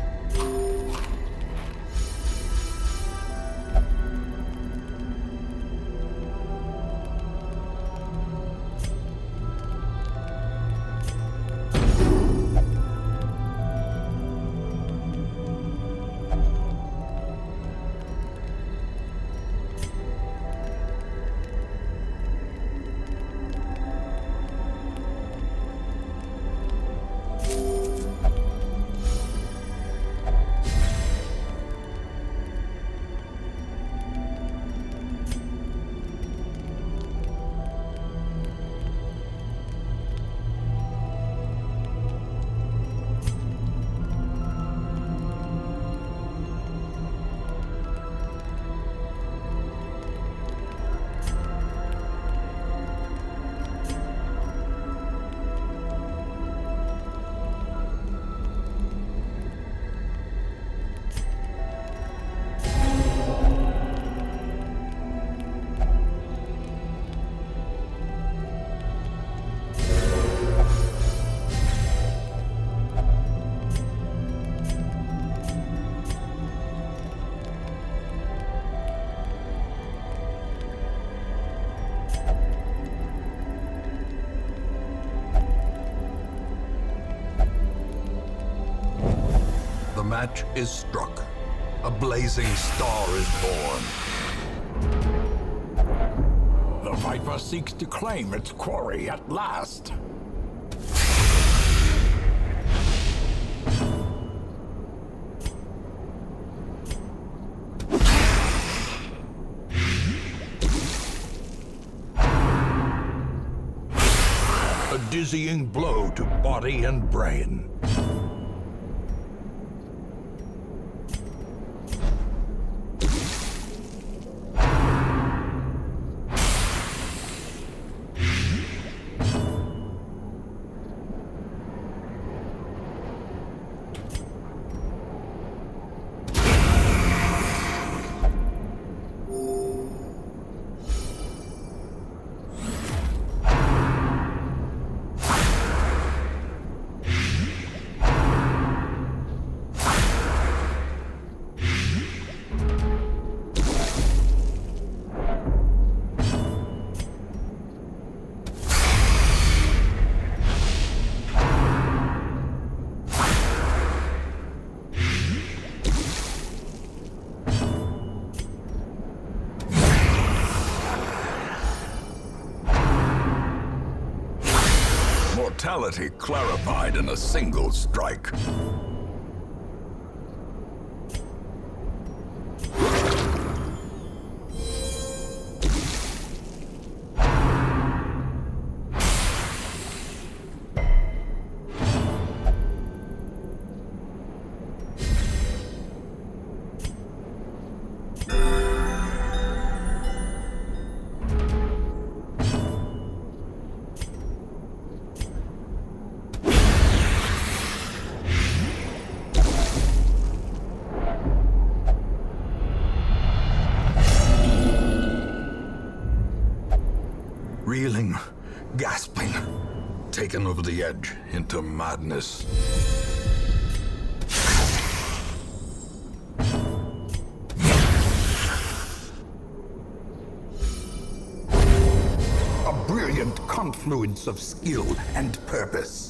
Speaker 2: The match is struck. A blazing star is born.
Speaker 3: The Viper seeks to claim its quarry at last. A dizzying blow to body and brain. Mortality clarified in a single strike.
Speaker 2: Reeling, gasping, taken over the edge into madness.
Speaker 3: A brilliant confluence of skill and purpose.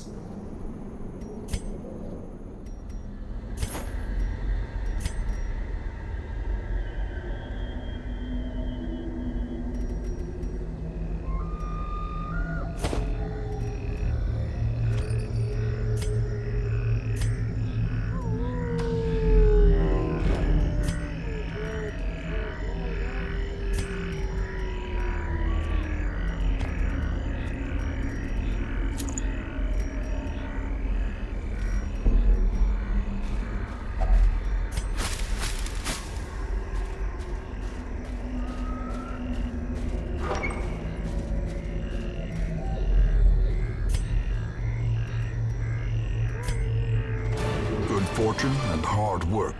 Speaker 2: Fortune and hard work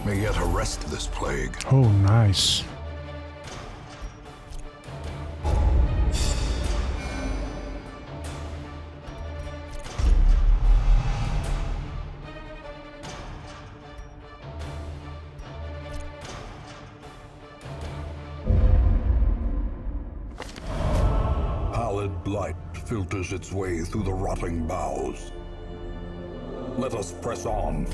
Speaker 2: may yet arrest this plague.
Speaker 1: Oh, nice.
Speaker 4: filters its way through the rotting boughs. Let us press on.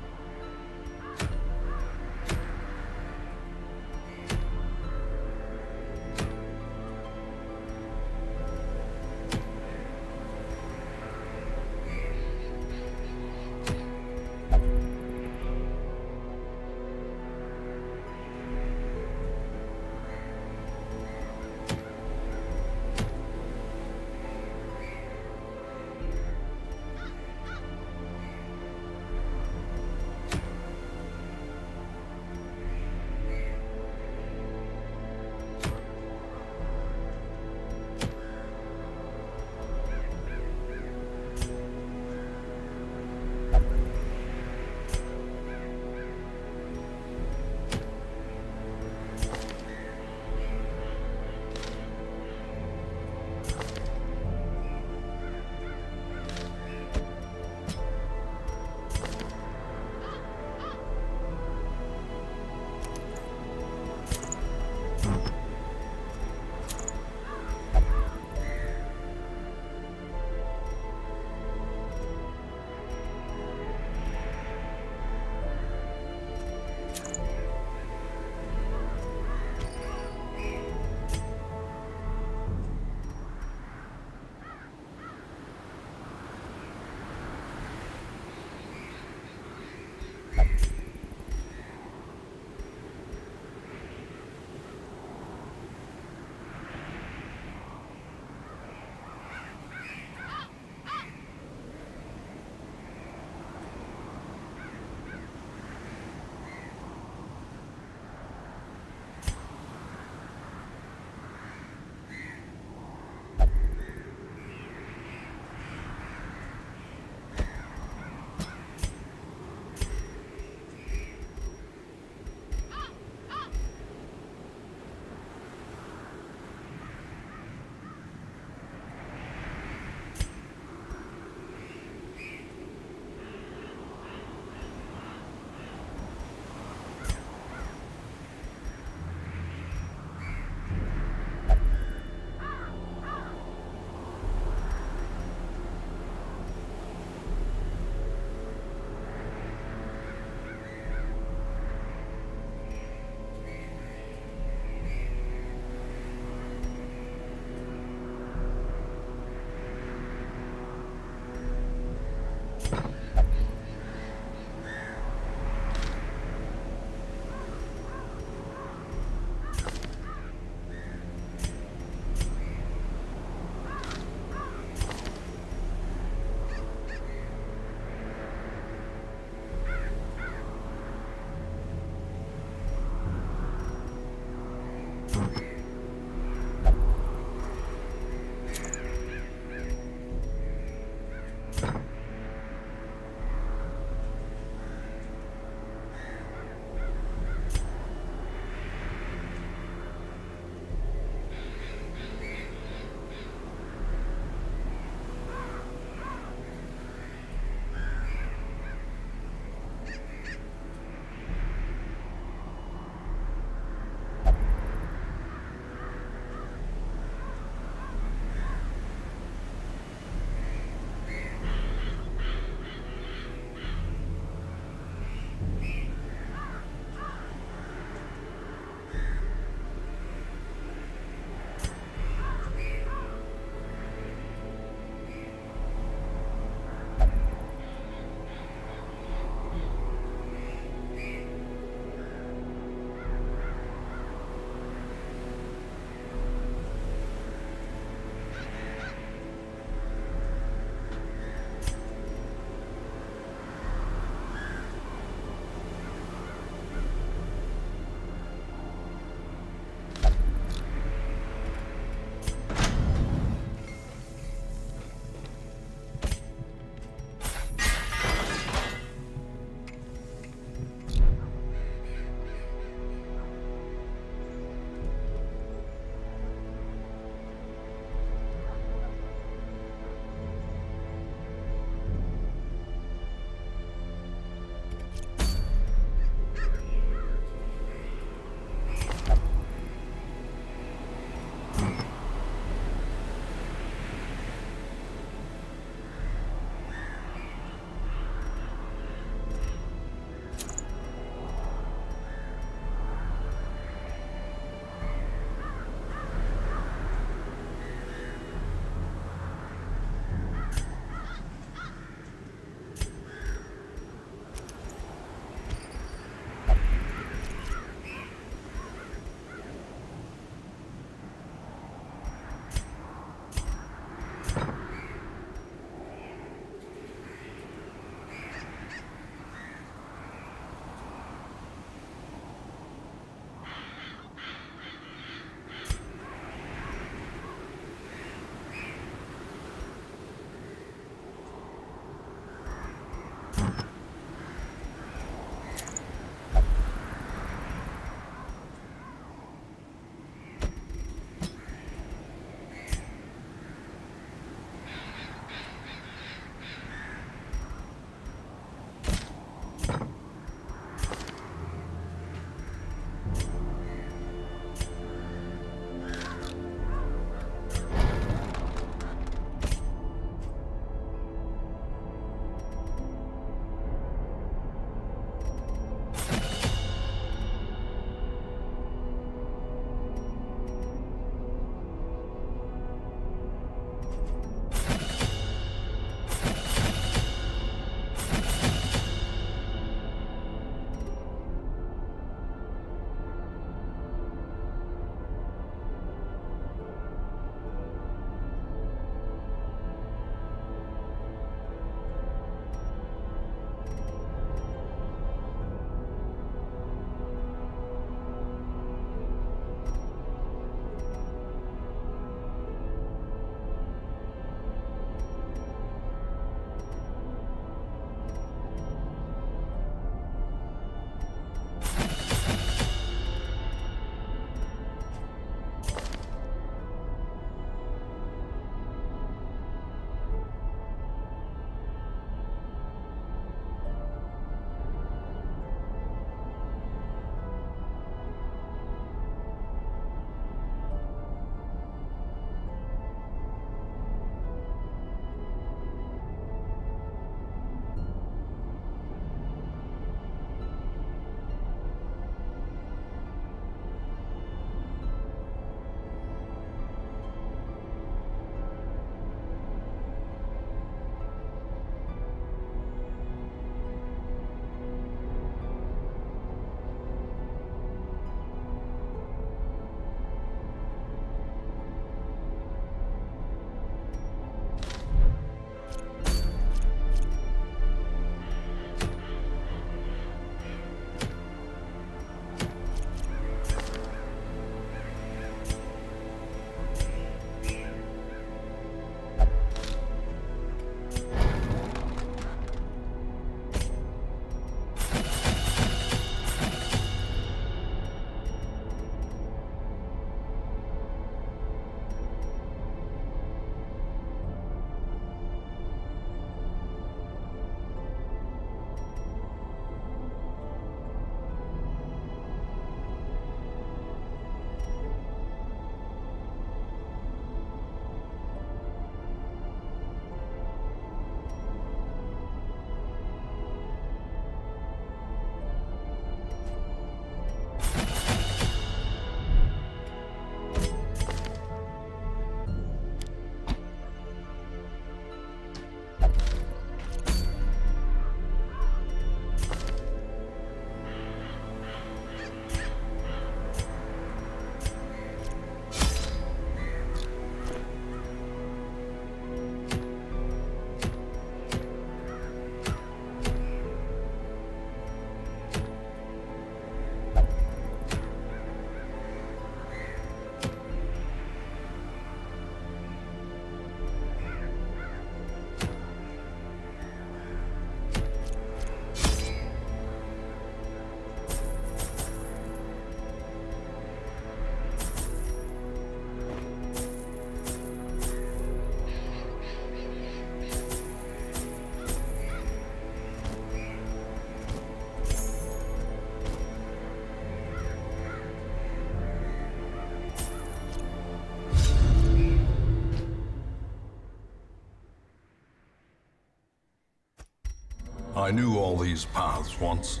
Speaker 2: I knew all these paths once.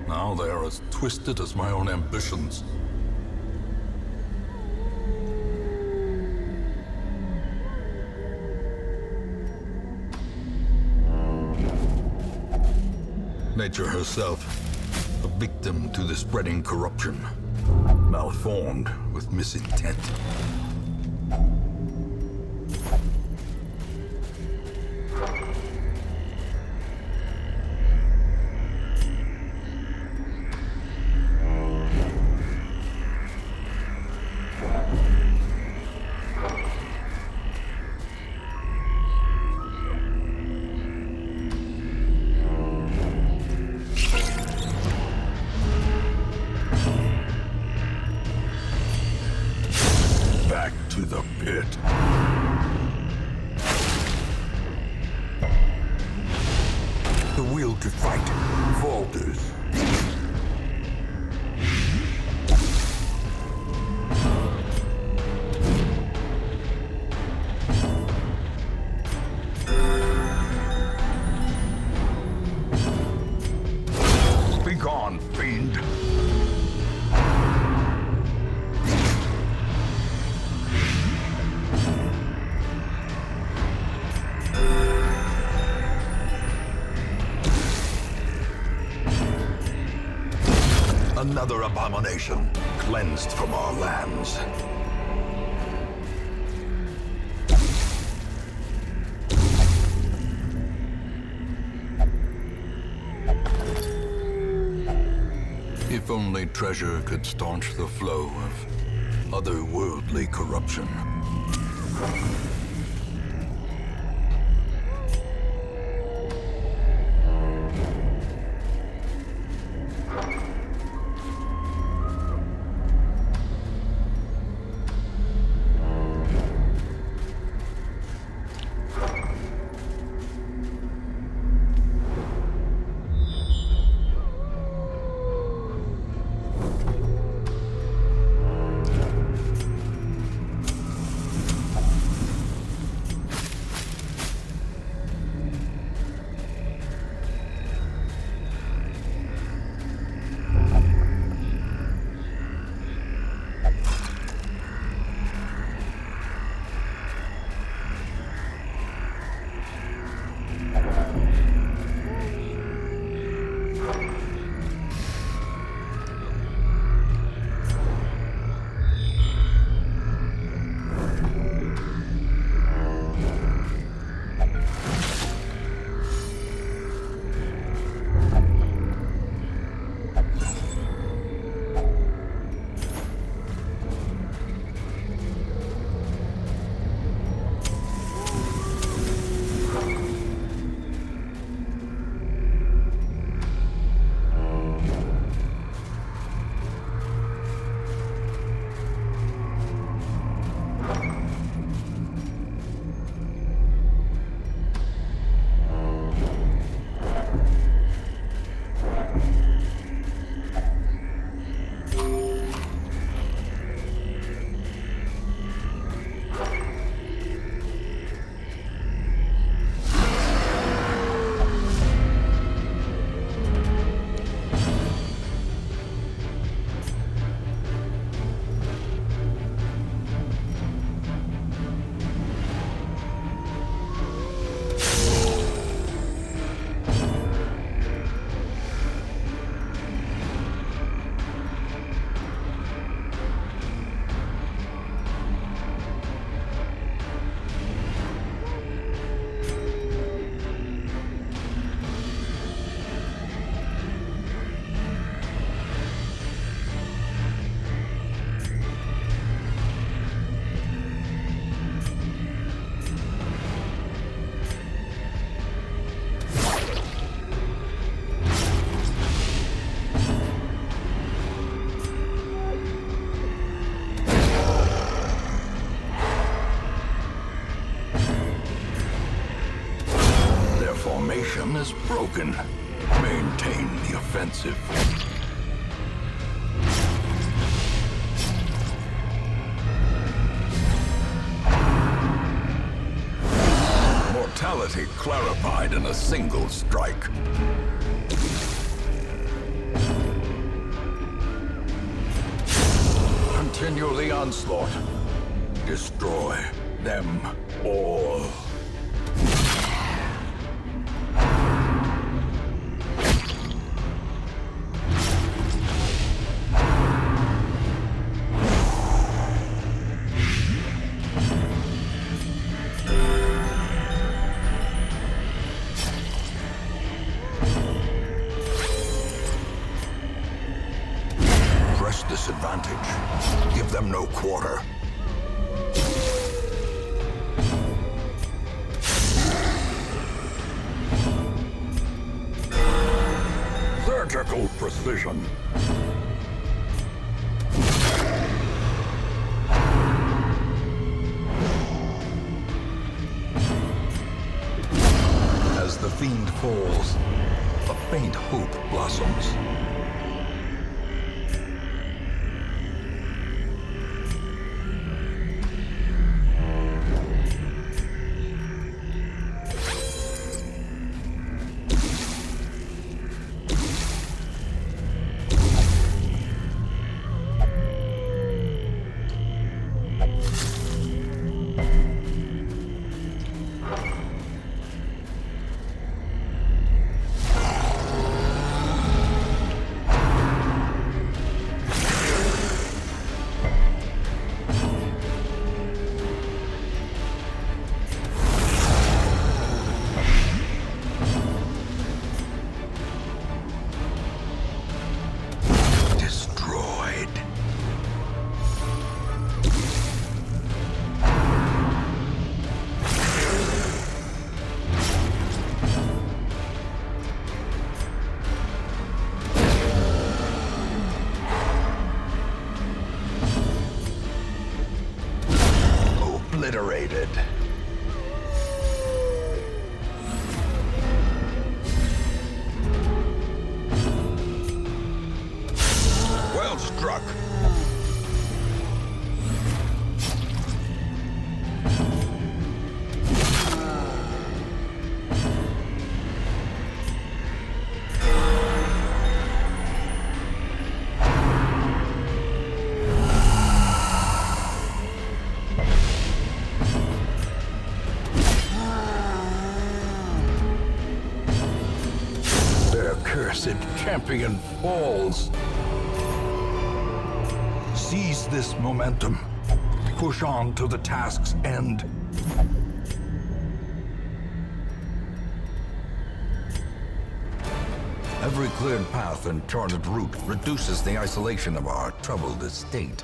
Speaker 2: Now they are as twisted as my own ambitions. Nature herself, a victim to the spreading corruption, malformed with misintent.
Speaker 3: Back to the pit.
Speaker 2: The will to fight falters.
Speaker 3: Begone, fiend.
Speaker 2: Another abomination, cleansed from our lands. If only treasure could staunch the flow of otherworldly corruption.
Speaker 3: Formation is broken. Maintain the offensive. Mortality reality clarified in a single strike. Continue the onslaught. Destroy them all.
Speaker 2: Press this advantage. Give them no quarter.
Speaker 4: Surgical precision.
Speaker 2: As the fiend falls, a faint hope blossoms. Obliterated.
Speaker 3: Well struck. Their cursed champion falls. Seize this momentum. Push on to the task's end.
Speaker 2: Every cleared path and charted route reduces the isolation of our troubled estate.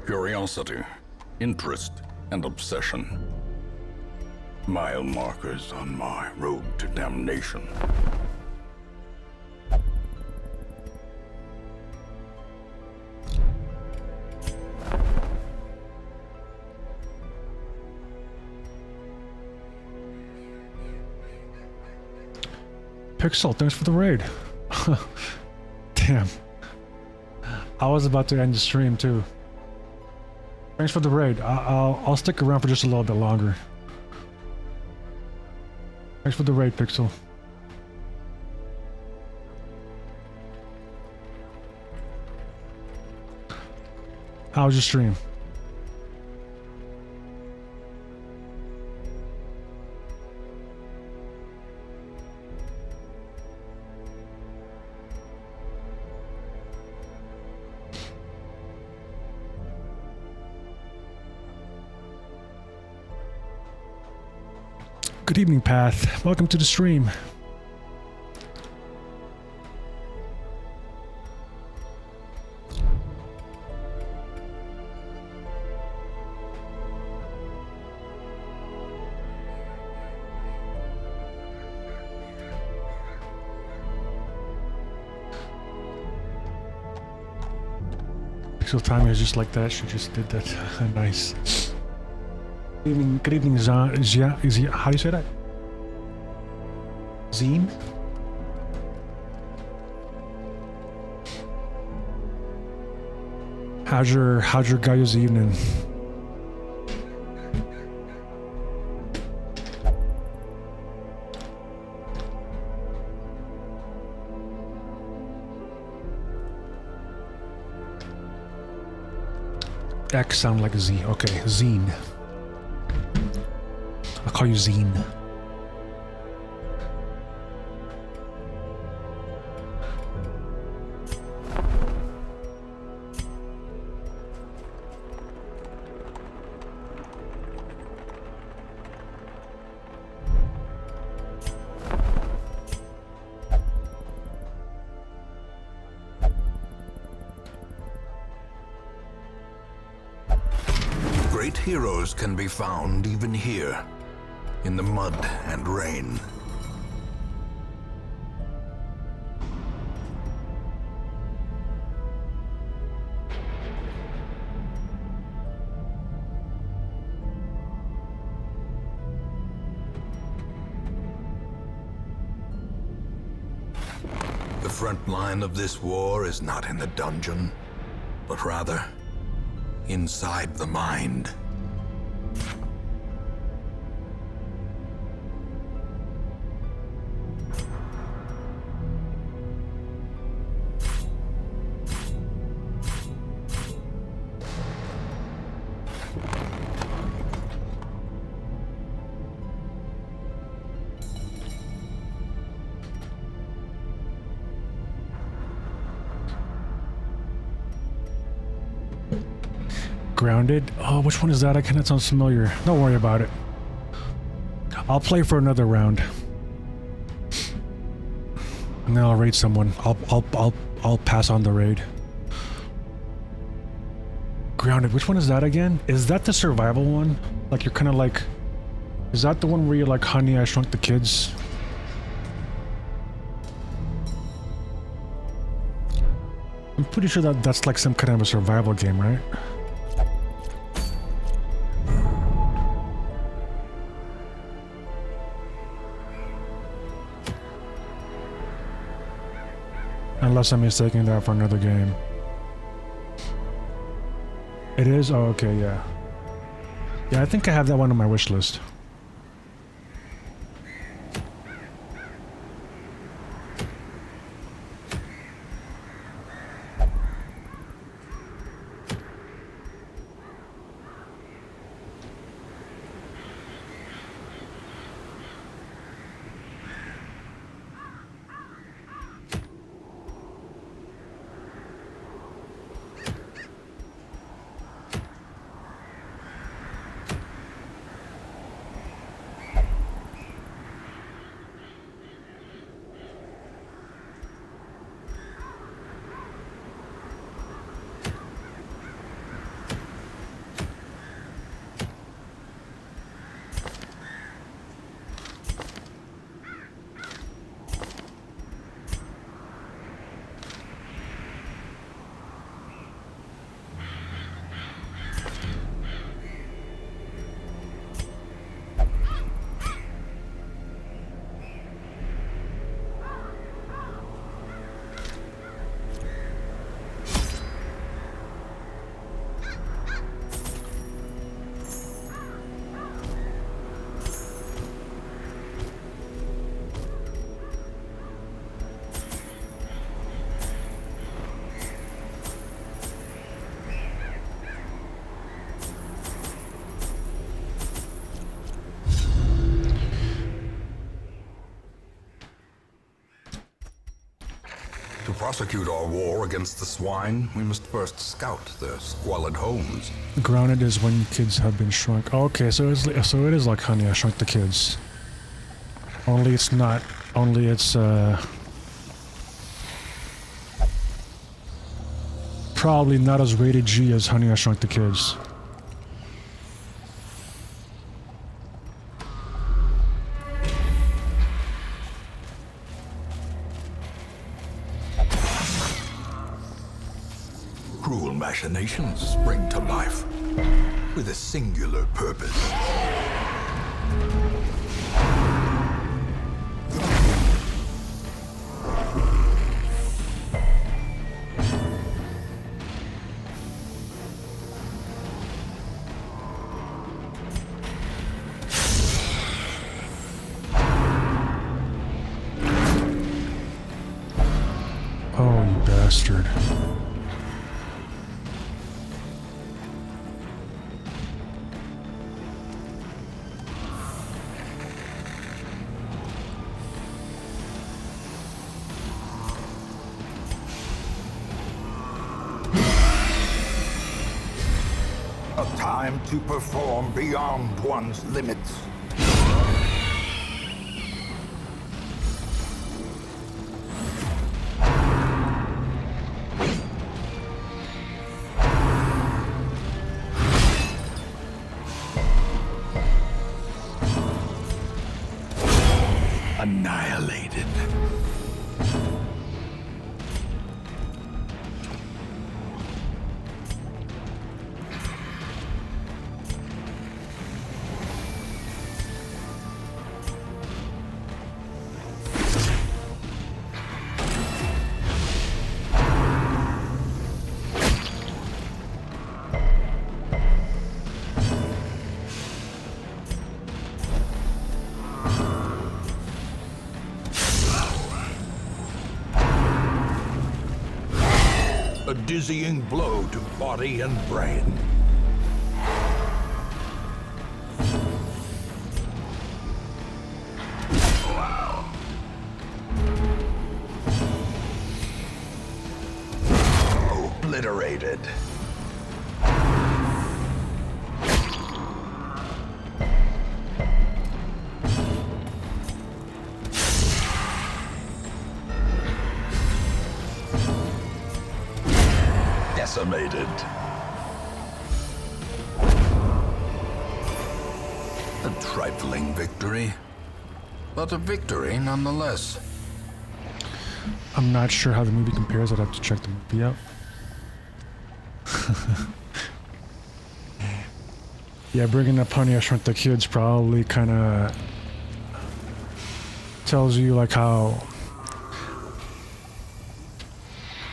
Speaker 3: Curiosity, interest, and obsession. Mile markers on my road to damnation.
Speaker 1: Pixel, thanks for the raid. Damn. I was about to end the stream too. Thanks for the raid. I'll stick around for just a little bit longer. Thanks for the raid, Pixel. How was your stream? Good evening, Path. Welcome to the stream. Pixel timing is just like that. She just did that. Nice. Good evening, how do you say that? Zine? How's your guys' evening? X sound like Z. Okay, Zine. I'll call you Zine.
Speaker 2: Great heroes can be found even here, in the mud and rain. The front line of this war is not in the dungeon, but rather inside the mind.
Speaker 1: Grounded? Oh, which one is that? That sounds familiar. Don't worry about it. I'll play for another round. And then I'll raid someone. I'll pass on the raid. Grounded, which one is that again? Is that the survival one? Like you're kind of like... Is that the one where you're like, Honey, I Shrunk the Kids? I'm pretty sure that that's like some kind of a survival game, right? Unless I'm mistaking that for another game. It is? Oh, okay, yeah. Yeah, I think I have that one on my wish list.
Speaker 2: To prosecute our war against the swine, we must first scout their squalid homes.
Speaker 1: Grounded is when kids have been shrunk. Okay, so it is like Honey, I Shrunk the Kids. Only it's not. Only it's probably not as rated G as Honey, I Shrunk the Kids.
Speaker 2: Cruel machinations spring to life with a singular purpose.
Speaker 1: Oh, you bastard.
Speaker 4: A time to perform beyond one's limits.
Speaker 3: Annihilated. A dizzying blow to body and brain. Obliterated. Decimated.
Speaker 2: A trifling victory, but a victory nonetheless.
Speaker 1: I'm not sure how the movie compares. I'd have to check the movie out. Yeah, bringing up Honey, I Shrunk the Kids probably kind of tells you like how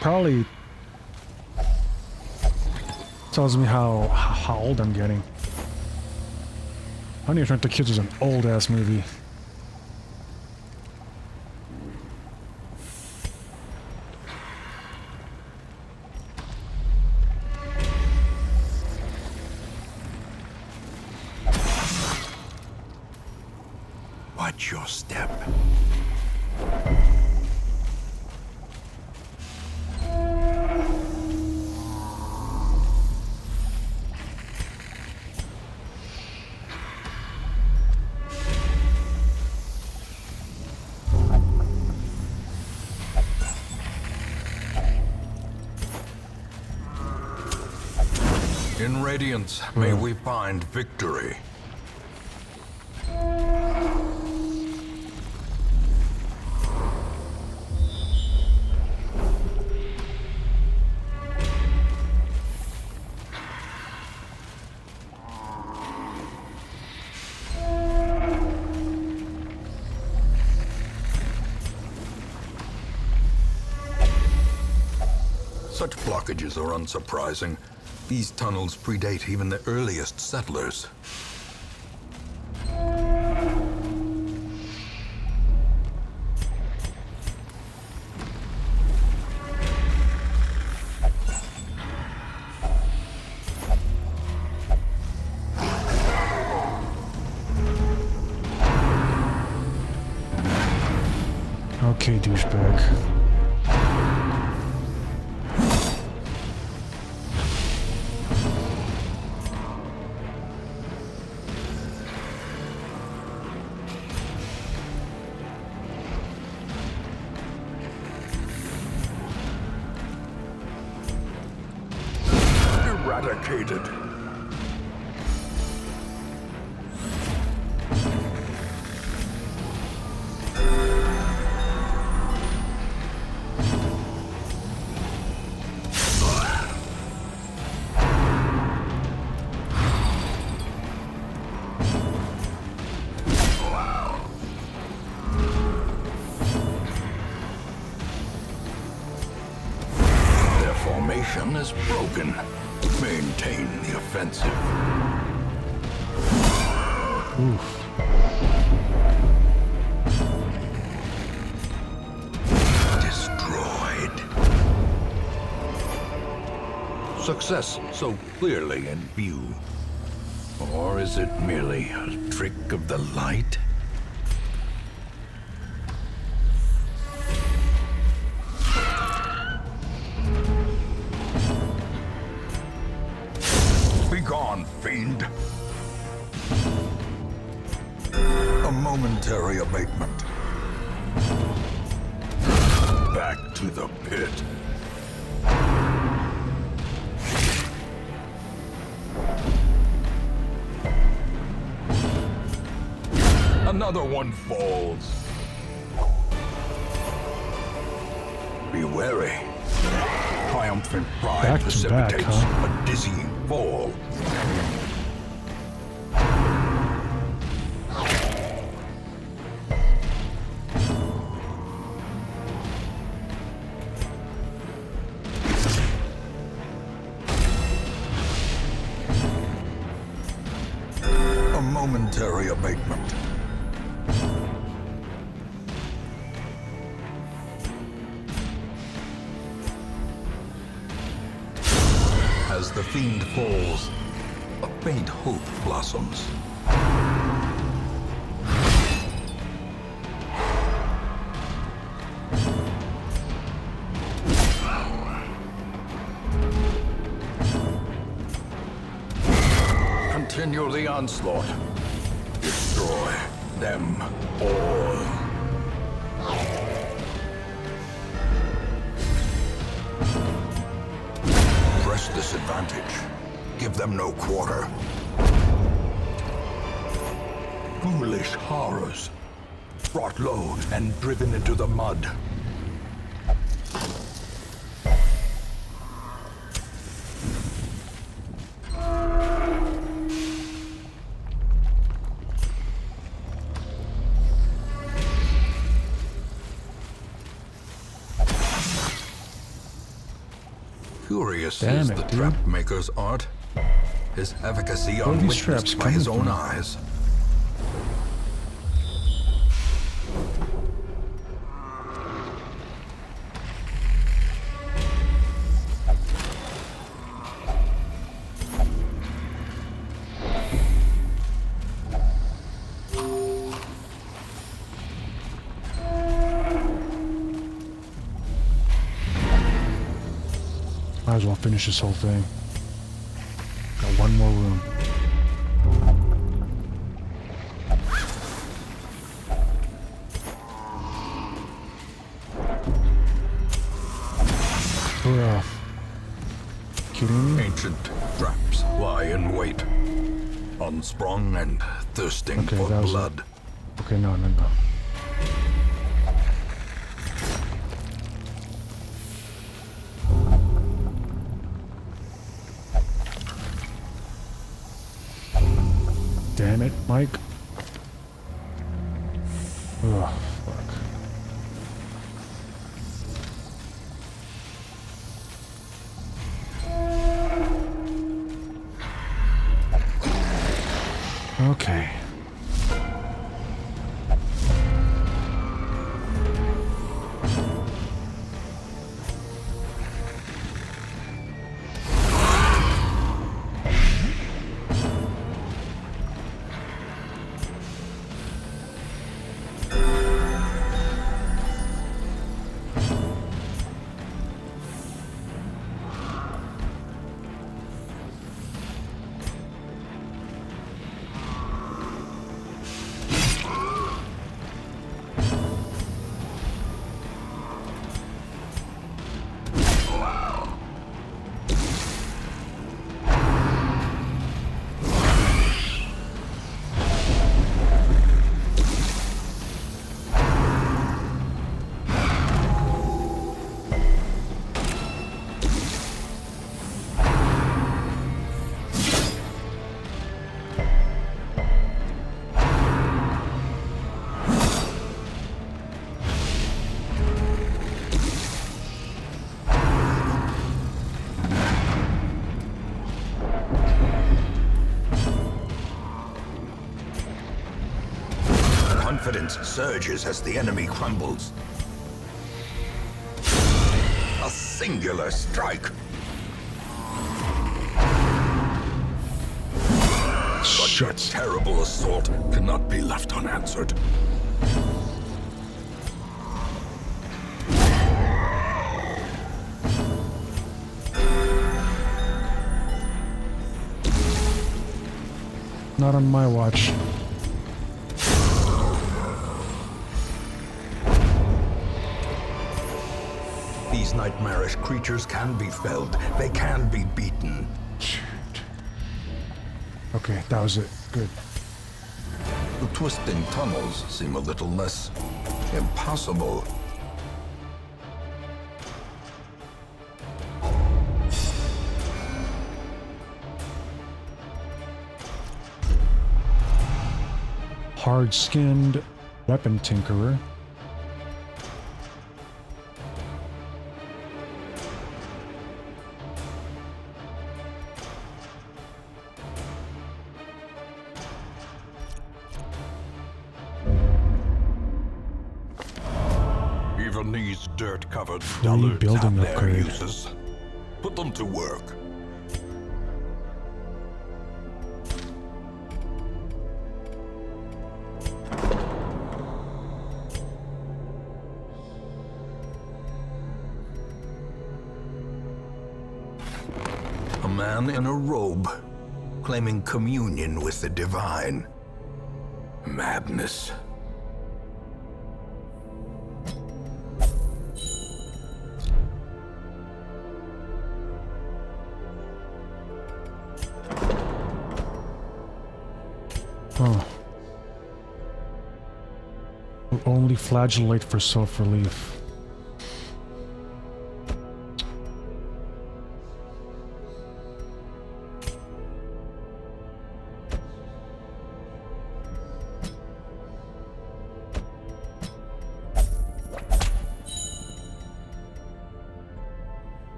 Speaker 1: probably tells me how old I'm getting. Honey, I Shrunk the Kids is an old ass movie.
Speaker 3: Watch your step.
Speaker 2: In Radiance, may we find victory. Such blockages are unsurprising. These tunnels predate even the earliest settlers.
Speaker 1: Okay, douchebag.
Speaker 3: Eradicated. Their formation is broken. Maintain the offensive.
Speaker 1: Oof.
Speaker 3: Destroyed. success so clearly in view? Or is it merely a trick of the light?
Speaker 4: Begone, fiend!
Speaker 2: A momentary abatement.
Speaker 3: Back to the pit.
Speaker 4: Another one falls.
Speaker 3: Be wary.
Speaker 4: Triumphant pride
Speaker 1: Back to back,
Speaker 4: precipitates
Speaker 1: huh?
Speaker 4: a dizzying fall.
Speaker 2: A momentary abatement. As the fiend falls, a faint hope blossoms.
Speaker 3: Continue the onslaught. Destroy them all.
Speaker 2: Press this advantage. Give them no quarter.
Speaker 4: Foolish horrors. Brought low and driven into the mud.
Speaker 2: Curious
Speaker 1: Damn
Speaker 2: is
Speaker 1: it,
Speaker 2: the
Speaker 1: dude.
Speaker 2: trap maker's art. His efficacy
Speaker 1: Where are these traps
Speaker 2: unwitnessed by his
Speaker 1: coming
Speaker 2: own
Speaker 1: from?
Speaker 2: eyes.
Speaker 1: Might as well finish this whole thing. Got one more room. Bruh. Kidding me?
Speaker 2: Ancient traps lie in wait, unsprung and thirsting
Speaker 1: Okay,
Speaker 2: for
Speaker 1: that was it.
Speaker 2: blood.
Speaker 1: Okay, no, no, no. Damn it, Mike. Ugh, fuck. Okay.
Speaker 2: Confidence surges as the enemy crumbles. A singular strike.
Speaker 1: Shit.
Speaker 4: terrible assault cannot be left unanswered.
Speaker 1: Not on my watch.
Speaker 2: These nightmarish creatures can be felled. They can be beaten.
Speaker 1: Shoot. Okay, that was it. Good.
Speaker 2: The twisting tunnels seem a little less impossible.
Speaker 1: Hard-skinned weapon tinkerer.
Speaker 4: Even these dirt-covered dullards
Speaker 1: building
Speaker 4: have their
Speaker 1: upgrade.
Speaker 4: uses. Put them to work.
Speaker 2: A man in a robe, claiming communion with the divine. Madness.
Speaker 1: Huh. Will only flagellate for self-relief.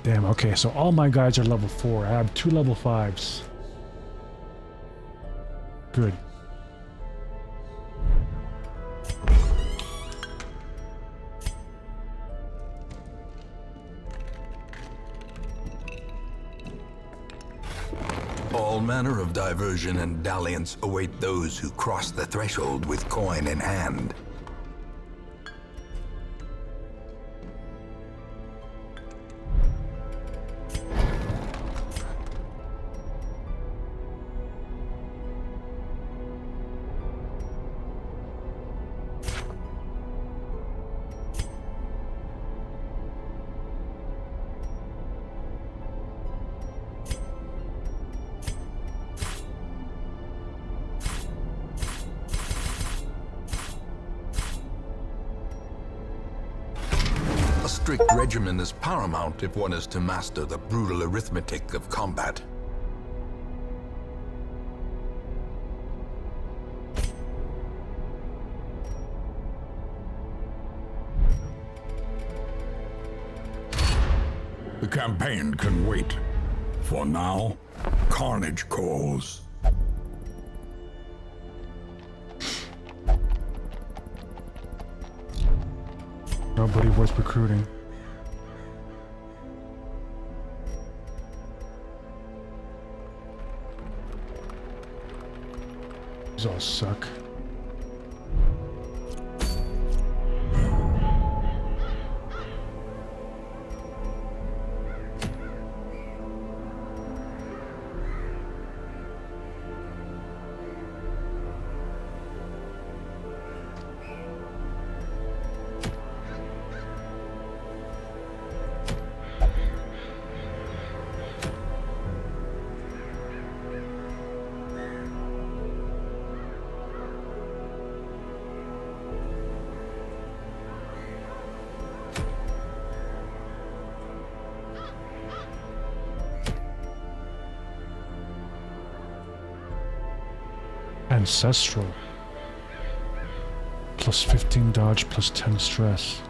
Speaker 1: Damn, okay, so all my guys are level 4. I have 2 level 5s. Good.
Speaker 2: All manner of diversion and dalliance await those who cross the threshold with coin in hand. A strict regimen is paramount if one is to master the brutal arithmetic of combat.
Speaker 4: The campaign can wait. For now, carnage calls.
Speaker 1: Nobody worth recruiting. These all suck. Ancestral. Plus 15 dodge, plus 10 stress.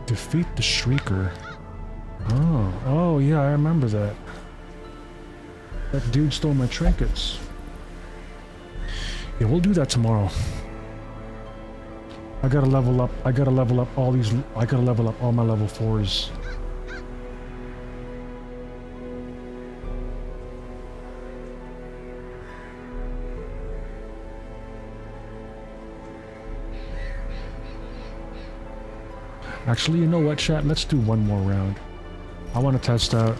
Speaker 1: Defeat the Shrieker. Oh, Oh yeah, I remember that. That dude stole my trinkets. Yeah, we'll do that tomorrow. I gotta level up. I gotta level up all these. I gotta level up all my level 4s. Actually, you know what, chat? Let's do one more round. I want to test out.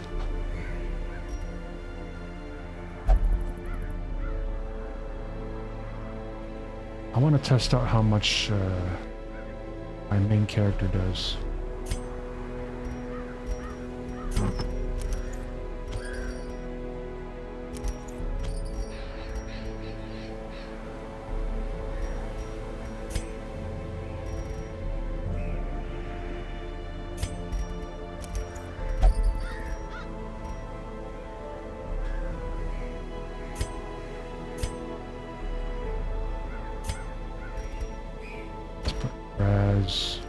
Speaker 1: I want to test out how much my main character does. Raz.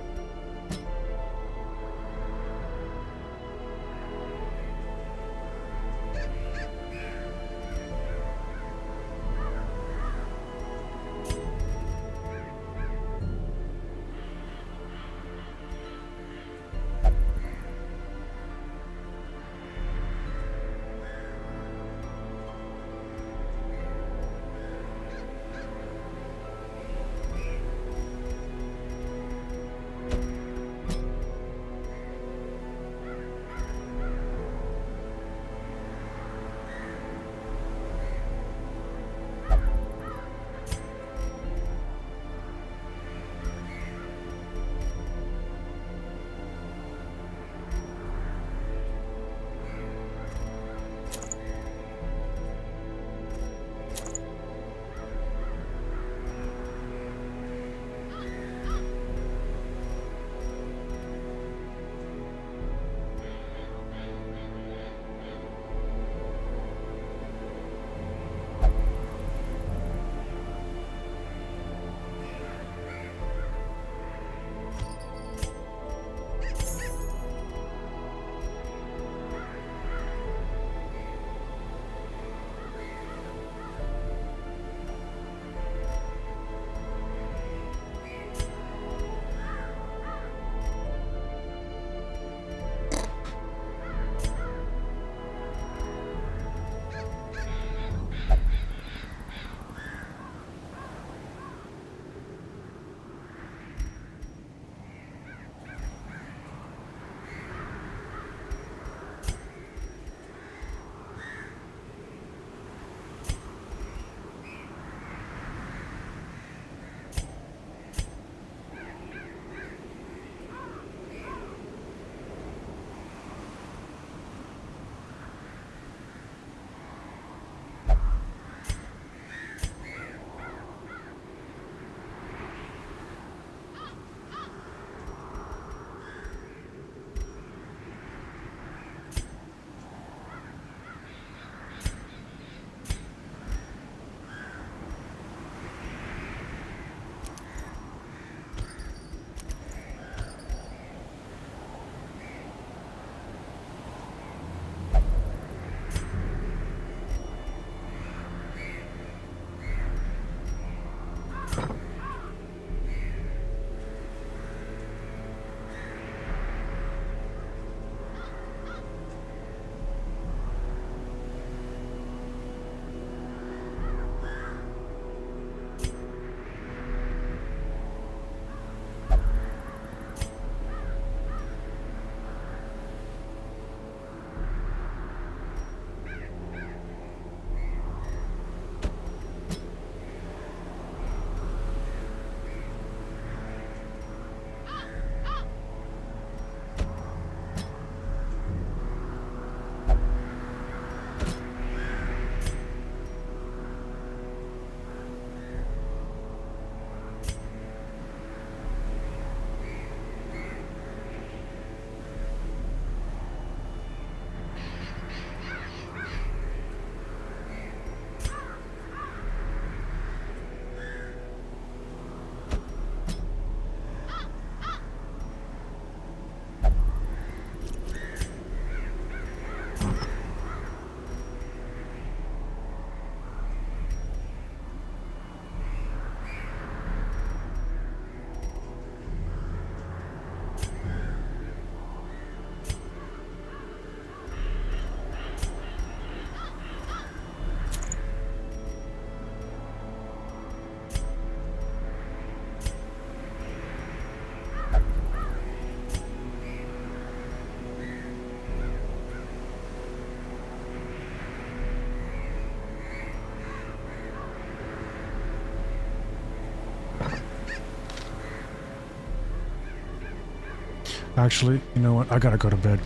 Speaker 1: Actually, you know what? I gotta go to bed.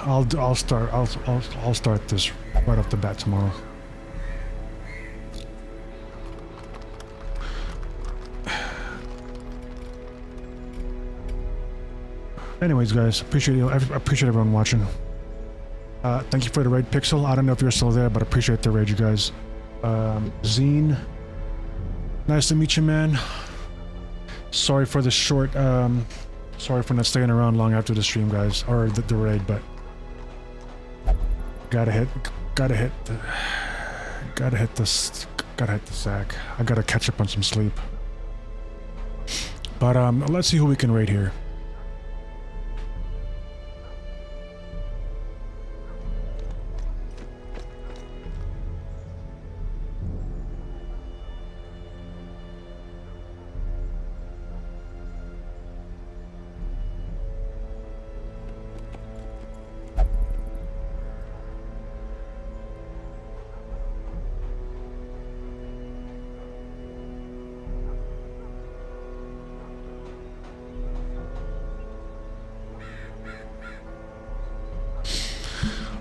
Speaker 1: I'll start this right off the bat tomorrow. Anyways, guys, appreciate you. I appreciate everyone watching. Thank you for the raid, Pixel. I don't know if you're still there, but I appreciate the raid, you guys. Zine, nice to meet you, man. Sorry for the short. Sorry for not staying around long after the stream, guys, or the raid, but gotta hit the sack. I gotta catch up on some sleep. But let's see who we can raid here.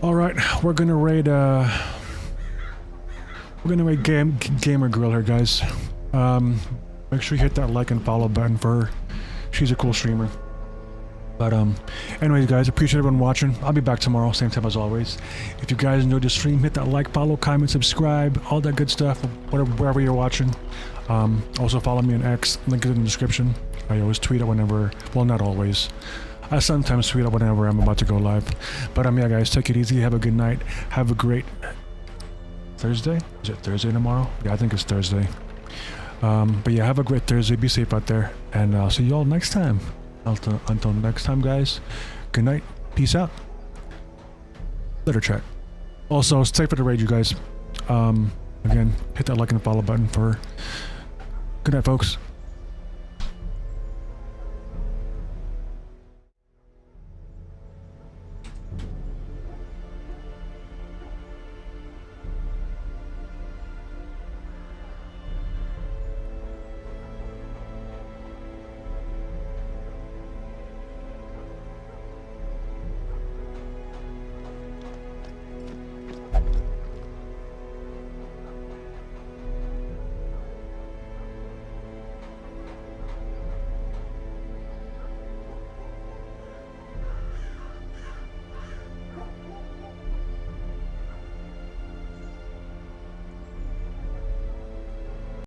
Speaker 1: All right, we're gonna raid Gamer Girl here, guys. Make sure you hit that like and follow button for her. She's a cool streamer. But anyways, guys, appreciate everyone watching. I'll be back tomorrow, same time as always. If you guys enjoyed the stream, hit that like, follow, comment, subscribe, all that good stuff, wherever you're watching. Also follow me on X, link is in the description. I always tweet it whenever, well, not always. I sometimes tweet out whenever I'm about to go live. But yeah, guys, take it easy. Have a good night. Have a great Thursday. Is it Thursday tomorrow? Yeah, I think it's Thursday. But yeah, have a great Thursday. Be safe out there, and I'll see you all next time. Until next time, guys. Good night. Peace out. Later, chat. Also, stay for the raid, you guys. Again, hit that like and follow button for. Good night, folks.